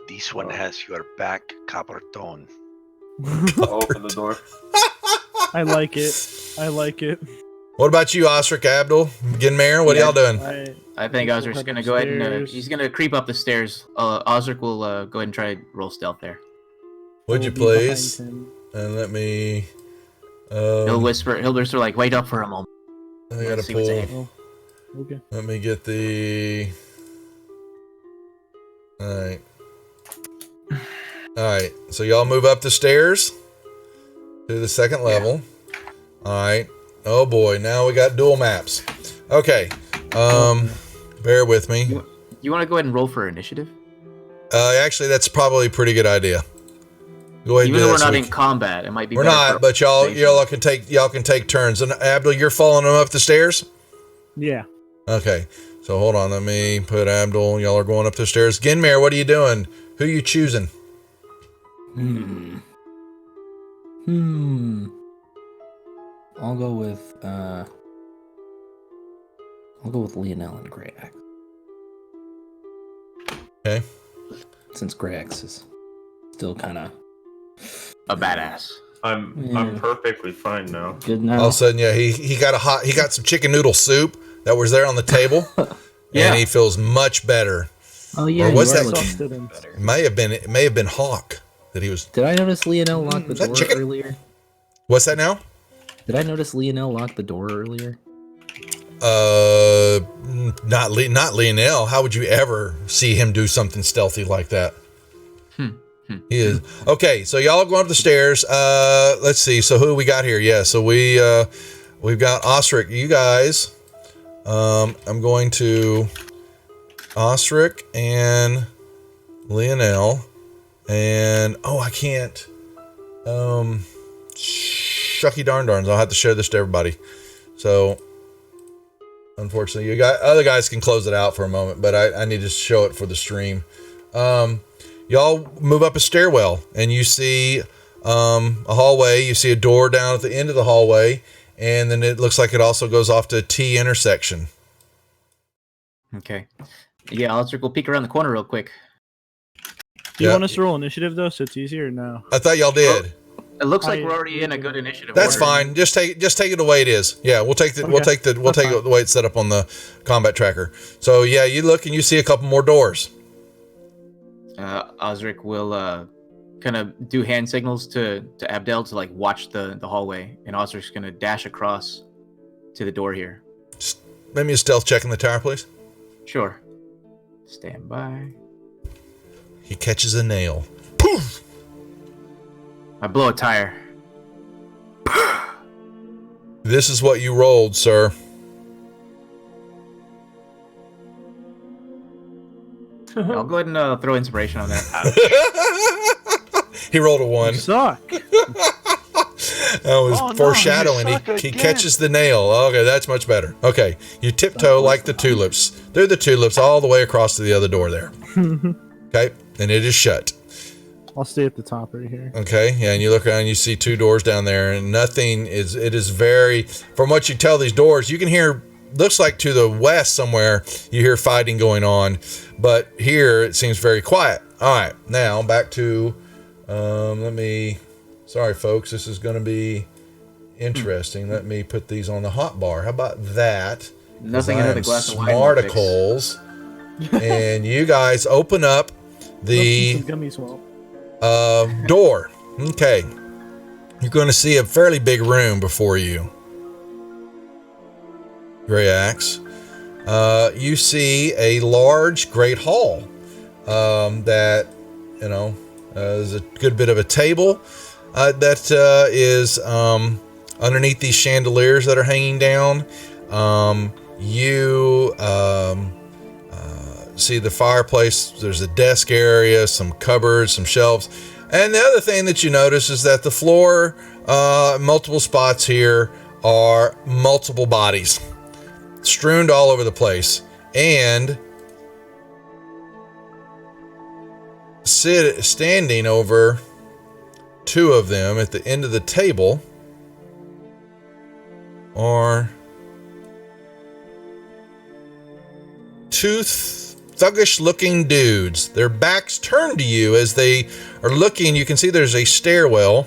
This one has your back, Caberton. Open the door. I like it. What about you, Osric, Abdul, Ginmare? What are y'all doing? I think Osric's gonna go ahead and he's gonna creep up the stairs. Osric will go ahead and try to roll stealth there. Would you please? And let me. He'll whisper like, wait up for a moment. I gotta pull. Okay. Let me get the. All right. So y'all move up the stairs to the second level. All right. Oh boy, now we got dual maps. Okay. Bear with me. You want to go ahead and roll for initiative? Actually, that's probably a pretty good idea. Go ahead. Even though we're not in combat, it might be. We're not, but y'all can take turns. And Abdul, you're following them up the stairs. Yeah. Okay. So hold on. Let me put Abdul. Y'all are going up the stairs. Ginmare, what are you doing? Who are you choosing? I'll go with Lionel and Grayax. Okay. Since Grayax is still kind of a badass. I'm perfectly fine now. Good now. All of a sudden, yeah, he got some chicken noodle soup that was there on the table, Yeah. and he feels much better. Oh yeah, Or was you are that- looking better. It may have been Hawk that he was. Did I notice Lionel lock the is that door chicken? earlier? What's that now? Did I notice Lionel lock the door earlier? Not Lionel. How would you ever see him do something stealthy like that? He is. Okay, so y'all are going up the stairs. Let's see. So who we got here? Yeah, so we've got Osric. You guys. I'm going to Osric and Lionel. And I can't. Shucky darns. I'll have to share this to everybody. So unfortunately, other guys can close it out for a moment, but I need to show it for the stream. Y'all move up a stairwell and you see a hallway. You see a door down at the end of the hallway, and then it looks like it also goes off to a T intersection. Okay. Yeah, Osric will peek around the corner real quick. Do you want us to roll initiative though, so it's easier or no? I thought y'all did. It looks like we're already in a good initiative. That's order. fine. Just take it the way it is. Yeah, we'll take it the way it's set up on the combat tracker. So yeah, you look and you see a couple more doors. Osric will kind of do hand signals to Abdel to like watch the hallway, and Osric's gonna dash across to the door here. Just make me a stealth check in the tower, please. Sure. Stand by. He catches a nail. Poof! I blow a tire. This is what you rolled, sir. I'll go ahead and throw inspiration on that. He rolled a 1. You suck. That was foreshadowing. He catches the nail. Okay, that's much better. Okay, you tiptoe like the tulips. They're the tulips all the way across to the other door there. Okay, and it is shut. I'll stay at the top right here. Okay, yeah, and you look around, you see 2 doors down there, and nothing is. It is very, from what you tell these doors, you can hear. Looks like to the west somewhere you hear fighting going on, but here it seems very quiet. All right, now back to. Sorry, folks, this is going to be interesting. Let me put these on the hot bar. How about that? Nothing another glass of wine. Smarticles. And you guys open up the Gummy swamp. door. Okay. You're going to see a fairly big room before you. Gray Axe. You see a large great hall that, is a good bit of a table that is underneath these chandeliers that are hanging down. You see the fireplace. There's a desk area, some cupboards, some shelves. And the other thing that you notice is that the floor, multiple spots here, are multiple bodies strewn all over the place. And standing over 2 of them at the end of the table are 2 thuggish looking dudes. Their backs turned to you as they are looking. You can see there's a stairwell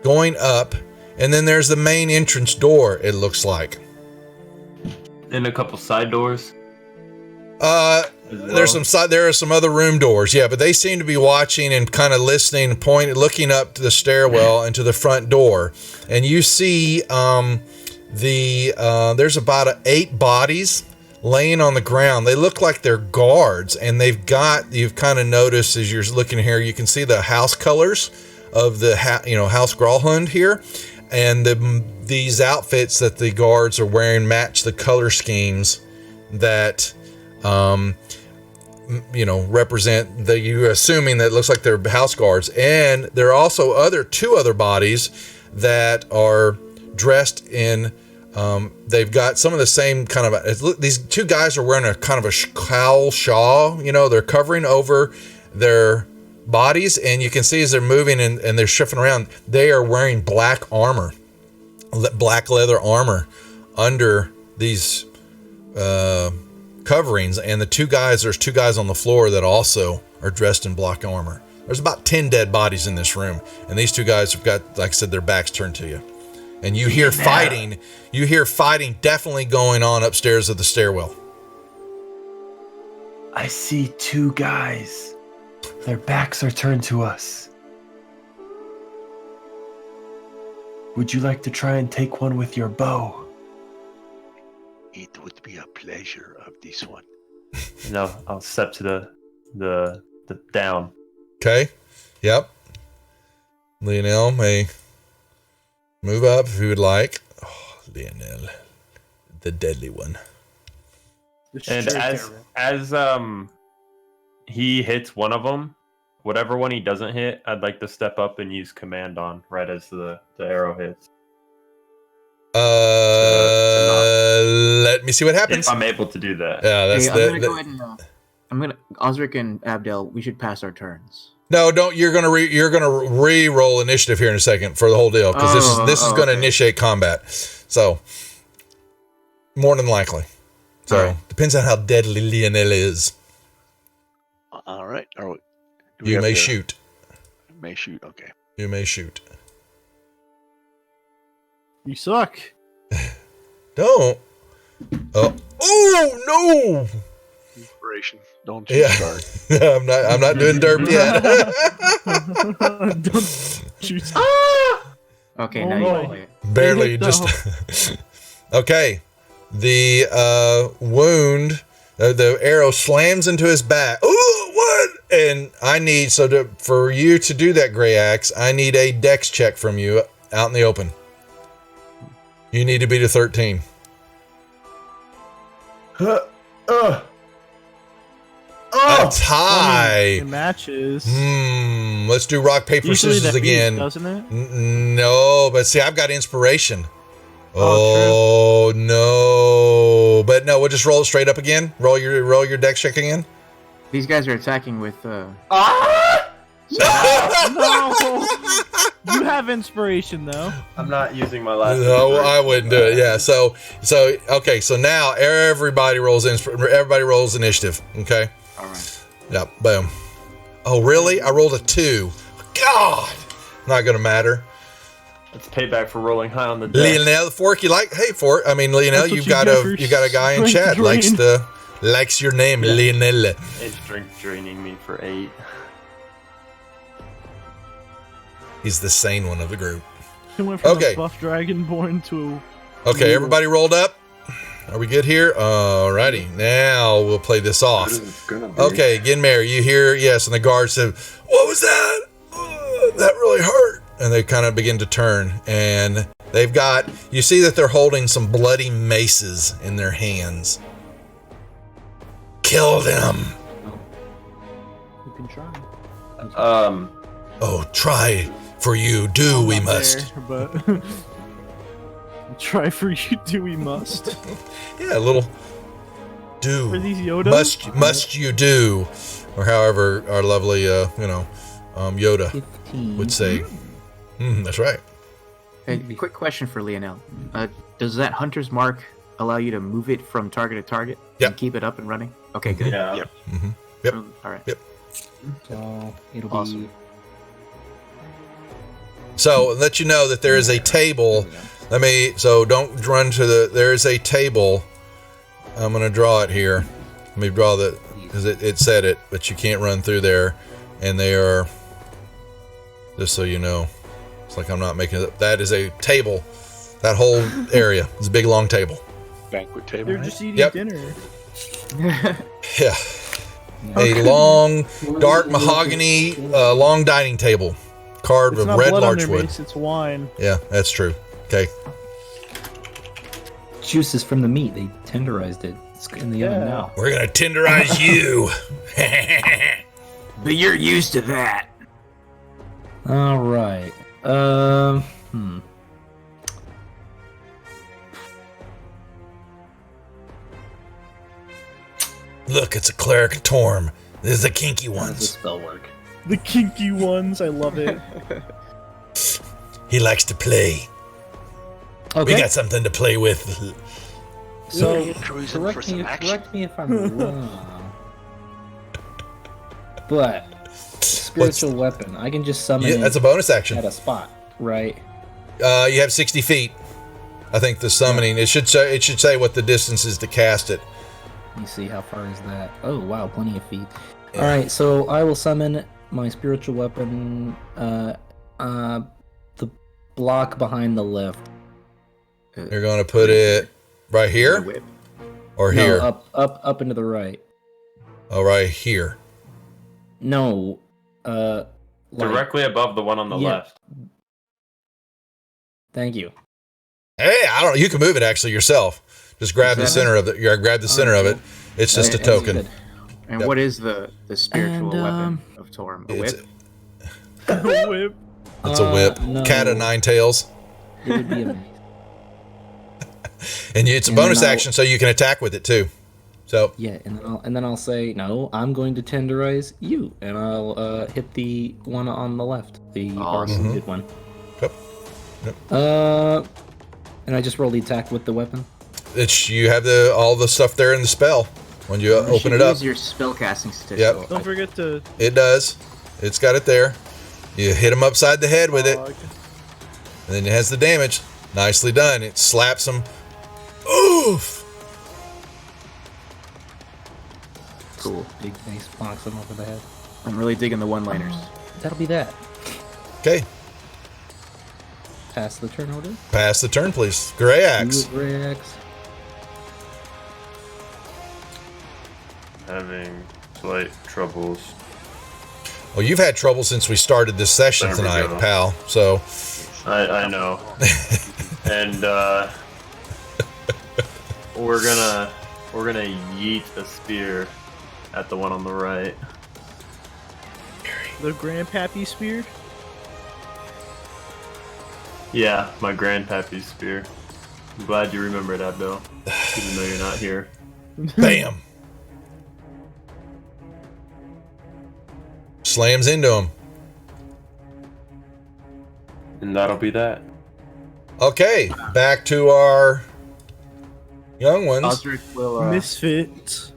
going up, and then there's the main entrance door, it looks like. And a couple side doors. There are some other room doors, yeah, but they seem to be watching and kind of listening and looking up to the stairwell and to the front door. And you see there's about 8 bodies laying on the ground. They look like they're guards, and you've kind of noticed as you're looking here, you can see the house colors of the House Gralhund here, and these outfits that the guards are wearing match the color schemes that represent you're assuming that it looks like they're house guards. And there are also 2 other bodies that are dressed in they've got some of the same kind of these 2 guys are wearing a kind of a cowl shawl, they're covering over their bodies, and you can see as they're moving and they're shifting around, they are wearing black leather armor under these coverings. And there's 2 guys on the floor that also are dressed in black armor. There's about 10 dead bodies in this room, and these 2 guys have got, like I said, their backs turned to you. And you hear fighting definitely going on upstairs of the stairwell. I see 2 guys. Their backs are turned to us. Would you like to try and take one with your bow? It would be a pleasure of this one. No, I'll step to the down. Okay. Yep. Lionel may move up if he would like. Oh, Lionel, the deadly one. And as he hits one of them, whatever one he doesn't hit, I'd like to step up and use command on right as the arrow hits. Let me see what happens. If I'm able to do that. Yeah, that's I'm gonna go ahead and Osric and Abdel, we should pass our turns. No, don't. You're gonna re-roll initiative here in a second for the whole deal, because this is going to initiate combat. So more than likely. So depends on how deadly Lionel is. All right. You may shoot. May shoot. Okay. You may shoot. You suck. Don't. Oh no! Inspiration. Don't you start. I'm not doing derp yet. Don't shoot. Okay, now you play it. Barely just. Okay. The wound, the arrow slams into his back. Ooh, what? And I need, for you to do that, Gray Axe, I need a dex check from you out in the open. You need to beat a 13. That's high. It matches. Let's do rock, paper, scissors again. Doesn't it? No, but see, I've got inspiration. Oh no! But no, we'll just roll it straight up again. Roll your dex check again. These guys are attacking with. No, you have inspiration though. I'm not using my last. No, I wouldn't do it. Yeah. So okay. So now everybody rolls initiative. Okay. All right. Yep. Boom. Oh, really? I rolled a 2. God. Not gonna matter. It's payback for rolling high on the deck. Lionel, Fork, you like? Hey, Fork. I mean, Lionel, That's what you've you got get a for guy in strength chat drain. likes your name, Lionel. It's strength draining me for 8. He's the sane one of the group. He went from Okay. a buff dragonborn to Okay, everybody rolled up. Are we good here? Alrighty. Now we'll play this off. What is it gonna be? Okay, Ginmare, you hear yes, and the guard said, "What was that? That really hurt." And they kind of begin to turn, and they've got. You see that they're holding some bloody maces in their hands. Kill them. you can try. Oh, try for you, do we Not must. there, but try for you, do we must. Yeah, a little. Do For these Yoda? must you do, or however our lovely Yoda 15. would say. That's right. Hey, quick question for Lionel. Does that hunter's mark allow you to move it from target to target Yep. and keep it up and running? Okay, good. Yeah. Yep. Yep. All right. Yep. So it'll Awesome. be. So let you know that there is a table. So don't run to there is a table. I'm going to draw it here. Let me draw because it said it, but you can't run through there. And they are, just so you know, it's like I'm not making it up. That is a table. That whole area is a big long table. Banquet table. They're right? just eating Yep. dinner. Yeah. A long, dark mahogany, long dining table. Carved It's with not red blood on their larchwood. mace, it's wine. Yeah, that's true. Okay. Juices from the meat. They tenderized it. It's in the oven now. We're going to tenderize you. But you're used to that. All right. Look, it's a cleric Torm. This is the kinky How does the ones. spell work? The kinky ones, I love it. He likes to play. Okay. We got something to play with. So Chosen for correct some me, action. correct me if I'm wrong. But spiritual weapon, I can just summon Yeah, it that's a bonus action. at a spot, right? You have 60 feet. I think the summoning. It should say what the distance is to cast it. Let me see how far is that. Oh wow, plenty of feet. All right, so I will summon my spiritual weapon. The block behind the lift. You're going to put it right here Whip. or No, here. up and to the right. Oh, right here. No, like- Directly above the one on the Yeah. left. Thank you. Hey, I don't know. You can move it actually yourself. Just grab the that center of it. Yeah, grab the center of it. It's just a That's token. good. And Yep. what is the spiritual And, weapon of Torm? A It's, whip? Whip. it's a whip. No. Cat of nine tails. It would be amazing. And it's a And bonus then I'll- action, so you can attack with it too. So Yeah, and then I'll say no. I'm going to tenderize you, and I'll hit the one on the left, the Awesome. wounded one. Yep. And I just roll the attack with the weapon. it's you have all the stuff there in the spell when you You open should it up. Use your spellcasting statistic. Yep. Don't forget to. It does. It's got it there. You hit him upside the head with it, and then it has the damage. Nicely done. It slaps him. Oof. Cool. Big face bonks him over the head. I'm really digging the one-liners. That'll be that. Okay. Pass the turn order. Pass the turn, please. Gray axe. Gray axe. Having slight troubles. Well, you've had trouble since we started this session There we tonight, go. pal. So I know. And we're gonna yeet a spear at the one on the right. The Grandpappy spear? Yeah, my grandpappy's spear. I'm glad you remembered that, Bill. Even though you're not here. bam. Slams into him. And that'll be that. Okay, back to our young ones. Osric will. Misfit.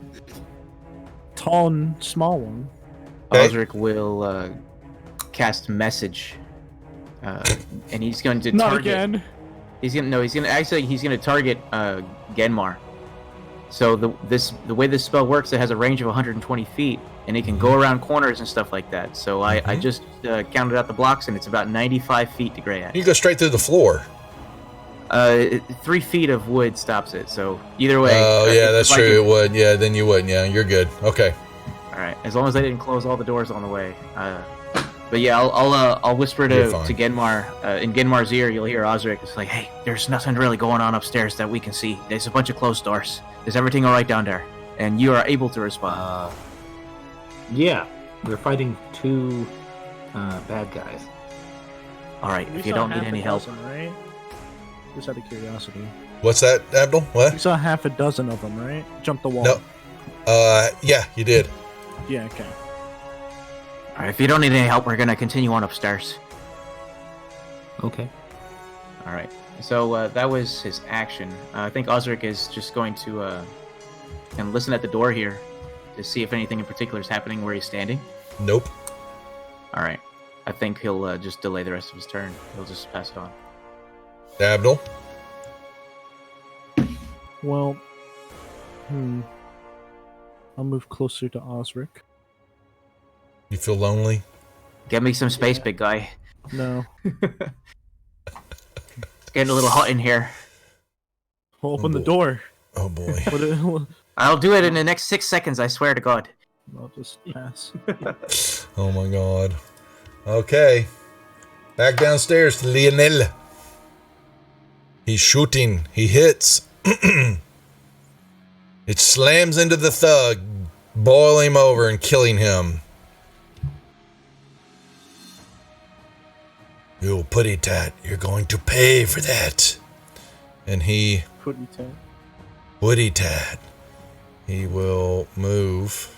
Tall and small one. Okay. Osric will cast message, and he's going to Not target. again. He's gonna target Genmar. So the way this spell works, it has a range of 120 feet, and it can go around corners and stuff like that. So I just counted out the blocks, and it's about 95 feet to Grey Axe. You go straight through the floor. 3 feet of wood stops it. So either way. Oh yeah, that's true. It would. Yeah, then you would. Yeah, you're good. Okay. All right, as long as I didn't close all the doors on the way. But yeah, I'll whisper to Genmar in Genmar's ear. You'll hear Osric. It's like, hey, there's nothing really going on upstairs that we can see. There's a bunch of closed doors. Is everything all right down there? And you are able to respond. Yeah, we're fighting 2 bad guys. All right, We if you saw don't need half any a help. dozen, right? Just out of curiosity. What's that, Abdul? We What? saw half a dozen of them, right? Jump the wall. No. Yeah, you did. Yeah, okay. All right, if you don't need any help, we're gonna continue on upstairs. Okay. All right. So that was his action. I think Osric is just going to and listen at the door here to see if anything in particular is happening where he's standing. Nope. All right. I think he'll just delay the rest of his turn. He'll just pass it on. Abdul. Well, I'll move closer to Osric. You feel lonely? Get me some space, big guy. No. It's getting a little hot in here. We'll open the boy. door. Oh boy. I'll do it in the next 6 seconds, I swear to God. I'll just pass. Oh my god. Okay. Back downstairs to Lionel. He's shooting. He hits. It slams into the thug, boiling him over and killing him. You putty tat, you're going to pay for that. And he, putty tat, he will move.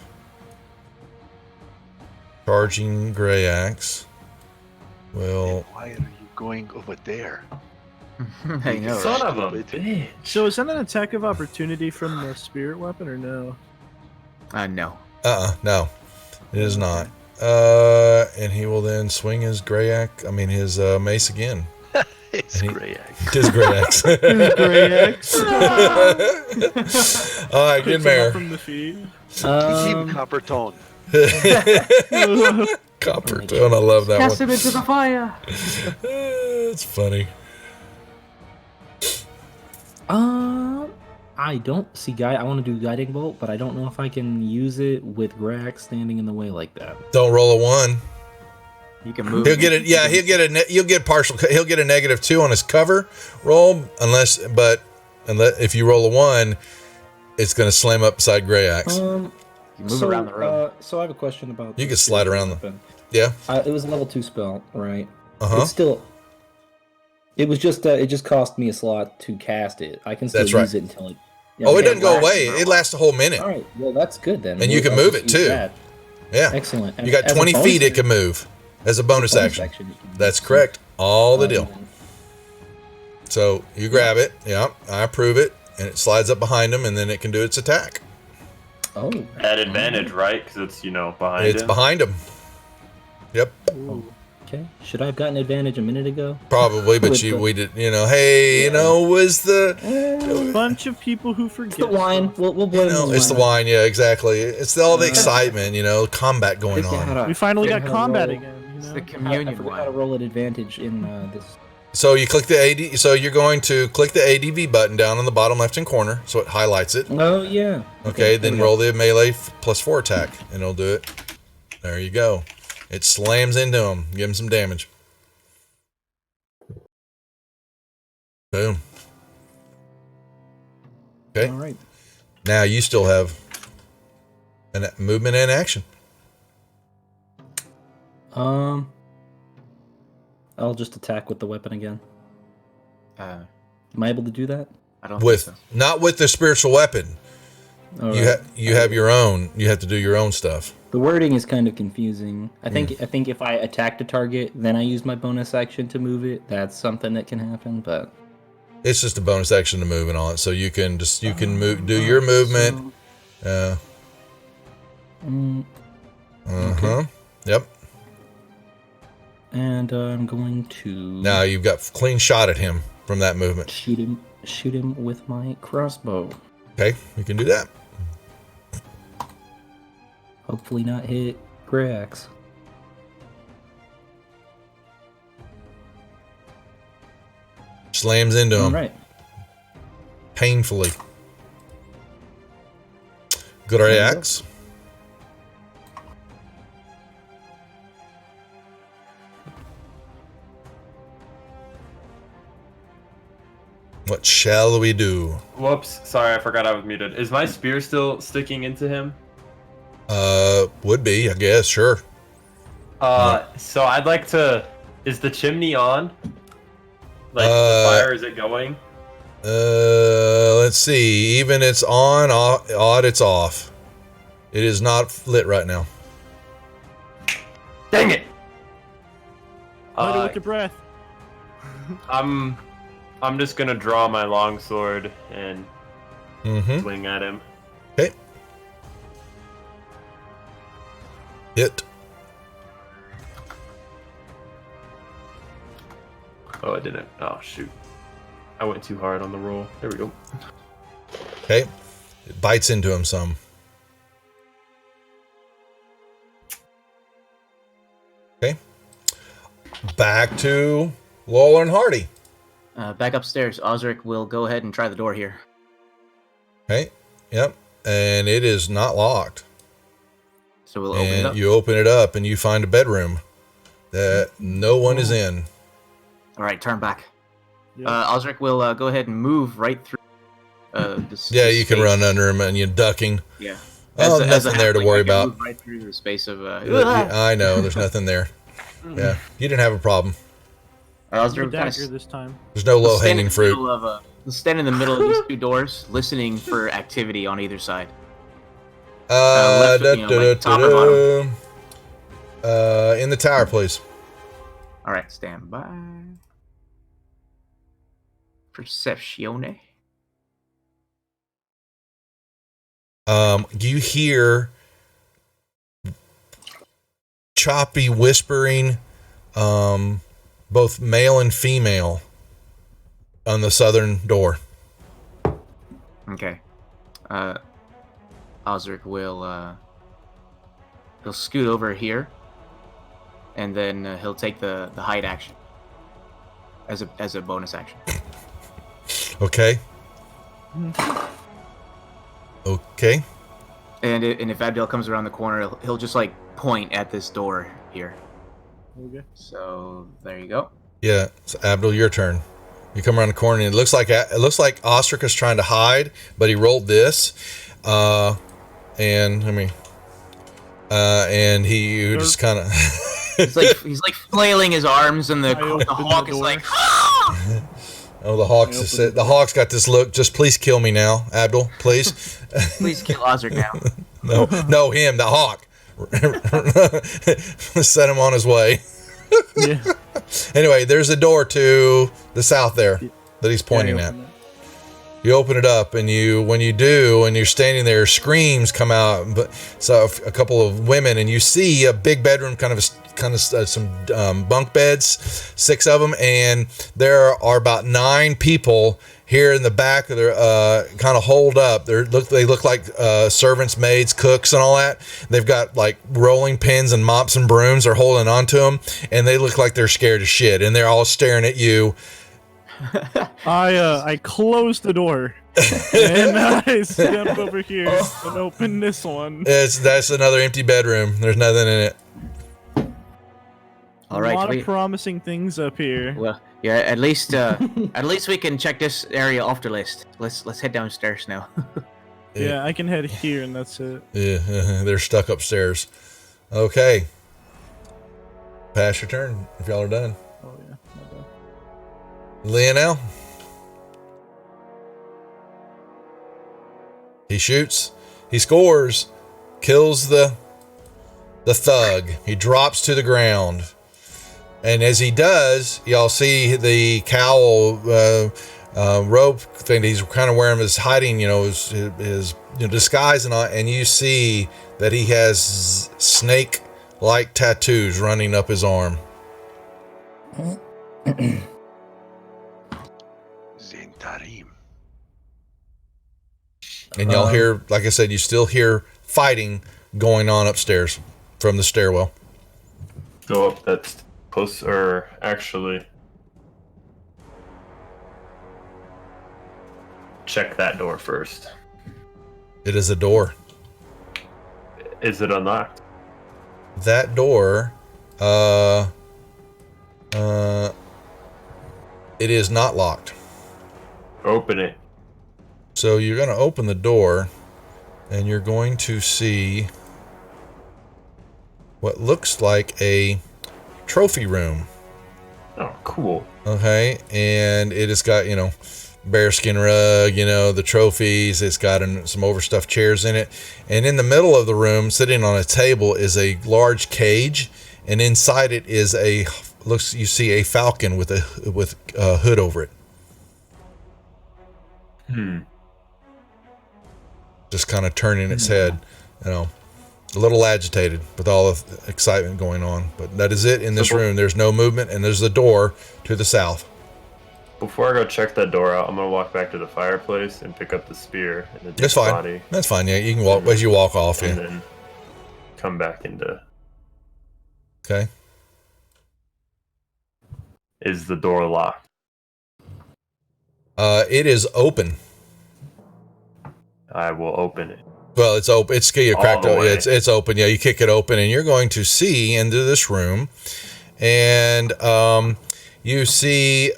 Charging Grey Axe. Will. Why are you going over there? I know. Son Right? of a bitch. So is that an attack of opportunity from the spirit weapon or no? No. No. It is not. And he will then swing his his mace again. It's Grey Axe. His Grey Axe. Grey Axe. All right, good mare. From the feet. Team Copper Tone. Copper tone, I love that Cast one. it into the fire. It's funny. I don't see I want to do guiding bolt, but I don't know if I can use it with Grax standing in the way like that. Don't roll a 1. You can move. He'll get it. Yeah, he'll get He'll get a -2 on his cover roll, unless if you roll a 1, it's going to slam up beside Grey Axe. You move around the room. So I have a question about. You can slide around them. Yeah. It was a level 2 spell, right? Uh-huh. It was just. It just cost me a slot to cast it. I can still That's right. use it until it. It doesn't go away. It lasts a whole minute. All right. Well, that's good then. And you can move it too. That. Yeah. Excellent. You got As a 20 bonus feet it can move as a bonus action. That's correct. All the deal. So you grab it. Yeah, I approve it. And it slides up behind him, and then it can do its attack. Oh. At advantage, right? Because it's, behind It's him. behind him. Yep. Okay. Should I have gotten advantage a minute ago? Probably, but we did. Was the A bunch of people who forget. It's the wine. We'll blame the wine. it's the wine. Yeah, exactly. It's all the excitement. Combat going on. We finally got combat roll. again. It's the I communion forgot how to wine. roll at advantage in this. So you click the AD. So you're going to click the ADV button down in the bottom left-hand corner, so it highlights it. Oh yeah. Okay, then there we roll the melee +4 attack, and it'll do it. There you go. It slams into him. Give him some damage. Boom. Okay. All right. Now you still have a movement and action. I'll just attack with the weapon again. Uh, Am I able to do that? I don't think so. Not with the spiritual weapon. All You right. you have your own. You have to do your own stuff. The wording is kind of confusing. I think if I attack the target, then I use my bonus action to move it. That's something that can happen, but It's just a bonus action to move and all it. So you can move, do your movement. Okay. Yep. And I'm going to Now you've got clean shot at him from that movement. shoot him with my crossbow. Okay, you can do that. Hopefully not hit Grax. Slams into him. All right. Painfully. Good axe. What shall we do? Whoops, sorry, I forgot I was muted. Is my spear still sticking into him? Would be, I guess, sure. So I'd like to... Is the chimney on? Like, the fire, is it going? Let's see. Even it's on, odd it's off. It is not lit right now. Dang it! Light it with your breath. I'm just gonna draw my longsword and swing at him. Okay. Hit. Oh, I didn't. Oh, shoot. I went too hard on the roll. There we go. Okay. It bites into him some. Okay. Back to Lawler and Hardy. Back upstairs. Osric will go ahead and try the door here. Okay. Yep. And it is not locked. So we'll open it And up. you open it up and you find a bedroom that no one is in. All right, turn back. Yep. Osric will go ahead and move right through. This You can space. run under him and you're ducking. Yeah. Oh, As a nothing there to halfling, worry I can about. move right through the space of. I know, there's nothing there. Yeah, you didn't have a problem. Osric No kind dagger this time. There's no low-hanging fruit. We'll stand in the middle of these two doors, listening for activity on either side. Left, like top or bottom. In the tower, please. All right, stand by. Perceptione. You hear choppy whispering, both male and female, on the southern door. Okay. Osric will he'll scoot over here, and then he'll take the hide action as a bonus action. Okay. Okay. And if Abdel comes around the corner, he'll just like point at this door here. Okay. So there you go. Yeah. So Abdul, your turn. You come around the corner, and it looks like Ostrich is trying to hide, but he rolled this, and he just kind of. He's like flailing his arms, and the hawk is like. Oh, the hawk's got this look. Just please kill me now, Abdul. Please. Please kill Osric now. No, him, the hawk. Set him on his way. Yeah. Anyway, there's a door to the south there that he's pointing at. You open it up, and when you do, and you're standing there, screams come out. But so a couple of women, and you see a big bedroom, kind of some bunk beds, 6 of them, and there are about 9 people here in the back. They're kind of holed up. They look like servants, maids, cooks, and all that. They've got like rolling pins and mops and brooms. They're holding onto them, and they look like they're scared as shit. And they're all staring at you. I closed the door and I step over here and open this one. That's another empty bedroom. There's nothing in it. All right, a lot of promising things up here. Well, yeah. At least we can check this area off the list. Let's head downstairs now. Yeah, I can head here and that's it. Yeah, they're stuck upstairs. Okay. Pass your turn if y'all are done. Oh yeah. My bad. Lionel. He shoots. He scores, kills the thug. He drops to the ground. And as he does, y'all see the cowl rope thing he's kind of wearing, his hiding, his disguise and all, and you see that he has snake-like tattoos running up his arm. Zentarim. And y'all hear, like I said, you still hear fighting going on upstairs from the stairwell. Go up that post, or actually check that door first. It is a door. Is it unlocked? That door, it is not locked. Open it. So you're going to open the door, and you're going to see what looks like a trophy room. Oh, cool. Okay, and it has got, bearskin rug, the trophies. It's got some overstuffed chairs in it. And in the middle of the room, sitting on a table, is a large cage, and inside it is you see a falcon with a hood over it. Just kind of turning its head, a little agitated with all the excitement going on. But that is it in this room. There's no movement, and there's the door to the south. Before I go check that door out, I'm gonna walk back to the fireplace and pick up the spear and the That's fine. body. That's fine. Yeah, you can walk as you walk off. And Yeah. then come back into. Okay. Is the door locked? It is open. I will open it. Well, it's open. It's cracked. All the way. It's open. Yeah, you kick it open, and you're going to see into this room, and you see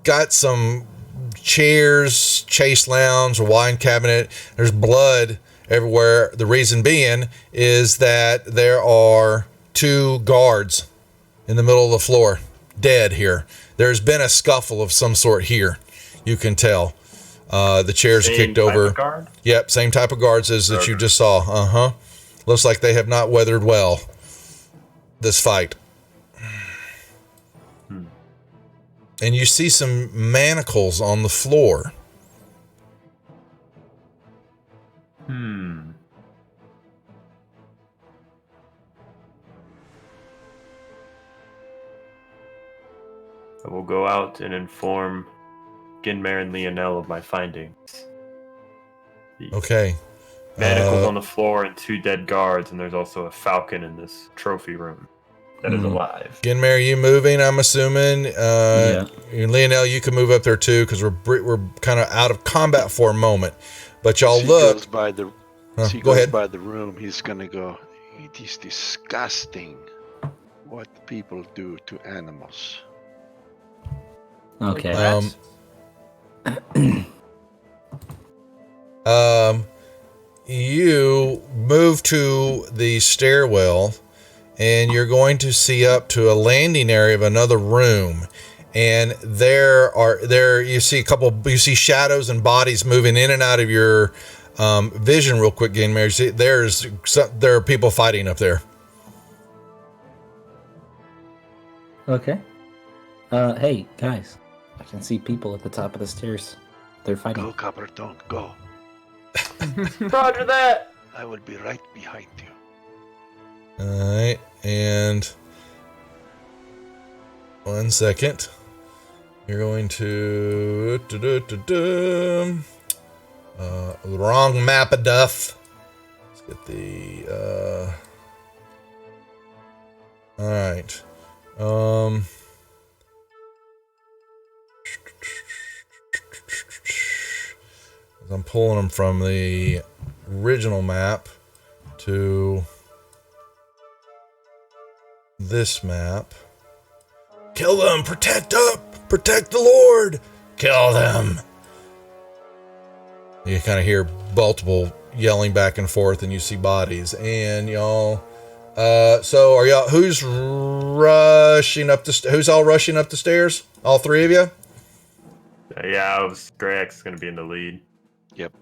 got some chairs, chase lounge, a wine cabinet. There's blood everywhere. The reason being is that there are 2 guards in the middle of the floor, dead here. There's been a scuffle of some sort here. You can tell. The chairs are kicked over. Of guard? Yep, same type of guards as that you just saw. Looks like they have not weathered well this fight. And you see some manacles on the floor. I will go out and inform Ginmare and Lionel of my findings. Okay. Manacles on the floor and 2 dead guards, and there's also a falcon in this trophy room that is alive. Ginmare, you moving? I'm assuming. Yeah. Lionel, you can move up there too, because we're kind of out of combat for a moment. But y'all As he look. goes by the, as he go goes ahead. by the room, he's gonna go. It is disgusting what people do to animals. Okay. You move to the stairwell, and you're going to see up to a landing area of another room, and you see shadows and bodies moving in and out of your vision real quick. Again, Mary, there are people fighting up there. Okay. Hey guys, I can see people at the top of the stairs. They're fighting. Go, Coppertone, go. Roger that! I will be right behind you. Alright, and 1 second. You're going to the wrong map of duff. Let's get the alright. I'm pulling them from the original map to this map. Kill them! Protect up! Protect the Lord! Kill them! You kind of hear multiple yelling back and forth, and you see bodies. And y'all, so are y'all? Who's rushing up who's all rushing up the stairs? All 3 of you? Yeah, Greyx is gonna be in the lead. Yep.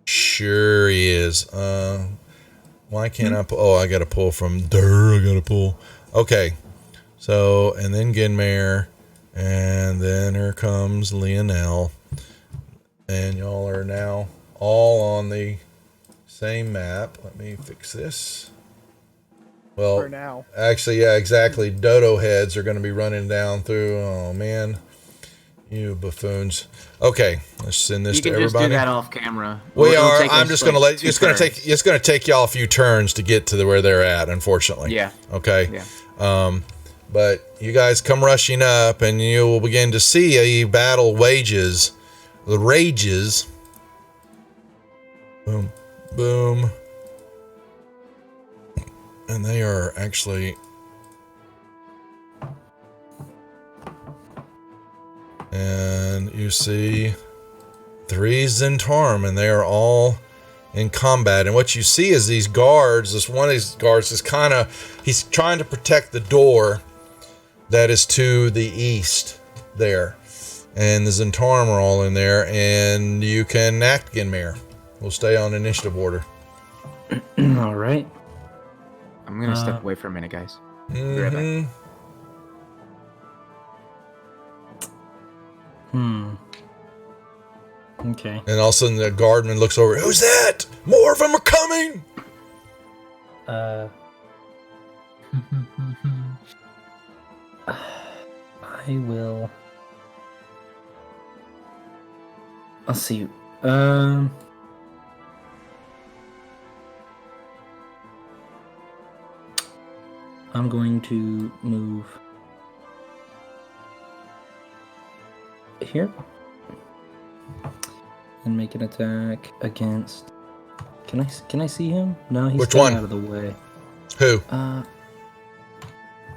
Sure is. Why can't I pull? Oh, I got to pull from there. I got to pull. Okay. So, and then Genmare, and then here comes Lionel. And y'all are now all on the same map. Let me fix this. Well, For now. actually, yeah, exactly. Dodo heads are going to be running down through. Oh, man. You buffoons. Okay, let's send this to everybody. You can just do that off camera. We It'll are. take I'm us, just like, going to let. 2 It's going to turns. take. It's going to take y'all a few turns to get to where they're at. Unfortunately. Yeah. Okay. Yeah. But you guys come rushing up, and you will begin to see a battle wages. The rages. Boom, boom, and they are actually. And you see 3 Zentarum, and they are all in combat. And what you see is these guards, this one of these guards is he's trying to protect the door that is to the east there. And the Zentarum are all in there, and you can act Genmare. We'll stay on initiative order. All right. I'm gonna step away for a minute, guys. Be right back. Mm-hmm. Okay. And all of a sudden the guardman looks over. Who's that? More of them are coming! I will. I'll see. I'm going to move here and make an attack against. Can I see him? No, he's Which staying one? out of the way. Who?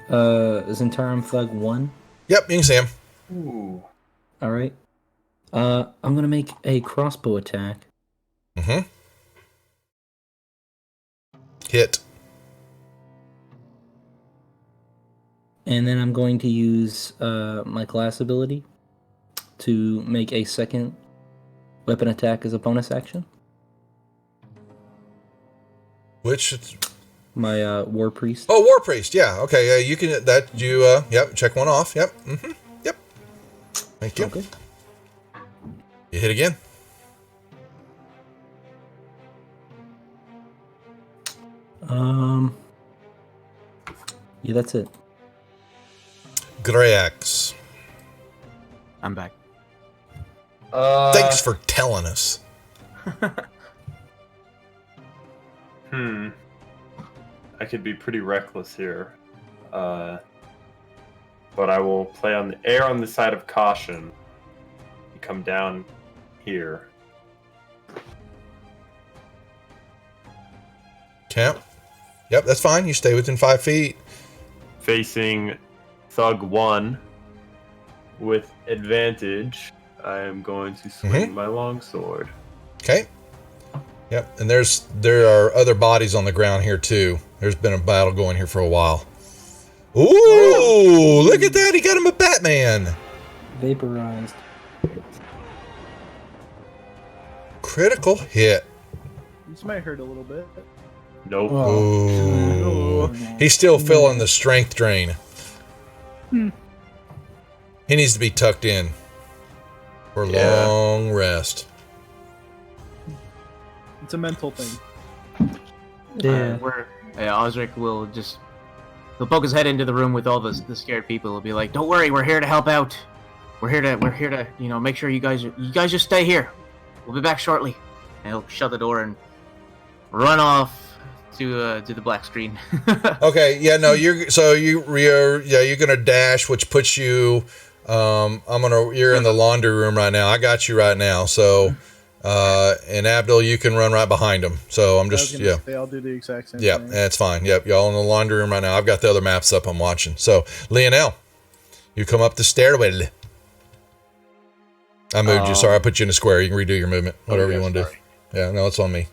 Zentarum Thug 1. Yep, you can see him. Ooh. All right. I'm gonna make a crossbow attack. Mm-hmm. Hit. And then I'm going to use my class ability to make a second weapon attack as a bonus action. Which? My War Priest. Oh, War Priest. Yeah. Okay. Yeah. You can. Yep. Check one off. Yep. Mm-hmm. Yep. Thank you. Okay. You hit again. Yeah, that's it. Greax. I'm back. Thanks for telling us. I could be pretty reckless here. But I will play on the air on the side of caution. You come down here. Camp. Yep, that's fine. You stay within 5 feet. Facing Thug 1 with advantage. I am going to swing my longsword. Okay. Yep, and there are other bodies on the ground here too. There's been a battle going here for a while. Ooh, look at that! He got him a Batman. Vaporized. Critical hit. This might hurt a little bit. Nope. Ooh. He's still feeling the strength drain. He needs to be tucked in for long rest. It's a mental thing. Yeah. Osric will just... He'll poke his head into the room with all the scared people. He'll be like, "Don't worry, we're here to help out. We're here to, make sure you guys just stay here. We'll be back shortly." And he'll shut the door and run off to the black screen. Okay, yeah, no, you're gonna dash, which puts you. You're in the laundry room right now. I got you right now. So, and Abdul, you can run right behind him. So I'm just I'll do the exact same Yep, thing. that's fine. Yep, y'all in the laundry room right now. I've got the other maps up. I'm watching. So, Lionel, you come up the stairway. I moved you. Sorry, I put you in a square. You can redo your movement. Whatever you want to do. Yeah, no, it's on me.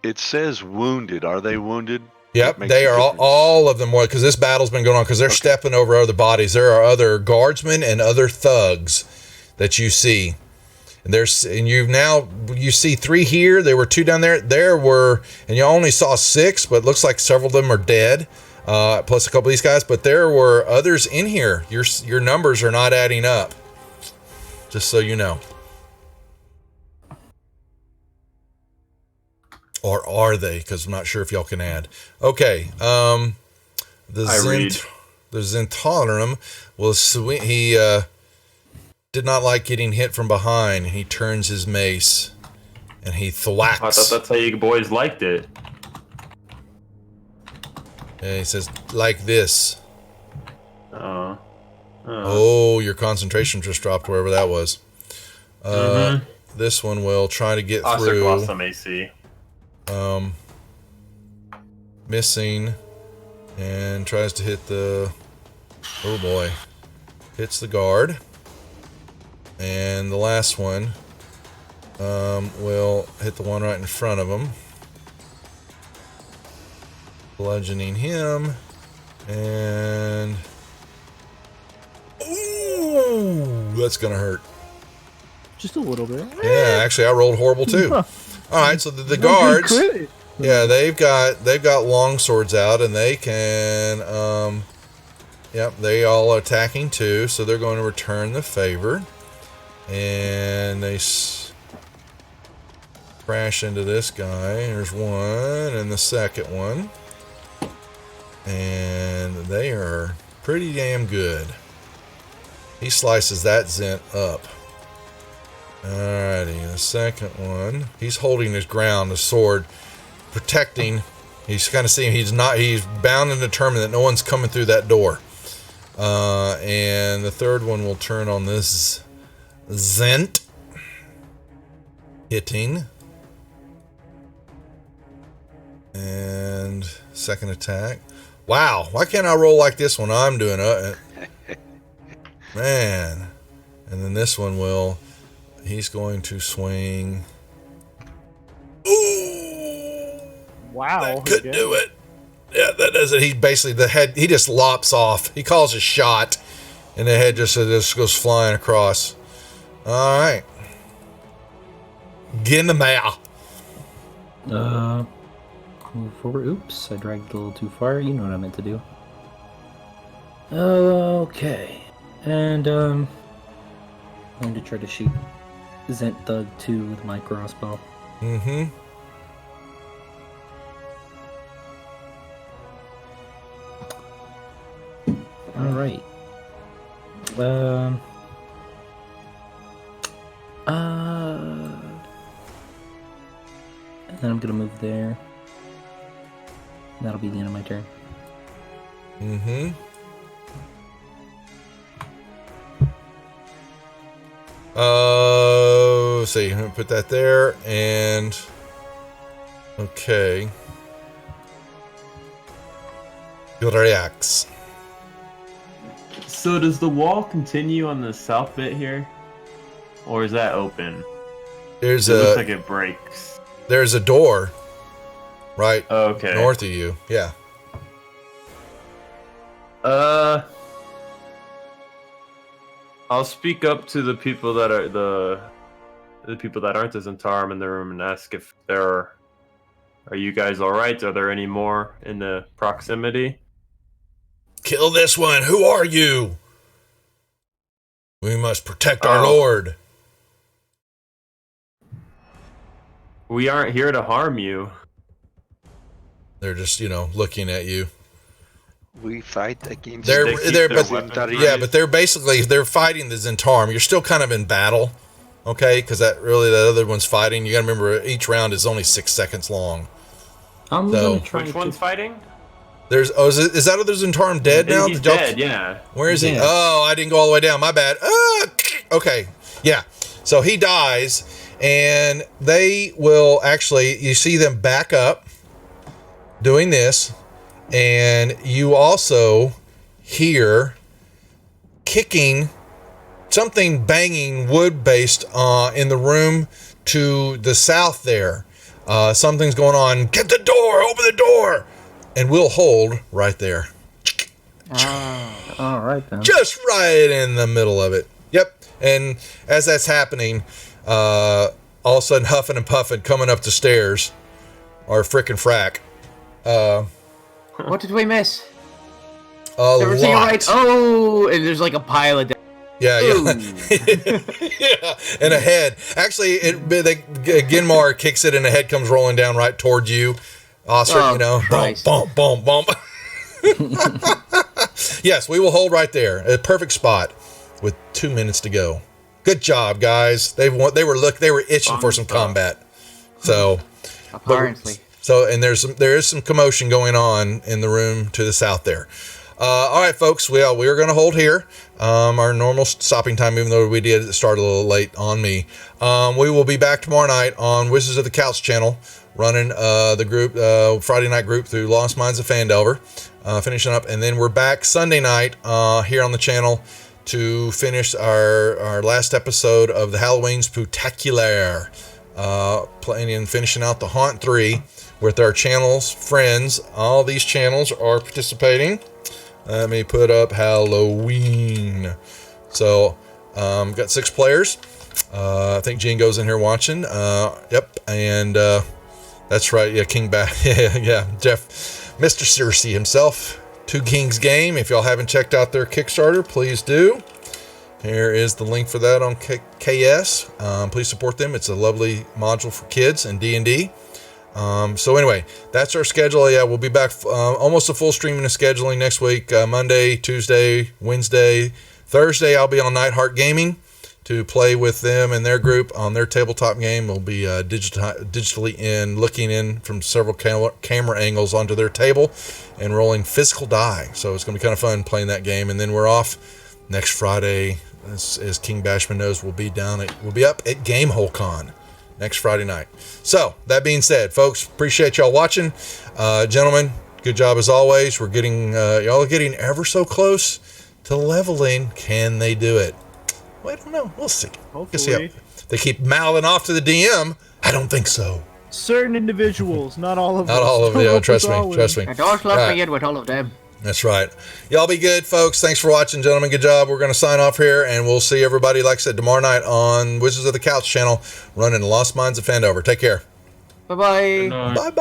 It says wounded. Are they wounded? Yep, they are all of them, because this battle's been going on, because they're stepping over other bodies. There are other guardsmen and other thugs that you see. And you see 3 here. There were 2 down there. And you only saw 6, but it looks like several of them are dead. Plus a couple of these guys, but there were others in here. Your numbers are not adding up. Just so you know. Or are they? Because I'm not sure if y'all can add. Okay. The Zentarum he did not like getting hit from behind. He turns his mace and he thwacks. I thought that's how you boys liked it. And he says, like this. Oh, your concentration just dropped wherever that was. This one will try to get through. Lost some AC. Missing. And tries to hit the... Oh boy. Hits the guard. And the last one will hit the one right in front of him. Bludgeoning him. And... Ooh! That's gonna hurt. Just a little bit. Yeah, actually I rolled horrible too. Alright, so the guards... Yeah, they've got long swords out, and they can, yep, they all are attacking too, so they're going to return the favor. And they crash into this guy. There's one, and the second one. And they are pretty damn good. He slices that Zent up. Alrighty, the second one. He's holding his ground, the sword, protecting. He's kind of seeing he's bound and determined that no one's coming through that door. And the third one will turn on this Zent. Hitting. And second attack. Wow, why can't I roll like this when I'm doing it? Man. And then this one he's going to swing. Ooh! Wow. That could do it. Yeah, that does it. He basically, the head, he just lops off. He calls a shot, and the head just goes flying across. All right. Get in the mouth. Move forward. Oops, I dragged it a little too far. You know what I meant to do. Okay. And, I'm going to try to shoot Zent Thug 2 with my crossbow. Mm-hmm. Alright. And then I'm gonna move there. That'll be the end of my turn. Mm-hmm. So you're gonna put that there, and okay. Reacts. So does the wall continue on the south bit here, or is that open? It looks like it breaks. There's a door, right? Okay. North of you, yeah. I'll speak up to the people that are the people that aren't as Zentarum in the room and ask if are you guys all right? Are there any more in the proximity? Kill this one. Who are you? We must protect our lord. We aren't here to harm you. They're just, looking at you. We fight against they're Zentarum. but they're fighting the Zentarum. You're still kind of in battle, okay? Because that other one's fighting. You got to remember, each round is only 6 seconds long. Which one's fighting? Is that other Zentarum dead now? He's dead, yeah. Where is he? Oh, I didn't go all the way down. My bad. Okay, yeah. So he dies, and they will actually, you see them back up doing this, and you also hear kicking, something banging wood-based in the room to the south there. Something's going on. Get the door! Open the door! And we'll hold right there. All right then. Just right in the middle of it. Yep. And as that's happening, all of a sudden huffing and puffing coming up the stairs are frickin' Frack. What did we miss? A lot. Right. Oh, and there's like a pile of. Yeah. Yeah, and a head. Actually, Ginmar kicks it, and the head comes rolling down right toward you. Osric, bump, bump, bump. Yes, we will hold right there. A perfect spot with 2 minutes to go. Good job, guys. They were itching for some combat. So apparently. And there is some commotion going on in the room to the south there. All right, folks. We are going to hold here. Our normal stopping time, even though we did start a little late on me. We will be back tomorrow night on Wizards of the Couch channel, running the group Friday night group through Lost Mines of Phandelver, finishing up, and then we're back Sunday night here on the channel to finish our last episode of the Halloween Spooktacular, planning and finishing out the Haunt 3 with our channel's friends. All these channels are participating. Let me put up Halloween. So, got 6 players. I think Gene goes in here watching. Yep, and that's right. Yeah, King back. yeah, Jeff, Mr. Cersei himself. 2 Kings game. If y'all haven't checked out their Kickstarter, please do. Here is the link for that on KS. Please support them. It's a lovely module for kids and D&D. So anyway, that's our schedule. Yeah, we'll be back almost a full streaming of scheduling next week. Monday, Tuesday, Wednesday, Thursday. I'll be on Nightheart Gaming to play with them and their group on their tabletop game. We'll be digitally looking in from several camera angles onto their table and rolling physical die. So it's going to be kind of fun playing that game. And then we're off next Friday, as King Bashman knows. We'll be up at Gamehole Con next Friday night. So that being said, folks, appreciate y'all watching. Gentlemen, good job as always. We're getting y'all are getting ever so close to leveling. Can they do it? Well, I don't know. We'll see. Hopefully. They keep mouthing off to the DM. I don't think so. Certain individuals, not all of them. Not all of them. Yeah, trust me. Don't let me in with all of them. That's right. Y'all be good, folks. Thanks for watching, gentlemen. Good job. We're going to sign off here, and we'll see everybody, like I said, tomorrow night on Wizards of the Couch channel, running Lost Mines of Phandelver. Take care. Bye-bye. Bye-bye.